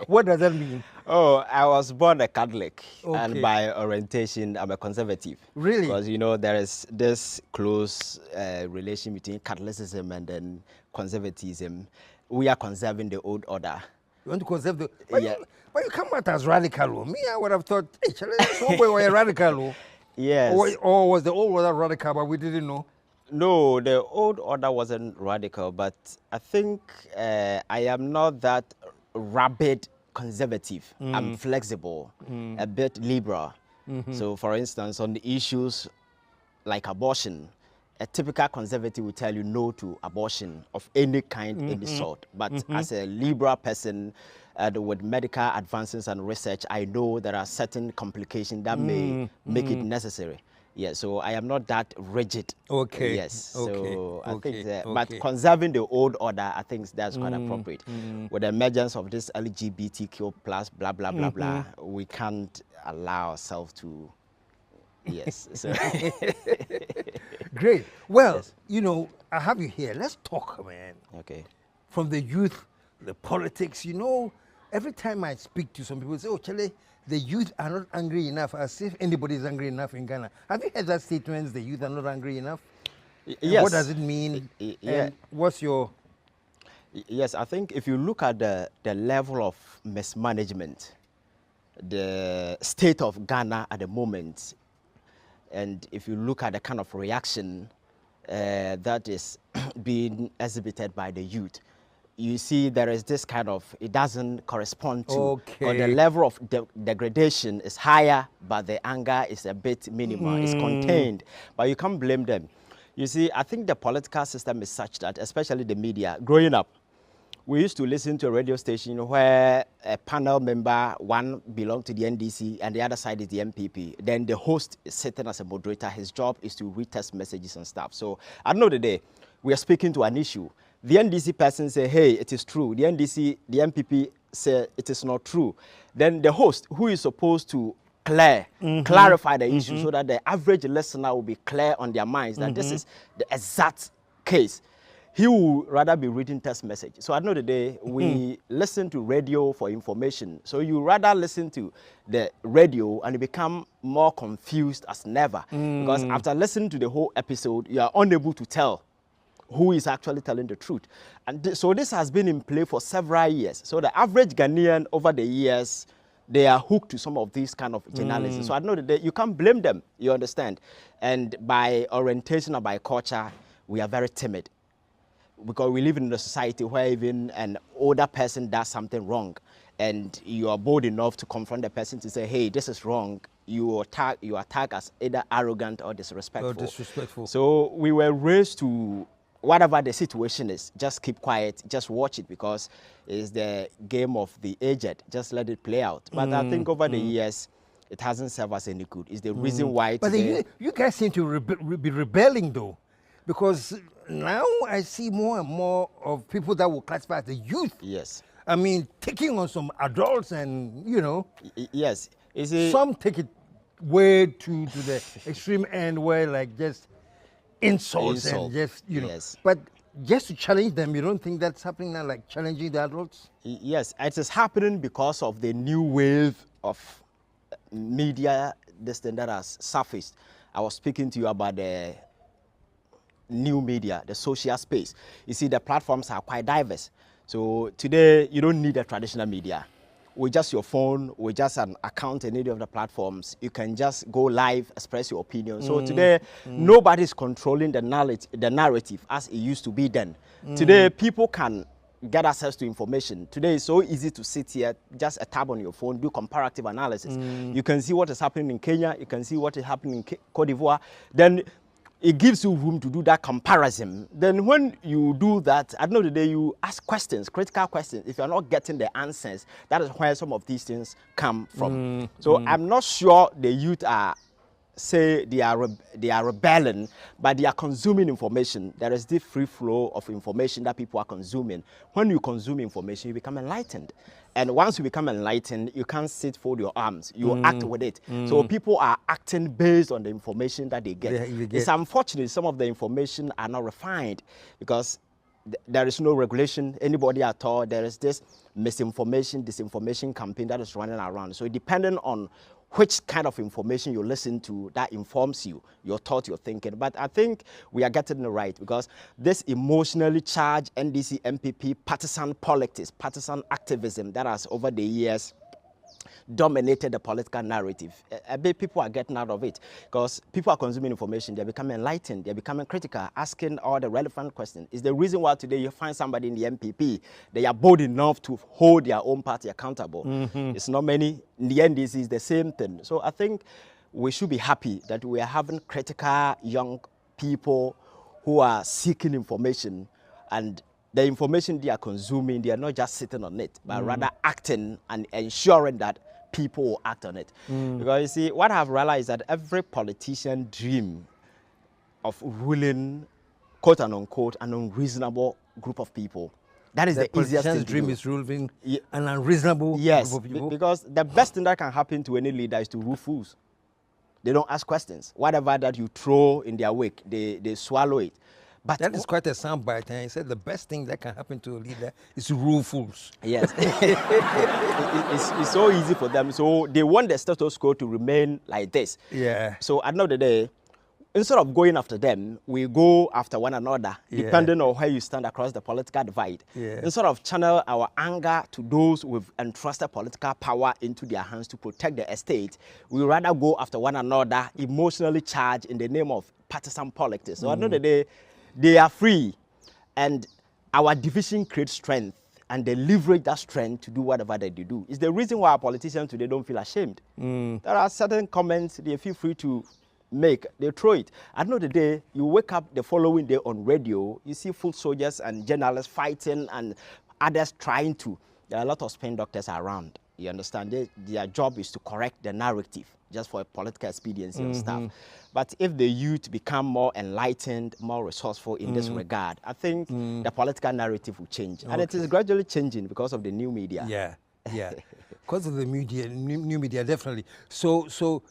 What does that mean? Oh, I was born a Catholic, and by orientation, I'm a conservative. Really? Because, you know, there is this close relation between Catholicism and then conservatism. We are conserving the old order. You want to conserve the... But you come out as radical. Me, I would have thought, hey, somewhere we're radical. Yes. Or was the old order radical, but we didn't know? No, the old order wasn't radical, but I think I am not that rabid conservative. I'm flexible, a bit liberal. So, for instance, on the issues like abortion, a typical conservative will tell you no to abortion of any kind, any sort. But as a liberal person with medical advances and research, I know there are certain complications that may make it necessary. Yeah, so I am not that rigid. Okay. Yes. Okay. So I think but conserving the old order, I think that's quite appropriate. With the emergence of this LGBTQ plus blah blah blah blah, we can't allow ourselves to. Yes. So. Great. Well, you know, I have you here. Let's talk, man. Okay. From the youth, the politics. You know, every time I speak to some people, say, "Oh, Chile, the youth are not angry enough," as if anybody is angry enough in Ghana. Have you heard that statement, the youth are not angry enough? Yes. What does it mean? And what's your... Yes, I think if you look at the level of mismanagement, the state of Ghana at the moment, and if you look at the kind of reaction that is being exhibited by the youth, you see there is this kind of, it doesn't correspond to, or the level of degradation is higher, but the anger is a bit minimal, it's contained, but you can't blame them. You see, I think the political system is such that, especially the media, growing up, we used to listen to a radio station where a panel member, one belonged to the NDC and the other side is the MPP. Then the host is sitting as a moderator. His job is to read text messages and stuff. So at the end of the day, we are speaking to an issue. The NDC person say, hey, it is true. The MPP say it is not true. Then the host, who is supposed to clarify the issue so that the average listener will be clear on their minds that this is the exact case, he will rather be reading text message. So at the end of the day, we listen to radio for information. So you rather listen to the radio and you become more confused as never. Because after listening to the whole episode, you are unable to tell who is actually telling the truth. And so this has been in play for several years. So the average Ghanaian over the years, they are hooked to some of these kind of journalism. So I know that you can't blame them, you understand? And by orientation or by culture, we are very timid. Because we live in a society where even an older person does something wrong and you are bold enough to confront the person to say, hey, this is wrong, you attack as either arrogant or disrespectful. So we were raised to, whatever the situation is, just keep quiet, just watch it because it's the game of the aged. Just let it play out. But I think over the years, it hasn't served us any good. It's the reason why But you guys seem to be rebelling though, because now I see more and more of people that will classify as the youth. Yes. I mean, taking on some adults and, you know. Yes. Some take it way to the extreme end where like just insults and just, you know. Yes. But just to challenge them, you don't think that's happening now, like challenging the adults? Yes, it is happening because of the new wave of media, this thing that has surfaced. I was speaking to you about the new media, the social space. You see, the platforms are quite diverse. So today, you don't need a traditional media. With just your phone, with just an account in any of the platforms, you can just go live, express your opinion. So today, nobody's controlling the narrative as it used to be then. Today, people can get access to information. Today, it's so easy to sit here, just a tab on your phone, do comparative analysis. You can see what is happening in Kenya, you can see what is happening in Cote d'Ivoire. Then it gives you room to do that comparison. Then when you do that, at the end of the day, you ask questions, critical questions. If you're not getting the answers, that is where some of these things come from. So I'm not sure the youth are, say they are rebelling, but they are consuming information. There is this free flow of information that people are consuming. When you consume information, you become enlightened. And once you become enlightened, you can't sit, fold your arms. You act with it. So people are acting based on the information that they get. It's unfortunate some of the information are not refined because there is no regulation, anybody at all. There is this misinformation, disinformation campaign that is running around. So depending on which kind of information you listen to that informs you, your thought, your thinking. But I think we are getting it right, because this emotionally charged NDC MPP partisan politics, partisan activism that has over the years dominated the political narrative. A bit people are getting out of it, because people are consuming information, they're becoming enlightened, they're becoming critical, asking all the relevant questions. It's the reason why today you find somebody in the MPP, they are bold enough to hold their own party accountable. It's not many. In the end, this is the same thing. So I think we should be happy that we are having critical young people who are seeking information, and the information they are consuming, they are not just sitting on it, but rather acting and ensuring that people will act on it. Because you see, what I've realized is that every politician dream of ruling, quote and unquote, an unreasonable group of people. That is the easiest thing to dream do. is ruling an unreasonable group of people. Because the best thing that can happen to any leader is to rule fools. They don't ask questions. Whatever that you throw in their wake, they swallow it. But that is quite a soundbite. And he said the best thing that can happen to a leader is to rule fools. Yes. it's so easy for them. So they want the status quo to remain like this. Yeah. So at the end of the day, instead of going after them, we go after one another, depending on where you stand across the political divide. Instead of channel our anger to those with entrusted political power into their hands to protect the estate, we rather go after one another, emotionally charged in the name of partisan politics. So at the end of the day, they are free, and our division creates strength, and they leverage that strength to do whatever they do. It's the reason why our politicians today don't feel ashamed. There are certain comments they feel free to make, they throw it. At the end of the day, you wake up the following day on radio, you see foot soldiers and journalists fighting and others trying to. There are a lot of spin doctors around. You understand? Their job is to correct the narrative, just for political expediency and stuff. But if the youth become more enlightened, more resourceful in this regard, I think the political narrative will change. And it is gradually changing because of the new media. Yeah. Because of the media, new media, definitely. So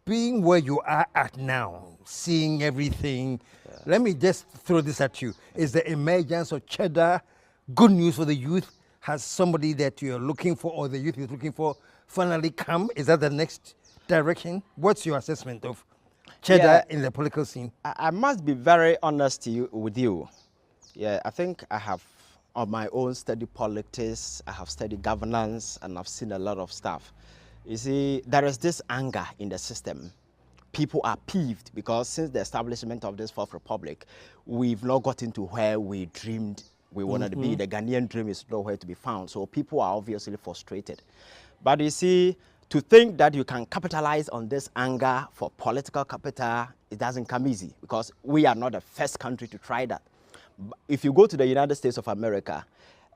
being where you are at now, seeing everything, let me just throw this at you. Is the emergence of Cheddar good news for the youth? Has somebody that you're looking for, or the youth is looking for, finally come? Is that the next direction? What's your assessment of Cheddar in the political scene? I must be very honest with you. Yeah, I think I have on my own studied politics, I have studied governance, and I've seen a lot of stuff. You see, there is this anger in the system. People are peeved because since the establishment of this Fourth Republic, we've not gotten to where we dreamed we wanted to be. The Ghanaian dream is nowhere to be found. So people are obviously frustrated. But you see, to think that you can capitalize on this anger for political capital, it doesn't come easy, because we are not the first country to try that. If you go to the United States of America,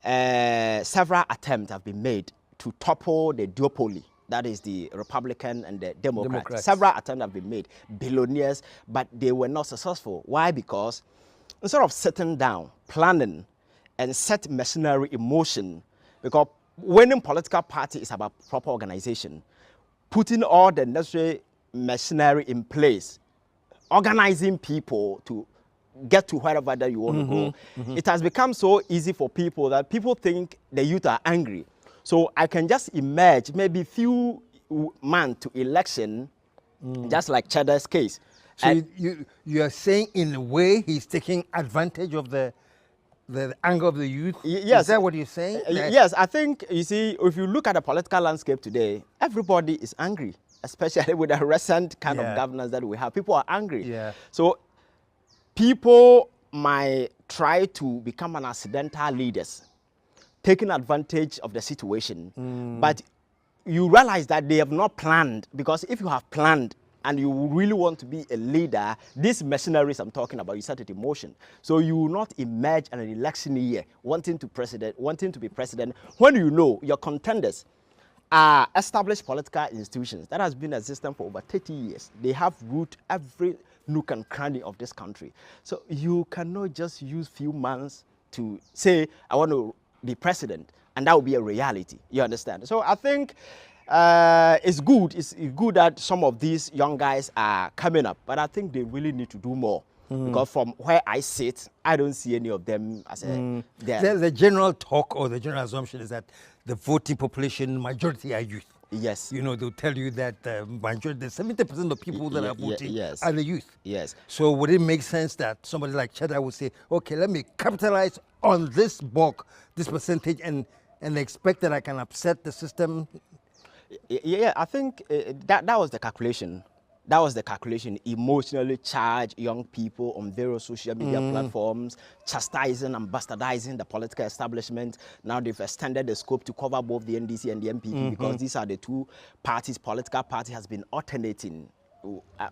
several attempts have been made to topple the duopoly. That is the Republican and the Democrats. Several attempts have been made, billionaires, but they were not successful. Why? Because instead of sitting down, planning, and set machinery in motion, because winning political party is about proper organization, putting all the necessary machinery in place, organizing people to get to wherever that you want to go. It has become so easy for people that people think the youth are angry. So I can just imagine maybe few months to election, just like Cheddar's case. So you are saying in a way he's taking advantage of the anger of the youth? Yes. Is that what you're saying? Yes, I think, you see, if you look at the political landscape today, everybody is angry, especially with the recent kind of governance that we have. People are angry. So people might try to become an accidental leaders, taking advantage of the situation. But you realize that they have not planned, because if you have planned, and you really want to be a leader, these machineries I'm talking about, you set it in motion. So you will not emerge in an election year wanting to be president, when you know your contenders are established political institutions that has been a system for over 30 years. They have root every nook and cranny of this country. So you cannot just use few months to say, I want to be president, and that will be a reality. You understand? So I think it's good that some of these young guys are coming up, but I think they really need to do more. Because from where I sit, I don't see any of them as the general talk or the general assumption is that the voting population majority are youth. Yes. You know, they'll tell you that majority, 70% of people that are voting yes. are the youth. Yes. So would it make sense that somebody like Cheddar would say, okay, let me capitalize on this bulk, this percentage, and expect that I can upset the system? Yeah, I think that was the calculation. That was the calculation. Emotionally charge young people on various social media platforms, chastising and bastardizing the political establishment. Now they've extended the scope to cover both the NDC and the MPP because these are the two parties. Political party has been alternating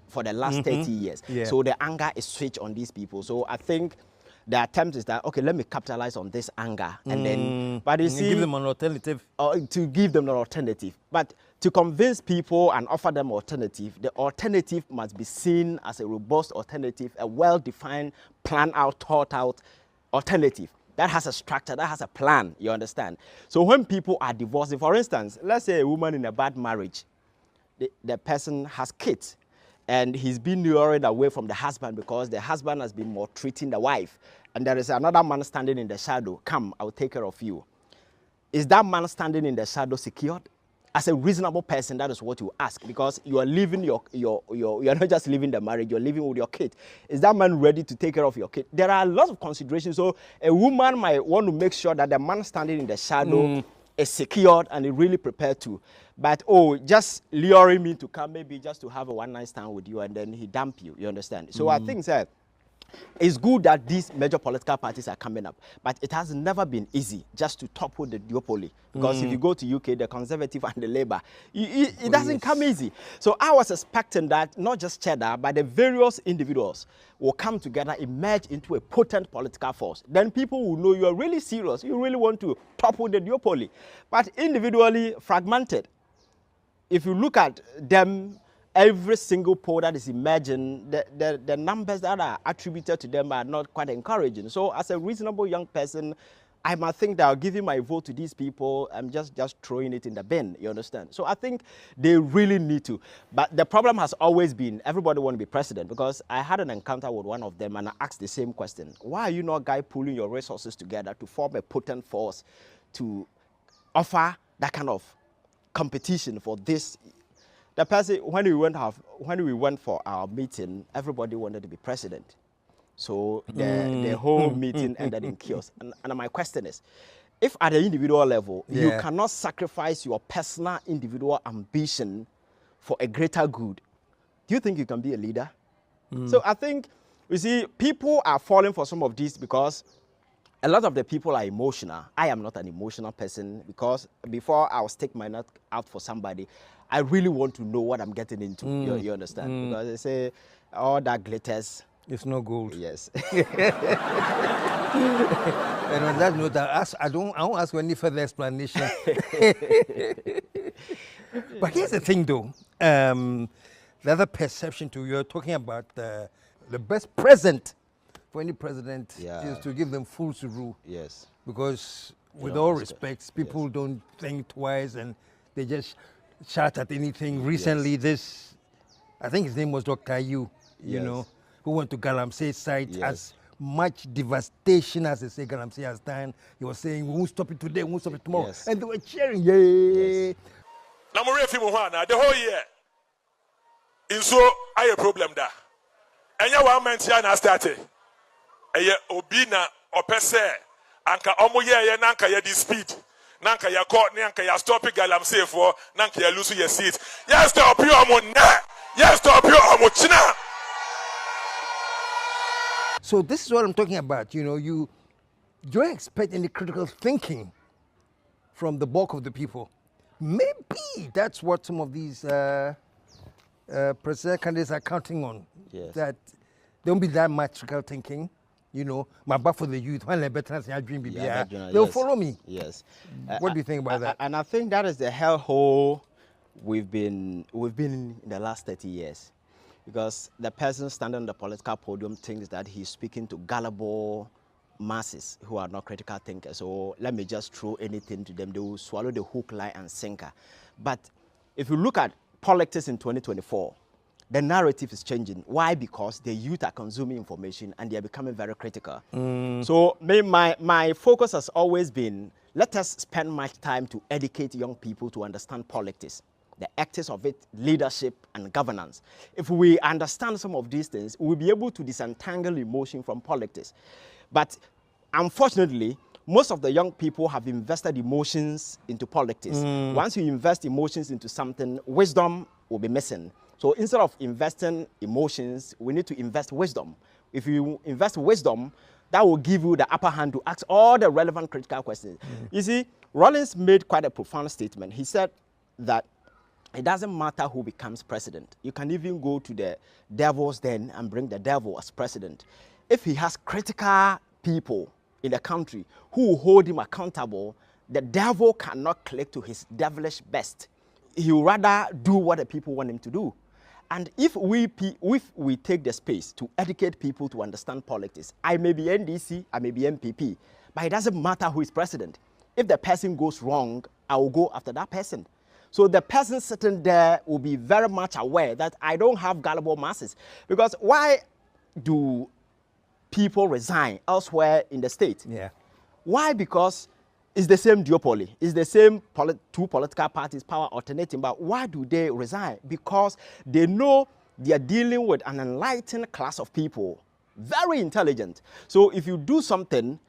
for the last 30 years. Yeah. So the anger is switched on these people. So I think the attempt is that, okay, let me capitalize on this anger. And then, but you see, give them an alternative. To give them an alternative. But to convince people and offer them alternative, the alternative must be seen as a robust alternative, a well-defined, planned out, thought out alternative that has a structure, that has a plan, you understand? So when people are divorcing, for instance, let's say a woman in a bad marriage, the person has kids, and he's been lured away from the husband because the husband has been maltreating the wife, and there is another man standing in the shadow. Come, I'll take care of you. Is that man standing in the shadow secured? As a reasonable person, that is what you ask, because you are living you are not just living the marriage, you're living with your kid. Is that man ready to take care of your kid? There are lots of considerations. So a woman might want to make sure that the man standing in the shadow is secured and is really prepared to. But just luring me to come, maybe just to have a one-night stand with you, and then he dump you. You understand? So I think that it's good that these major political parties are coming up, but it has never been easy just to topple the duopoly. Because if you go to UK, the Conservative and the Labour, it doesn't come easy. So I was expecting that not just Cheddar, but the various individuals will come together, emerge into a potent political force. Then people will know you are really serious. You really want to topple the duopoly. But individually fragmented, if you look at them, every single poll that is emerging, the numbers that are attributed to them are not quite encouraging. So as a reasonable young person, I might think that I'll give my vote to these people. I'm just throwing it in the bin, you understand? So I think they really need to. But the problem has always been everybody want to be president, because I had an encounter with one of them and I asked the same question. Why are you not guy pulling your resources together to form a potent force to offer that kind of competition for this? The person, when we went for our meeting, everybody wanted to be president. So the whole meeting ended in chaos. And my question is, if at the individual level, you cannot sacrifice your personal individual ambition for a greater good, do you think you can be a leader? So I think, you see, people are falling for some of these because a lot of the people are emotional. I am not an emotional person, because before I will stick my nut out for somebody, I really want to know what I'm getting into. You understand? Because they say all that glitters, it's no gold. Yes. And on that note, I won't ask for any further explanation. But here's the thing, though. The other perception too, you're talking about the best present for any president is to give them fools to rule. Yes. Because with all respect, people don't think twice and they just shout at anything. Recently, I think his name was Dr. Yu, you know, who went to Galamsey site as much devastation as they say Galamsey has done. He was saying, we won't stop it today, we won't stop it tomorrow. And they were cheering, yay. Now, the whole year, in so I a problem da. And you want to na started. Eye obina opese anka omo ye nanka ye di speed. Nanka ya court nanka ya stop Galamsey for nanka ya lose your seat. Yes, stop you omo na. Yes, stop you omo china. So this is what I'm talking about. You know, you don't expect any critical thinking from the bulk of the people. Maybe that's what some of these presidential candidates are counting on. Yes. That there won't be that much critical thinking. You know, my back for the youth, when they'll dream BBI, they'll follow me. Yes. What do you think about that? And I think that is the hellhole we've been in the last 30 years. Because the person standing on the political podium thinks that he's speaking to gullible masses who are not critical thinkers. So let me just throw anything to them. They will swallow the hook, line, and sinker. But if you look at politics in 2024, the narrative is changing. Why? Because the youth are consuming information and they are becoming very critical. So my focus has always been, let us spend much time to educate young people to understand politics. the ethics of it, leadership and governance. If we understand some of these things, we'll be able to disentangle emotion from politics. But unfortunately, most of the young people have invested emotions into politics. Once you invest emotions into something, wisdom will be missing. So instead of investing emotions, we need to invest wisdom. If you invest wisdom, that will give you the upper hand to ask all the relevant critical questions. You see, Rawlings made quite a profound statement. He said that it doesn't matter who becomes president. You can even go to the devil's den and bring the devil as president. If he has critical people in the country who will hold him accountable, the devil cannot click to his devilish best. He will rather do what the people want him to do. And if we take the space to educate people to understand politics, I may be NDC, I may be MPP, but it doesn't matter who is president. If the person goes wrong, I will go after that person. So the person sitting there will be very much aware that I don't have gullible masses. Because why do people resign elsewhere in the state? Yeah. Why? Because it's the same duopoly. It's the same two political parties, power alternating. But why do they resign? Because they know they are dealing with an enlightened class of people, very intelligent. So if you do something,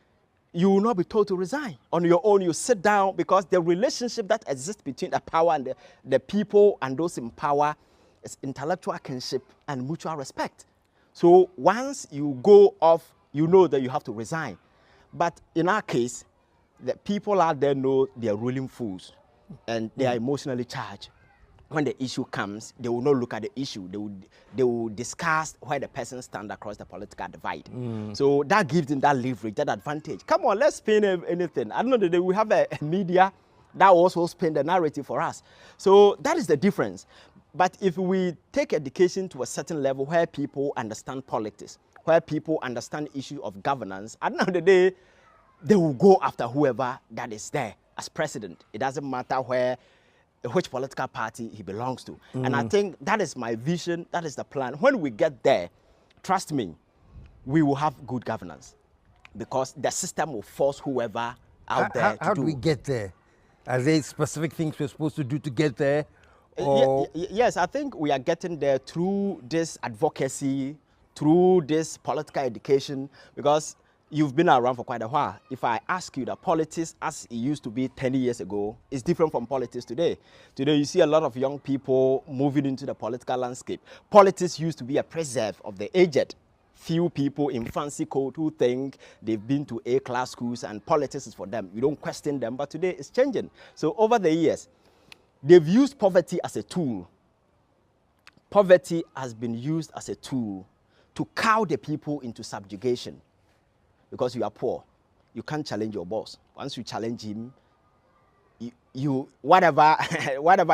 you will not be told to resign. On your own, you sit down, because the relationship that exists between the power and the people and those in power is intellectual kinship and mutual respect. So once you go off, you know that you have to resign. But in our case, the people out there know they are ruling fools and they are emotionally charged. When the issue comes, they will not look at the issue. They will discuss where the person stands across the political divide. So that gives them that leverage, that advantage. Come on, let's spin anything. I don't know that we have a media that also spin the narrative for us. So that is the difference. But if we take education to a certain level where people understand politics, where people understand the issue of governance, at the end of the day, they will go after whoever that is there as president. It doesn't matter which political party he belongs to. And I think that is my vision, that is the plan. When we get there, trust me, we will have good governance, because the system will force whoever out there to do. How do we get there? Are there specific things we're supposed to do to get there? Yes, I think we are getting there through this advocacy, through this political education, because you've been around for quite a while. If I ask you that politics as it used to be 10 years ago is different from politics today. Today you see a lot of young people moving into the political landscape. Politics used to be a preserve of the aged. Few people in fancy coat who think they've been to A-class schools and politics is for them. You don't question them, but today it's changing. So over the years, they've used poverty as a tool. Poverty has been used as a tool to cow the people into subjugation. Because you are poor, you can't challenge your boss. Once you challenge him, you whatever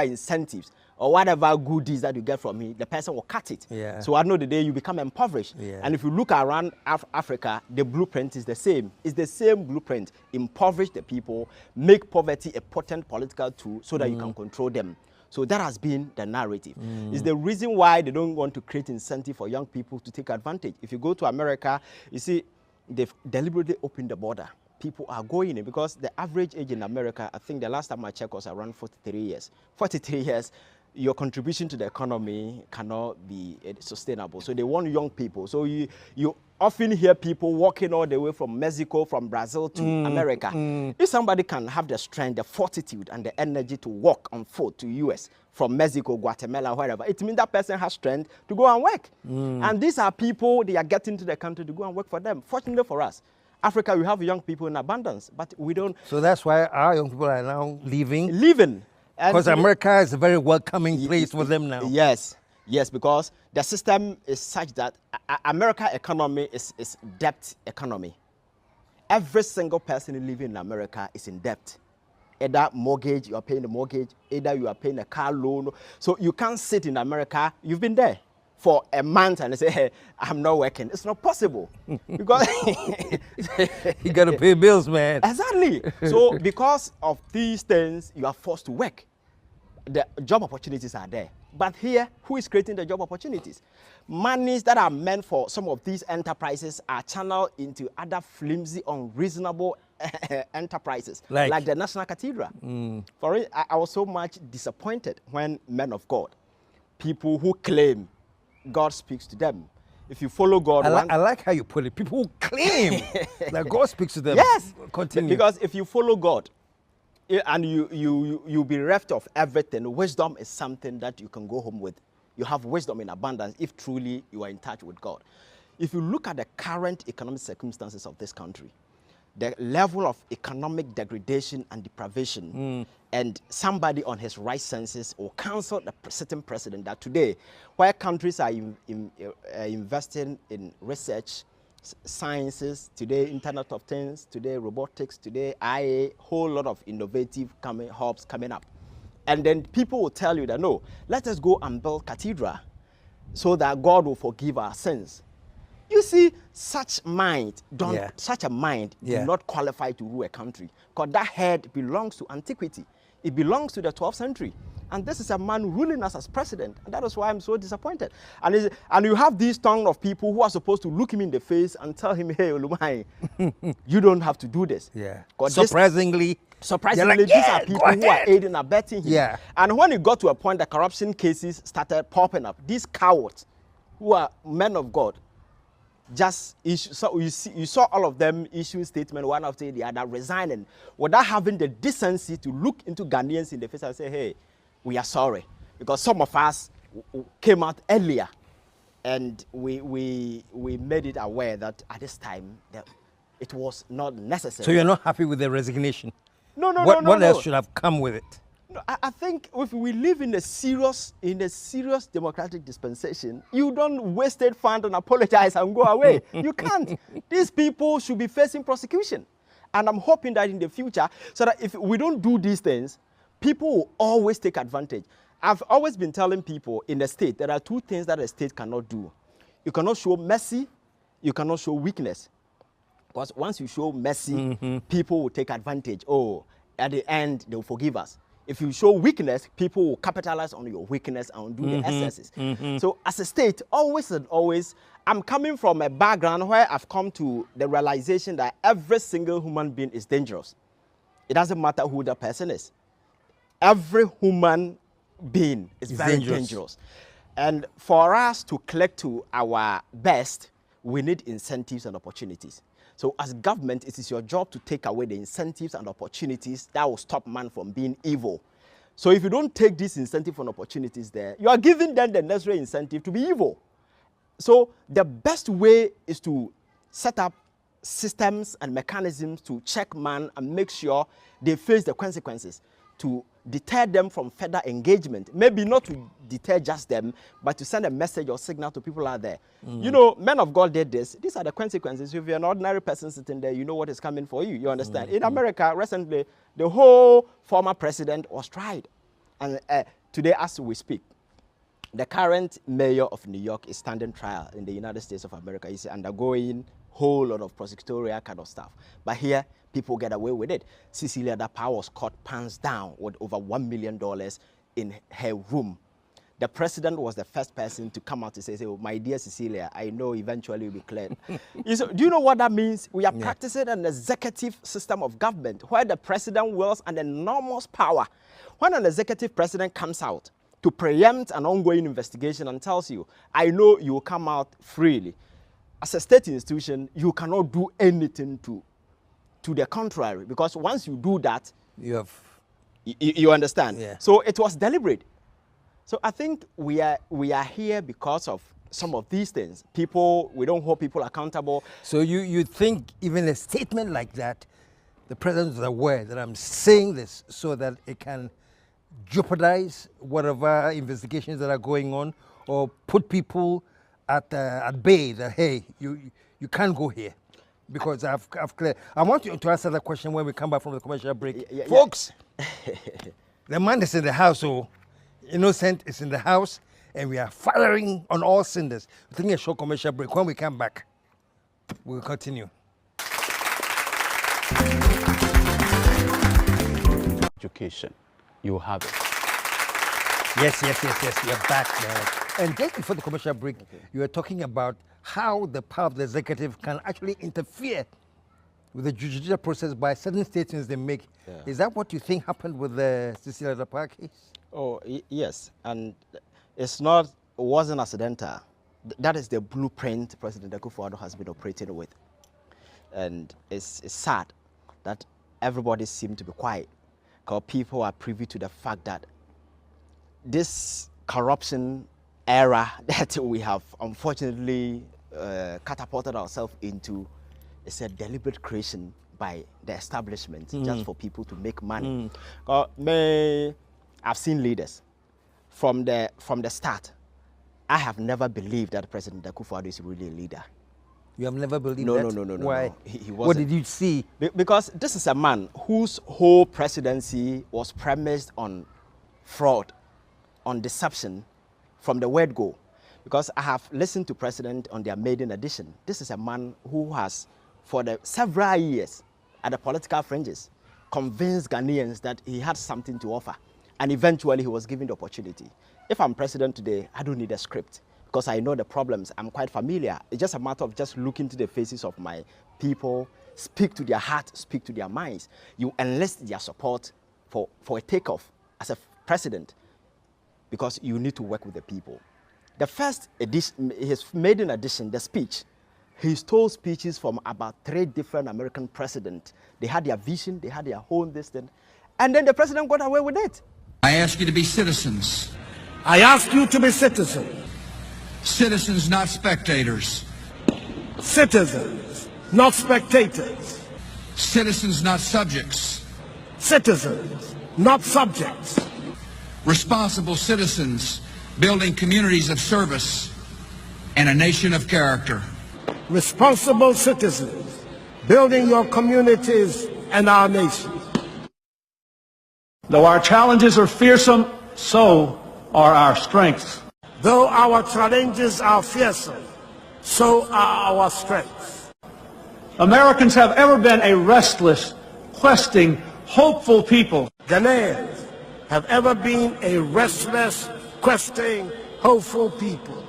incentives or whatever goodies that you get from him, the person will cut it. Yeah. So at the end of the day, you become impoverished. Yeah. And if you look around Africa, the blueprint is the same. It's the same blueprint. Impoverish the people, make poverty a potent political tool so that you can control them. So that has been the narrative. It's the reason why they don't want to create incentive for young people to take advantage. If you go to America, you see, they've deliberately opened the border. People are going in because the average age in America, I think the last time I checked was around 43 years. 43 years, your contribution to the economy cannot be sustainable. So they want young people. So you often hear people walking all the way from Mexico, from Brazil to America. If somebody can have the strength, the fortitude, and the energy to walk on foot to US, from Mexico, Guatemala, wherever, it means that person has strength to go and work. And these are people, they are getting to the country to go and work for them. Fortunately for us, Africa, we have young people in abundance, but we don't. So that's why our young people are now leaving? Leaving. Because America is a very welcoming place for them now. Yes, because the system is such that America economy is debt economy. Every single person living in America is in debt. Either mortgage, you are paying the mortgage, either you are paying a car loan. So you can't sit in America, you've been there for a month and say, hey, I'm not working. It's not possible. Because you got to pay bills, man. Exactly. So because of these things, you are forced to work. The job opportunities are there. But here, who is creating the job opportunities? Monies that are meant for some of these enterprises are channeled into other flimsy, unreasonable enterprises like the National Cathedral. For it, I was so much disappointed when men of God, people who claim God speaks to them. If you follow God, I like how you put it. People who claim that God speaks to them. Yes, continue. Because if you follow God, and you be bereft of everything, wisdom is something that you can go home with. You have wisdom in abundance if truly you are in touch with God. If you look at the current economic circumstances of this country, the level of economic degradation and deprivation, and somebody on his right senses will counsel the sitting president that today, where countries are investing in research, sciences, today Internet of Things, today robotics, today IA, whole lot of innovative hubs coming up. And then people will tell you that, no, let us go and build cathedral so that God will forgive our sins. You see, such a mind do not qualify to rule a country, because that head belongs to antiquity. It belongs to the 12th century. And this is a man ruling us as president. And that is why I'm so disappointed. And you have these tongue of people who are supposed to look him in the face and tell him, hey, Olumai, you don't have to do this. Yeah. Surprisingly, like, these are people who are aiding and abetting him. Yeah. And when it got to a point, the corruption cases started popping up. These cowards who are men of God, just issue, so you saw all of them issue statement one after the other, resigning without having the decency to look into Ghanaians in the face and say, hey, we are sorry, because some of us came out earlier and we made it aware that at this time that it was not necessary. So you're not happy with the resignation? No. What else should have come with it? No, I think if we live in a serious democratic dispensation, you don't waste it fund and apologize and go away. You can't. These people should be facing prosecution. And I'm hoping that in the future, so that if we don't do these things, people will always take advantage. I've always been telling people in the state, there are two things that a state cannot do. You cannot show mercy, you cannot show weakness. Because once you show mercy, people will take advantage. Oh, at the end, they'll forgive us. If you show weakness, people will capitalize on your weakness and do the excesses. So as a state, always and always, I'm coming from a background where I've come to the realization that every single human being is dangerous. It doesn't matter who the person is. Every human being is very dangerous. And for us to collect to our best, we need incentives and opportunities. So as government, it is your job to take away the incentives and opportunities that will stop man from being evil. So if you don't take these incentives and opportunities there, you are giving them the necessary incentive to be evil. So the best way is to set up systems and mechanisms to check man and make sure they face the consequences, to deter them from further engagement. Maybe not to deter just them, but to send a message or signal to people out there. You know, men of God did this. These are the consequences. If you're an ordinary person sitting there, you know what is coming for you. You understand? In America, recently, the whole former president was tried. And today, as we speak, the current mayor of New York is standing trial in the United States of America. He's undergoing whole lot of prosecutorial kind of stuff. But here, people get away with it. Cecilia Dapa was caught pants down with over $1 million in her room. The president was the first person to come out to say, oh, my dear Cecilia, I know eventually you'll be cleared. Do you know what that means? We are practicing an executive system of government where the president wields an enormous power. When an executive president comes out to preempt an ongoing investigation and tells you, I know you will come out freely, as a state institution, you cannot do anything to the contrary, because once you do that, you understand. Yeah. So it was deliberate. So I think we are here because of some of these things. We don't hold people accountable. So you think even a statement like that, the president is aware that I'm saying this so that it can jeopardize whatever investigations that are going on, or put people at bay that, hey, you can't go here. Because I've cleared. I want you to answer that question when we come back from the commercial break. Folks, the man is in the house, so innocent is in the house, and we are firing on all cylinders. We're taking a short commercial break. When we come back, we'll continue. Education, you have it. Yes. You're back now. And just before the commercial break, you were talking about how the power of the executive can actually interfere with the judicial process by certain statements they make. Yeah. Is that what you think happened with the Cecilia Dapaah case? Oh, yes. And wasn't accidental. That is the blueprint President Akuffo Addo has been operating with. And it's sad that everybody seemed to be quiet because people are privy to the fact that this corruption era that we have unfortunately catapulted ourselves into is a deliberate creation by the establishment just for people to make money. I've seen leaders from the start. I have never believed that President Akuffo Addo is really a leader. You have never believed that? No. Why? He wasn't. What did you see? Because this is a man whose whole presidency was premised on fraud, on deception from the word go. Because I have listened to President on their maiden edition. This is a man who has, for the several years at the political fringes, convinced Ghanaians that he had something to offer. And eventually he was given the opportunity. If I'm president today, I don't need a script because I know the problems. I'm quite familiar. It's just a matter of just looking to the faces of my people, speak to their heart, speak to their minds. You enlist their support for a takeoff as a president because you need to work with the people. The first edition, his maiden edition, the speech, he stole speeches from about 3 different American presidents. They had their vision, they had their own distance, and then the president got away with it. I ask you to be citizens. I ask you to be citizens. Citizens, not spectators. Citizens, not spectators. Citizens, not subjects. Citizens, not subjects. Responsible citizens, building communities of service and a nation of character. Responsible citizens, building your communities and our nation. Though our challenges are fearsome, so are our strengths. Though our challenges are fearsome, so are our strengths. Americans have ever been a restless, questing, hopeful people. Ghanaians have ever been a restless, questing, hopeful people.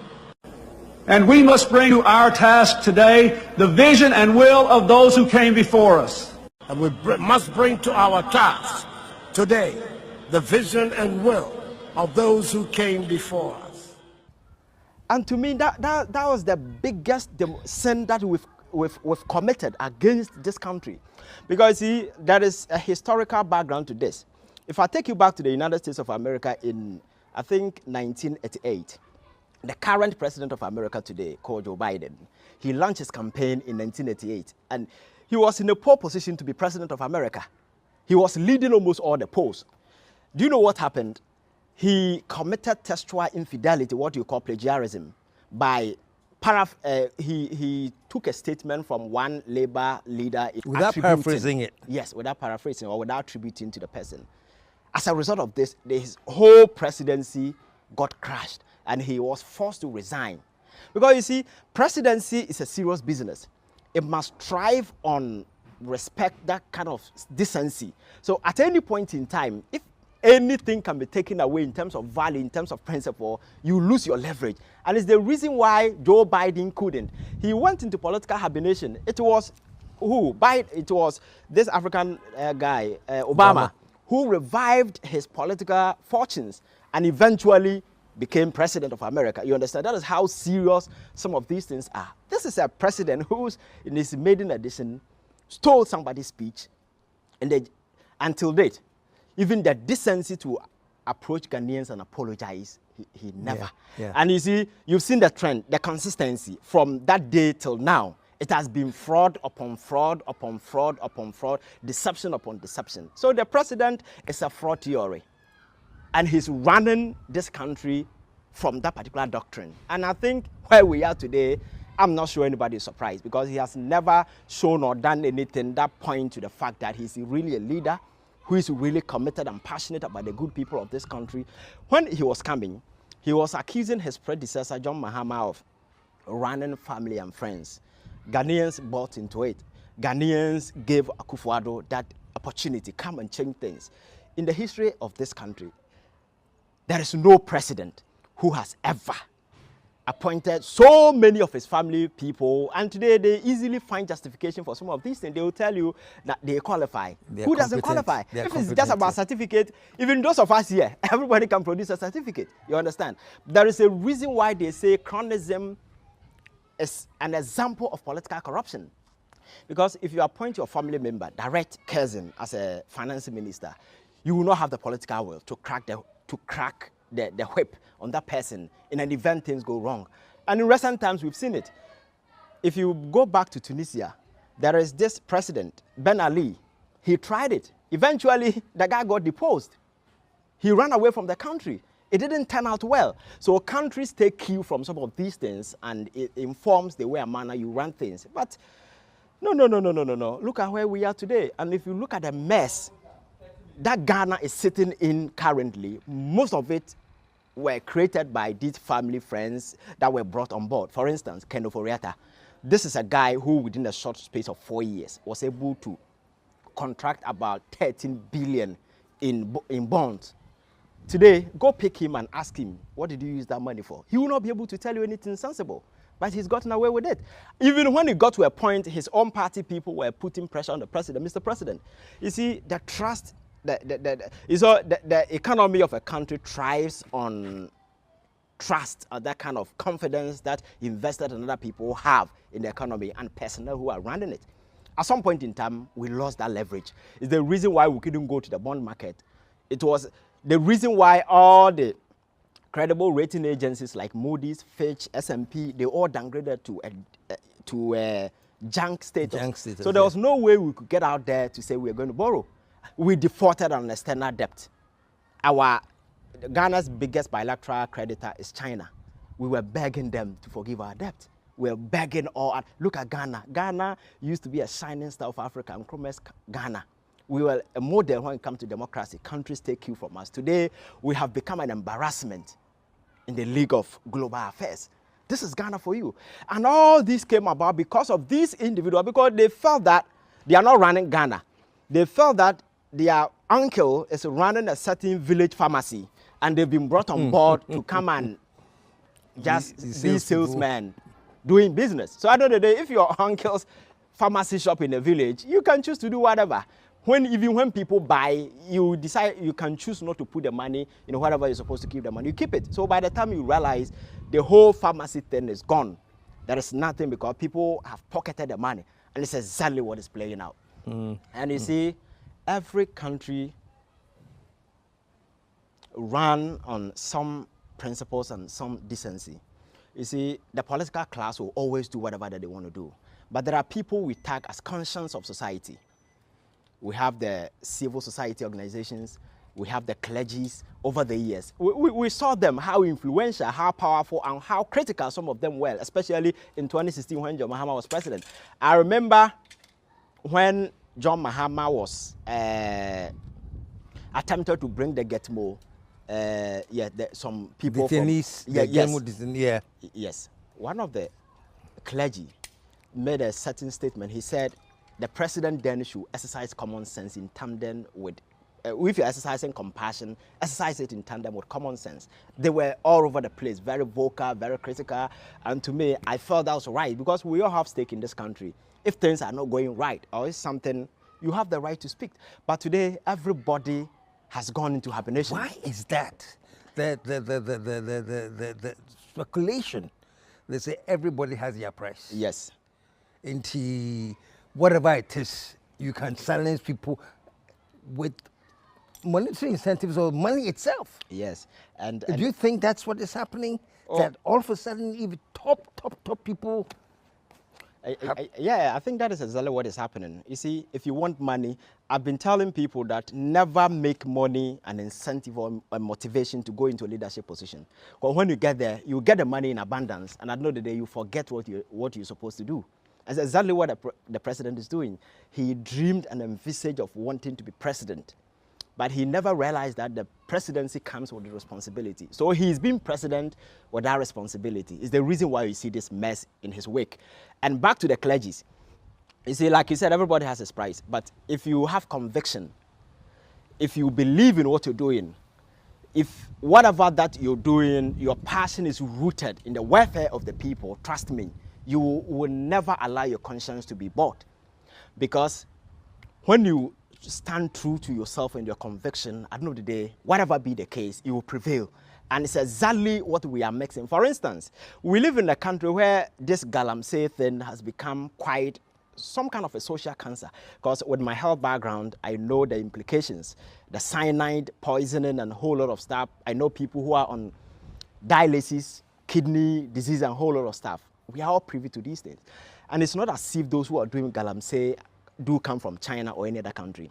And we must bring to our task today the vision and will of those who came before us. And we must bring to our task today the vision and will of those who came before us. And to me, that was the biggest sin that we've committed against this country. Because, see, there is a historical background to this. If I take you back to the United States of America in, I think, 1988, the current president of America today, called Joe Biden, he launched his campaign in 1988. And he was in a poor position to be president of America. He was leading almost all the polls. Do you know what happened? He committed textual infidelity, what you call plagiarism, by he took a statement from one labor leader. Without paraphrasing it. Yes, without paraphrasing or without attributing to the person. As a result of this, his whole presidency got crashed and he was forced to resign. Because you see, presidency is a serious business. It must thrive on respect, that kind of decency. So at any point in time, if anything can be taken away in terms of value, in terms of principle, you lose your leverage. And it's the reason why Joe Biden couldn't. He went into political hibernation. It was who? It was this African guy, Obama, who revived his political fortunes and eventually became president of America. You understand? That is how serious some of these things are. This is a president who's, in his maiden edition, stole somebody's speech, and until date, even the decency to approach Ghanaians and apologize, he never. Yeah. And you see, you've seen the trend, the consistency from that day till now. It has been fraud upon fraud upon fraud upon fraud, deception upon deception. So the president is a fraud theory, and he's running this country from that particular doctrine. And I think where we are today, I'm not sure anybody is surprised because he has never shown or done anything that point to the fact that he's really a leader who is really committed and passionate about the good people of this country. When he was coming, he was accusing his predecessor, John Mahama, of running family and friends. Ghanaians bought into it. Ghanaians gave Akuffo Addo that opportunity, come and change things. In the history of this country, there is no president who has ever appointed so many of his family people, and today they easily find justification for some of these things. They will tell you that they qualify. Who doesn't qualify? If it's just about certificate, even those of us here, everybody can produce a certificate. You understand? There is a reason why they say cronyism is an example of political corruption. Because if you appoint your family member, direct cousin, as a finance minister, you will not have the political will to crack the whip on that person in an event things go wrong. And in recent times, we've seen it. If you go back to Tunisia, there is this president, Ben Ali. He tried it. Eventually, the guy got deposed. He ran away from the country. It didn't turn out well. So countries take cue from some of these things, and it informs the way and manner you run things. But no. Look at where we are today. And if you look at the mess that Ghana is sitting in currently, most of it were created by these family friends that were brought on board. For instance, Akuffo Addo. This is a guy who, within a short space of 4 years, was able to contract about 13 billion in bonds. Today, go pick him and ask him, what did you use that money for? He will not be able to tell you anything sensible. But he's gotten away with it. Even when he got to a point, his own party people were putting pressure on the president. Mr. President, you see, the trust, the economy of a country thrives on trust, or that kind of confidence that investors and other people have in the economy and personnel who are running it. At some point in time, we lost that leverage. It's the reason why we couldn't go to the bond market. It was the reason why all the credible rating agencies like Moody's, Fitch, S&P, they all downgraded to a junk status. So there was no way we could get out there to say we're going to borrow. We defaulted on external debt. Ghana's biggest bilateral creditor is China. We were begging them to forgive our debt. We were begging look at Ghana. Ghana used to be a shining star of Africa, and promised Ghana. We were a model when it comes to democracy. Countries take cue from us. Today, we have become an embarrassment in the League of Global Affairs. This is Ghana for you. And all this came about because of these individuals, because they felt that they are not running Ghana. They felt that their uncle is running a certain village pharmacy, and they've been brought on board to come and just be salesmen doing business. So at the end of the day, if your uncle's pharmacy shop in a village, you can choose to do whatever. Even when people buy, you decide you can choose not to put the money in whatever you're supposed to keep the money, you keep it. So by the time you realize the whole pharmacy thing is gone, there is nothing, because people have pocketed the money, and it's exactly what is playing out. And you see, every country run on some principles and some decency. You see, the political class will always do whatever that they want to do. But there are people we tag as conscience of society. We have the civil society organizations, we have the clergies. Over the years, we saw them, how influential, how powerful, and how critical some of them were, especially in 2016 when John Mahama was president. I remember when John Mahama was attempted to bring the Getmo, some people yes, one of the clergy made a certain statement. He said, the president then should exercise common sense in tandem with, if you're exercising compassion, exercise it in tandem with common sense. They were all over the place, very vocal, very critical. And to me, I felt that was right, because we all have stake in this country. If things are not going right, or it's something, you have the right to speak. But today, everybody has gone into hibernation. Why is that? The speculation. They say everybody has their price. Yes. Into whatever it is, you can silence people with monetary incentives or money itself. Yes. And do you think that's what is happening? That all of a sudden, even top people. I think that is exactly what is happening. You see, if you want money, I've been telling people that never make money an incentive or a motivation to go into a leadership position. Because when you get there, you get the money in abundance, and at the end of the day, you forget what you're supposed to do. That's exactly what the president is doing. He dreamed and envisaged of wanting to be president, but he never realized that the presidency comes with the responsibility. So he's been president with that responsibility. It's the reason why you see this mess in his wake. And back to the clergies. You see, like you said, everybody has his price. But if you have conviction, if you believe in what you're doing, if whatever that you're doing, your passion is rooted in the welfare of the people, trust me, you will never allow your conscience to be bought. Because when you stand true to yourself and your conviction, at the end of the day, whatever be the case, you will prevail. And it's exactly what we are mixing. For instance, we live in a country where this Galamsey thing has become quite some kind of a social cancer. Because with my health background, I know the implications. The cyanide, poisoning, and a whole lot of stuff. I know people who are on dialysis, kidney disease, and a whole lot of stuff. We are all privy to these things. And it's not as if those who are doing Galamsey do come from China or any other country.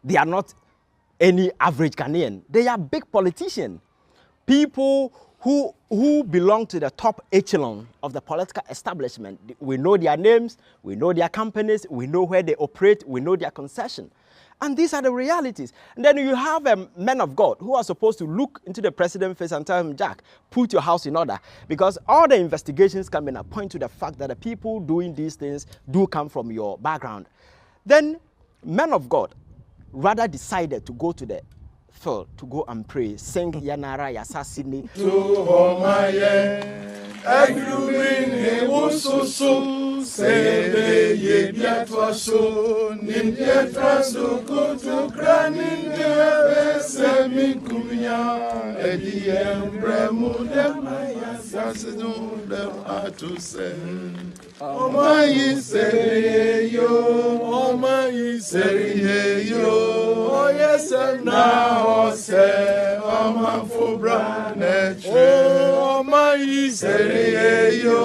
They are not any average Ghanaian. They are big politicians. People who belong to the top echelon of the political establishment. We know their names, we know their companies, we know where they operate, we know their concession. And these are the realities. And then you have men of God who are supposed to look into the president's face and tell him, Jack, put your house in order. Because all the investigations come in and point to the fact that the people doing these things do come from your background. Then men of God rather decided to go to the field to go and pray, sing Yanara Yasasini. Sebe ye biatwaso nim biatwaso kutu kranin de semi kumya ediem bremu dem yasasdu dem atuse Omayi seriyo Omayi seriyo Oyese na ose Omafubra netre Omayi seriyo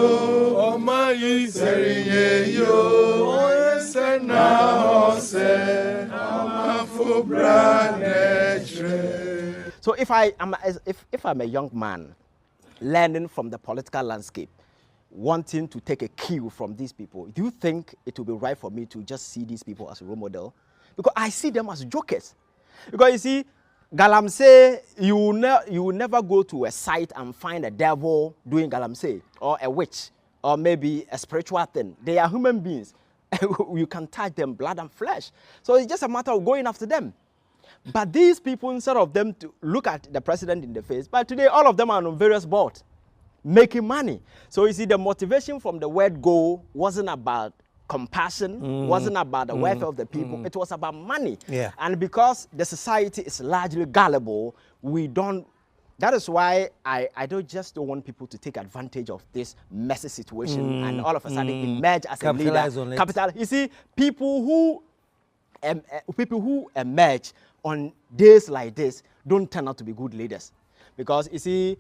Omayi seriyo Oyese na ose Omafubra netre. So if I'm a young man learning from the political landscape, wanting to take a cue from these people, do you think it will be right for me to just see these people as a role model? Because I see them as jokers. Because you see, Galamsey, you will never go to a site and find a devil doing Galamsey, or a witch, or maybe a spiritual thing. They are human beings. You can touch them, blood and flesh. So it's just a matter of going after them. But these people, instead of them to look at the president in the face, but today all of them are on various boards, making money. So you see, the motivation from the word go wasn't about compassion, wasn't about the welfare of the people. It was about money. Yeah. And because the society is largely gullible, we don't. That is why I don't want people to take advantage of this messy situation and all of a sudden emerge as a leader. Capital. You see, people who emerge on days like this don't turn out to be good leaders, because you see,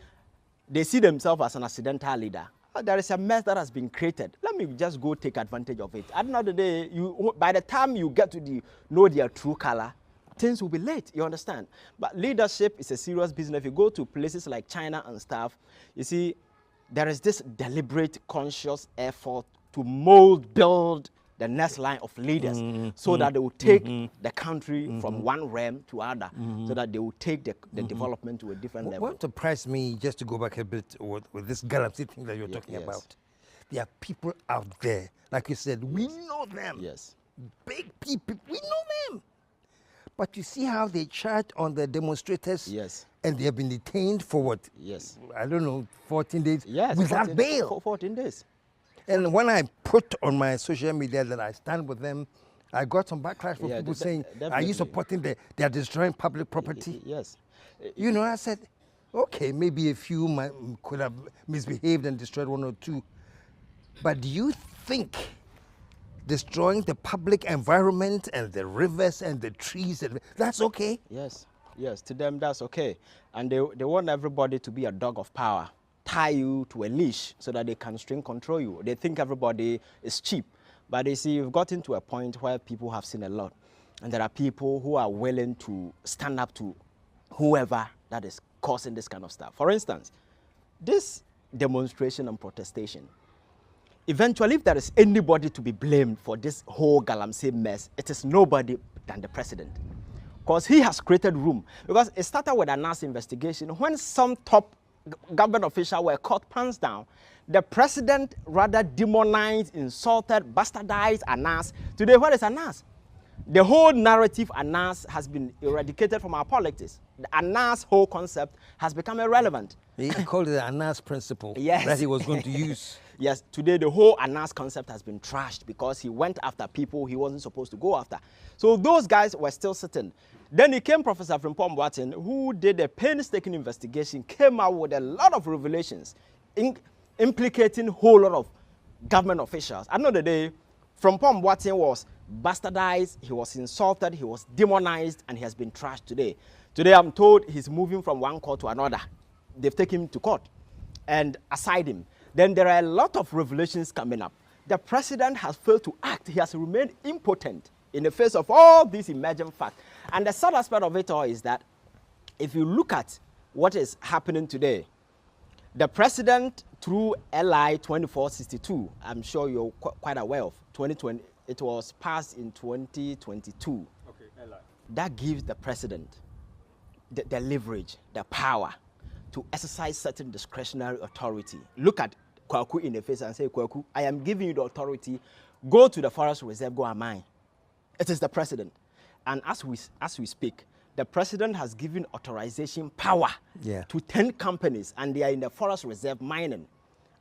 they see themselves as an accidental leader. There is a mess that has been created. Let me just go take advantage of it. At the end of the day, by the time you get to know their true color, things will be late, you understand? But leadership is a serious business. If you go to places like China and stuff, you see, there is this deliberate, conscious effort to build the next line of leaders so that they will take the country from one realm to other, so that they will take the development to a different level. What surprised me, just to go back a bit with this Galamsey thing that you're talking about, there are people out there, like you said, we know them. Yes. Big people, we know them. But you see how they charge on the demonstrators? Yes. And they have been detained for what? Yes. I don't know, 14 days? Yes. Without bail. 14 days. And when I put on my social media that I stand with them, I got some backlash from people saying, are you supporting they are destroying public property? Yes. You know, I said, okay, maybe a few could have misbehaved and destroyed one or two. But do you think destroying the public environment and the rivers and the trees, that's okay? Yes. Yes, to them that's okay. And they want everybody to be a dog of power, tie you to a leash so that they can string control you. They think everybody is cheap. But they see, you've gotten to a point where people have seen a lot. And there are people who are willing to stand up to whoever that is causing this kind of stuff. For instance, this demonstration and protestation, eventually if there is anybody to be blamed for this whole Galamsey mess, it is nobody than the president. Because he has created room. Because it started with a NAS investigation. When some top government officials were caught pants down, the president rather demonized, insulted, bastardized Anas. Today, where is Anas? The whole narrative Anas has been eradicated from our politics. The Anas whole concept has become irrelevant. He called it the Anas principle yes. that he was going to use. Yes, today the whole Anas concept has been trashed because he went after people he wasn't supposed to go after. So those guys were still sitting. Then he came Professor Frimpong Boateng, who did a painstaking investigation, came out with a lot of revelations, implicating a whole lot of government officials. At the end of the day, Frimpong Boateng was bastardized, he was insulted, he was demonized, and he has been trashed today. Today I'm told he's moving from one court to another. They've taken him to court and aside him. Then there are a lot of revelations coming up. The president has failed to act. He has remained impotent in the face of all these emerging facts. And the sad aspect of it all is that if you look at what is happening today, the president through LI 2462, I'm sure you're quite aware of, 2020, it was passed in 2022. Okay, LI. That gives the president the leverage, the power to exercise certain discretionary authority. Look at Kwaku in the face and say, Kwaku, I am giving you the authority. Go to the forest reserve, go and mine. It is the president. And as we speak, the president has given authorization power to 10 companies, and they are in the forest reserve mining.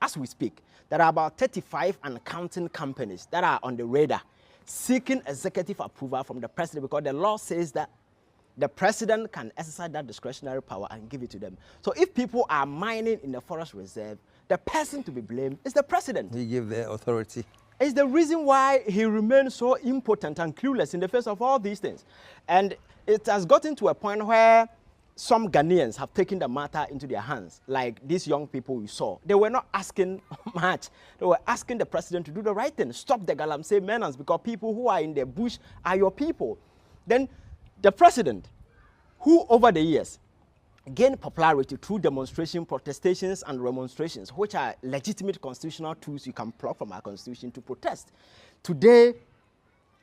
As we speak, there are about 35 and counting companies that are on the radar seeking executive approval from the president, because the law says that the president can exercise that discretionary power and give it to them. So if people are mining in the forest reserve, the person to be blamed is the president. He gave the authority. It's the reason why he remains so impotent and clueless in the face of all these things. And it has gotten to a point where some Ghanaians have taken the matter into their hands, like these young people you saw. They were not asking much. They were asking the president to do the right thing, stop the Galamsey menace, because people who are in the bush are your people. Then the president, who over the years gained popularity through demonstration, protestations, and remonstrations, which are legitimate constitutional tools you can pluck from our constitution to protest, today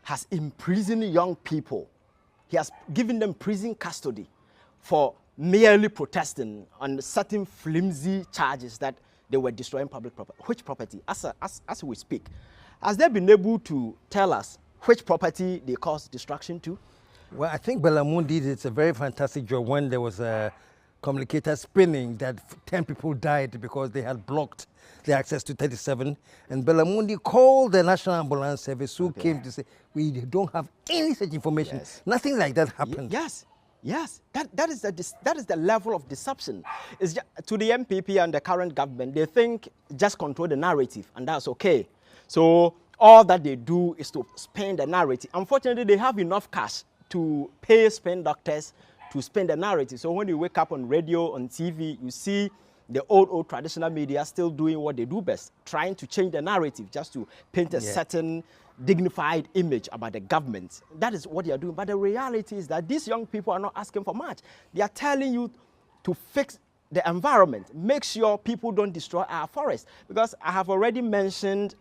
has imprisoned young people. He has given them prison custody for merely protesting on certain flimsy charges that they were destroying public property. Which property? As we speak, has they been able to tell us which property they caused destruction to? Well, I think Belamoon did it's a very fantastic job when there was a communicator spinning that 10 people died because they had blocked the access to 37. And Belamundi called the National Ambulance Service, who came to say, we don't have any such information. Yes. Nothing like that happened. Yes. Yes, that is the level of deception. It's just, to the MPP and the current government, they think just control the narrative, and that's okay. So all that they do is to spend the narrative. Unfortunately, they have enough cash to pay spend doctors to spend the narrative. So when you wake up on radio, on TV, you see the old traditional media still doing what they do best, trying to change the narrative just to paint a certain dignified image about the government. That is what they are doing. But the reality is that these young people are not asking for much. They are telling you to fix the environment, make sure people don't destroy our forests. Because I have already mentioned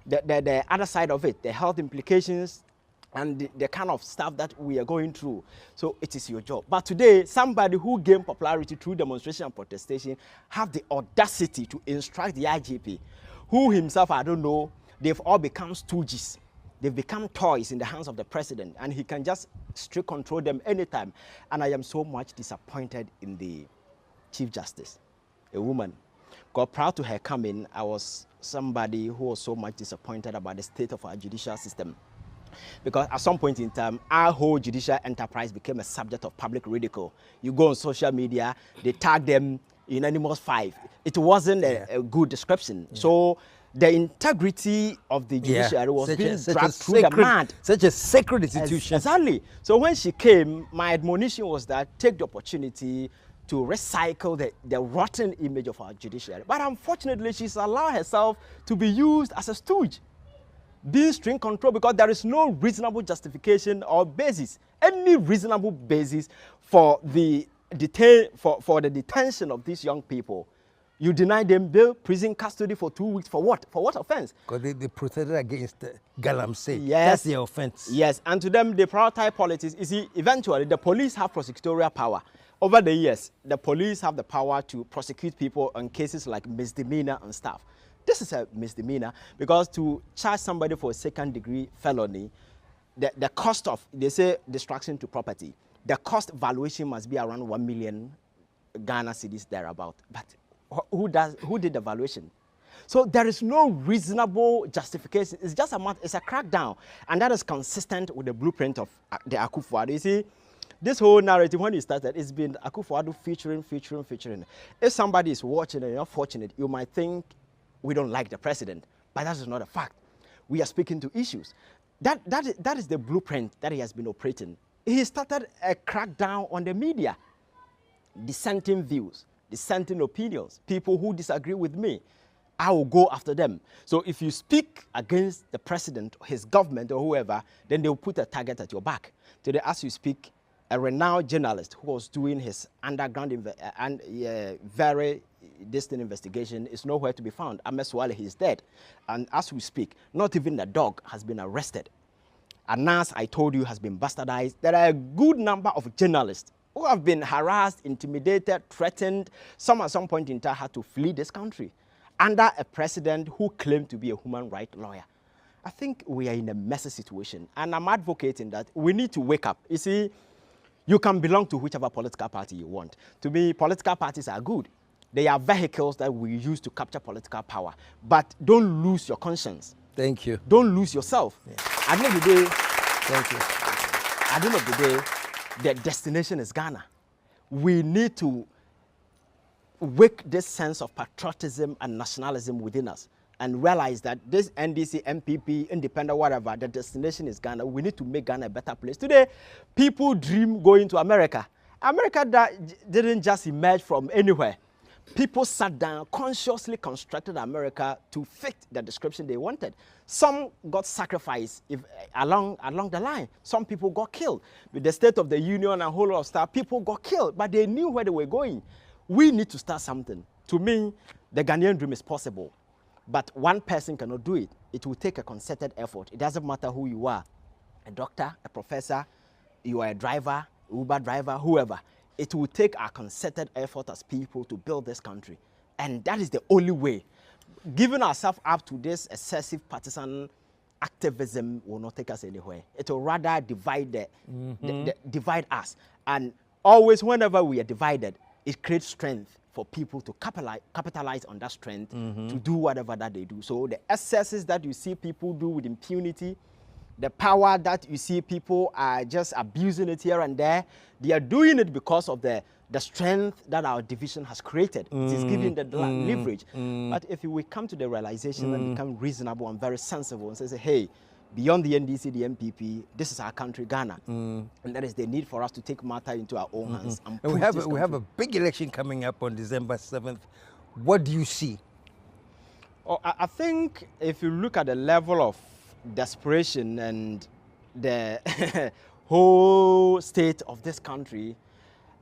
the other side of it, the health implications and the kind of stuff that we are going through. So it is your job. But today, somebody who gained popularity through demonstration and protestation have the audacity to instruct the IGP, who himself, I don't know, they've all become stooges. They've become toys in the hands of the president, and he can just strict control them anytime. And I am so much disappointed in the Chief Justice, a woman. Got proud to her coming. I was somebody who was so much disappointed about the state of our judicial system. Because at some point in time, our whole judicial enterprise became a subject of public ridicule. You go on social media, they tag them unanimous 5. It wasn't a good description. So the integrity of the judiciary was being dragged through the mud. Such a sacred institution. Exactly. So when she came, my admonition was that take the opportunity to recycle the rotten image of our judiciary. But unfortunately, she's allowed herself to be used as a stooge, being string control, because there is no reasonable justification or basis, any reasonable basis for the detention of these young people. You deny them bail, prison custody for 2 weeks. For what? For what offense? Because they protested against Galamsey. Yes. That's their offense. Yes, and to them, they prioritize politics. You see, eventually, the police have prosecutorial power. Over the years, the police have the power to prosecute people on cases like misdemeanor and stuff. This is a misdemeanor because to charge somebody for a second-degree felony, the cost of, they say, destruction to property, the cost valuation must be around 1 million Ghana cedis thereabout. But who did the valuation? So there is no reasonable justification. It's just it's a crackdown, and that is consistent with the blueprint of the Akuffo Addo. You see, this whole narrative, when you started, it's been Akuffo Addo featuring. If somebody is watching and you're fortunate, you might think we don't like the president, but that is not a fact. We are speaking to issues. That is the blueprint that he has been operating. He started a crackdown on the media, dissenting views, dissenting opinions, people who disagree with me. I will go after them. So if you speak against the president, his government, or whoever, then they will put a target at your back. Today, as you speak, a renowned journalist who was doing his underground very distant investigation is nowhere to be found. Ameswale, he is dead. And as we speak, not even the dog has been arrested. Anas, I told you, has been bastardized. There are a good number of journalists who have been harassed, intimidated, threatened. Some at some point in time had to flee this country under a president who claimed to be a human rights lawyer. I think we are in a messy situation, and I'm advocating that we need to wake up. You see, you can belong to whichever political party you want. To me, political parties are good. They are vehicles that we use to capture political power. But don't lose your conscience. Thank you. Don't lose yourself. Yeah. At the end of the day, thank you. At the end of the day, the destination is Ghana. We need to wake this sense of patriotism and nationalism within us and realize that this NDC, MPP, independent, whatever, the destination is Ghana. We need to make Ghana a better place. Today, people dream going to America. America didn't just emerge from anywhere. People sat down, consciously constructed America to fit the description they wanted. Some got sacrificed along the line. Some people got killed. With the State of the Union and a whole lot of stuff, people got killed, but they knew where they were going. We need to start something. To me, the Ghanaian dream is possible, but one person cannot do it. It will take a concerted effort. It doesn't matter who you are, a doctor, a professor, you are a driver, Uber driver, whoever. It will take a concerted effort as people to build this country. And that is the only way. Giving ourselves up to this excessive partisan activism will not take us anywhere. It will rather divide, divide us. And always, whenever we are divided, it creates strength for people to capitalize on that strength to do whatever that they do. So the excesses that you see people do with impunity, the power that you see people are just abusing it here and there, they are doing it because of the strength that our division has created. It is giving the leverage. But if we come to the realization and become reasonable and very sensible and say, hey, beyond the NDC, the MPP, this is our country, Ghana. And there is the need for us to take matter into our own hands. And we have a big election coming up on December 7th. What do you see? Oh, I think if you look at the level of desperation and the whole state of this country,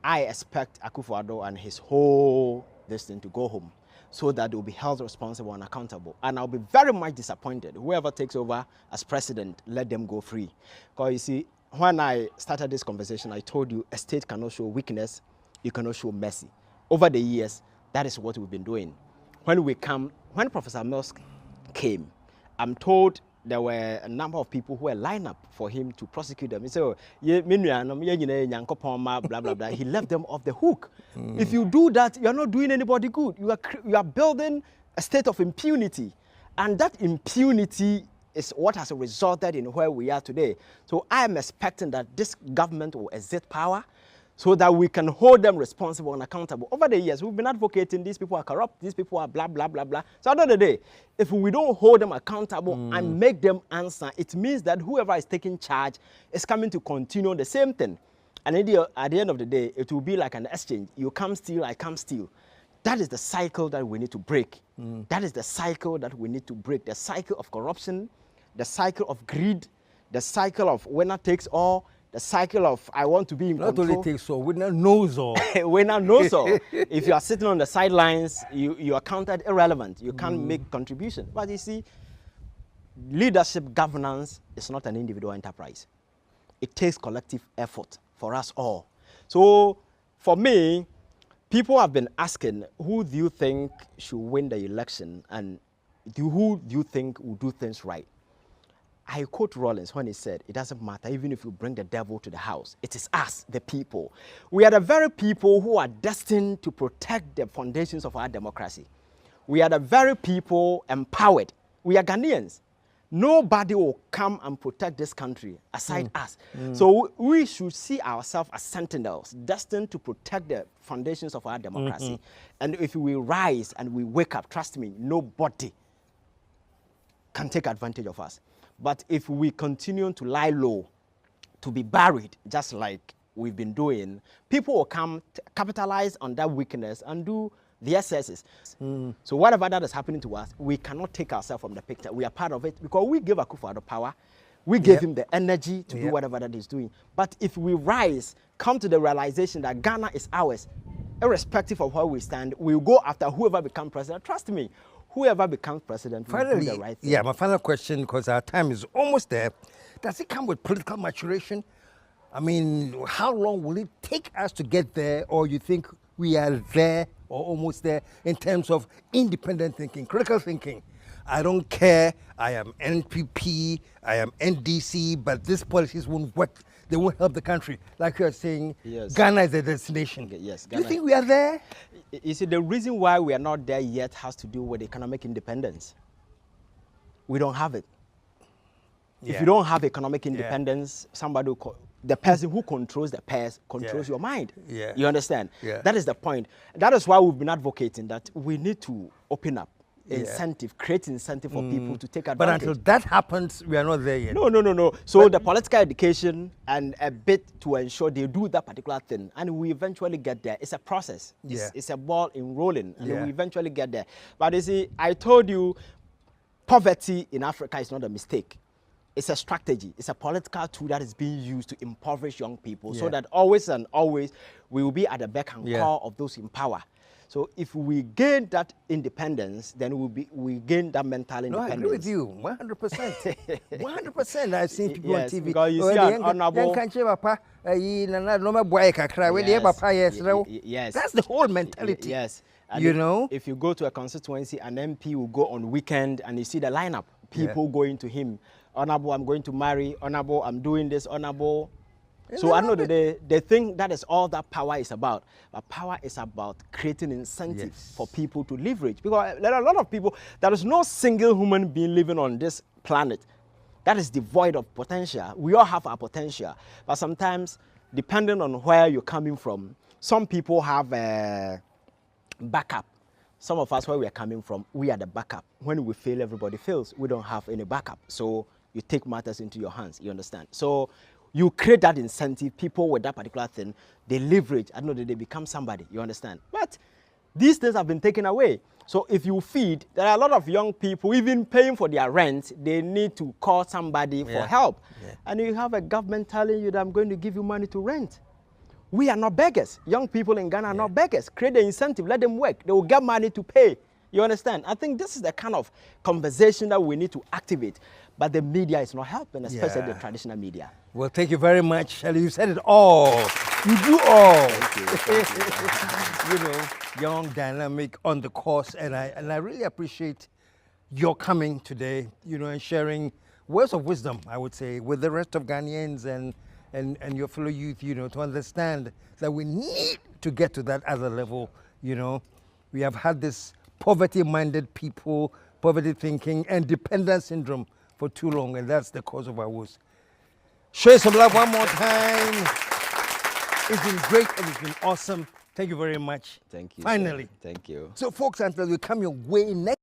I expect Akuffo Addo and his whole thing to go home so that they will be held responsible and accountable. And I'll be very much disappointed. Whoever takes over as president, let them go free. Because you see, when I started this conversation, I told you a state cannot show weakness, you cannot show mercy. Over the years, that is what we've been doing. When Professor Mills came, I'm told there were a number of people who were lined up for him to prosecute them. He said, blah, blah, blah. He left them off the hook. If you do that, you're not doing anybody good. You are building a state of impunity. And that impunity is what has resulted in where we are today. So I am expecting that this government will exert power so that we can hold them responsible and accountable. Over the years, we've been advocating these people are corrupt, these people are blah, blah, blah, blah. So at the end of the day, if we don't hold them accountable and make them answer, it means that whoever is taking charge is coming to continue the same thing. And at the end of the day, it will be like an exchange. You come steal, I come steal. That is the cycle that we need to break. That is the cycle that we need to break. The cycle of corruption, the cycle of greed, the cycle of winner takes all, the cycle of I want to be in control. Not only takes all, winner knows all. Winner knows all. If you are sitting on the sidelines, you are counted irrelevant. You can't make contribution. But you see, leadership governance is not an individual enterprise. It takes collective effort for us all. So for me, people have been asking, who do you think should win the election and who do you think will do things right? I quote Rollins when he said, it doesn't matter, even if you bring the devil to the house, it is us, the people. We are the very people who are destined to protect the foundations of our democracy. We are the very people empowered. We are Ghanaians. Nobody will come and protect this country aside us. So we should see ourselves as sentinels, destined to protect the foundations of our democracy. And if we rise and we wake up, trust me, nobody can take advantage of us. But if we continue to lie low, to be buried, just like we've been doing, people will come, capitalize on that weakness and do the excesses. So whatever that is happening to us, we cannot take ourselves from the picture. We are part of it because we gave Akuffo Addo power. We gave him the energy to do whatever that he's doing. But if we rise, come to the realization that Ghana is ours, irrespective of where we stand, we'll go after whoever becomes president. Trust me, whoever becomes president will do the right thing. Yeah, my final question, because our time is almost there. Does it come with political maturation? I mean, how long will it take us to get there, or you think we are there or almost there in terms of independent thinking, critical thinking? I don't care, I am NPP, I am NDC, but these policies won't work. They won't help the country. Like you are saying, Ghana is a destination. Yes, do you think we are there? You see, the reason why we are not there yet has to do with economic independence. We don't have it. If you don't have economic independence, somebody will the person who controls the purse controls your mind. You understand? That is the point. That is why we've been advocating that we need to open up incentive, create incentive for people to take advantage. But until that happens, we are not there yet. No. So the political education and a bit to ensure they do that particular thing, and we eventually get there. It's a process. It's a ball in rolling, and we eventually get there. But you see, I told you, poverty in Africa is not a mistake. It's a strategy. It's a political tool that is being used to impoverish young people so that always and always we will be at the beck and call of those in power. So if we gain that independence, then we gain that mental independence. No, I agree with you, 100%. 100%. I've seen people on TV. Because you see an honorable... Yes. That's the whole mentality. Yes. And you know? If you go to a constituency, an MP will go on weekend and you see the lineup. People going to him. Honorable, I'm going to marry. Honorable, I'm doing this. Honorable. So I know that they think that is all that power is about. But power is about creating incentives for people to leverage. Because there are a lot of people, there is no single human being living on this planet that is devoid of potential. We all have our potential. But sometimes, depending on where you're coming from, some people have a backup. Some of us, where we are coming from, we are the backup. When we fail, everybody fails. We don't have any backup. So you take matters into your hands, you understand? So you create that incentive, people with that particular thing, they leverage, I know that they become somebody, you understand? But these things have been taken away. So if you feed, there are a lot of young people, even paying for their rent, they need to call somebody for help. And you have a government telling you that I'm going to give you money to rent. We are not beggars. Young people in Ghana are not beggars. Create the incentive, let them work. They will get money to pay. You understand? I think this is the kind of conversation that we need to activate. But the media is not helping, especially the traditional media. Well, thank you very much, Shelley. You said it all. You do all. Thank you. You know, young, dynamic, on the course, and I really appreciate your coming today, you know, and sharing words of wisdom, I would say, with the rest of Ghanaians and your fellow youth, you know, to understand that we need to get to that other level, you know. We have had this poverty-minded people, poverty thinking, and dependent syndrome for too long, and that's the cause of our woes. Show some love one more time. It's been great and it's been awesome. Thank you very much. Thank you. Finally. Sir. Thank you. So, folks, until we come your way next.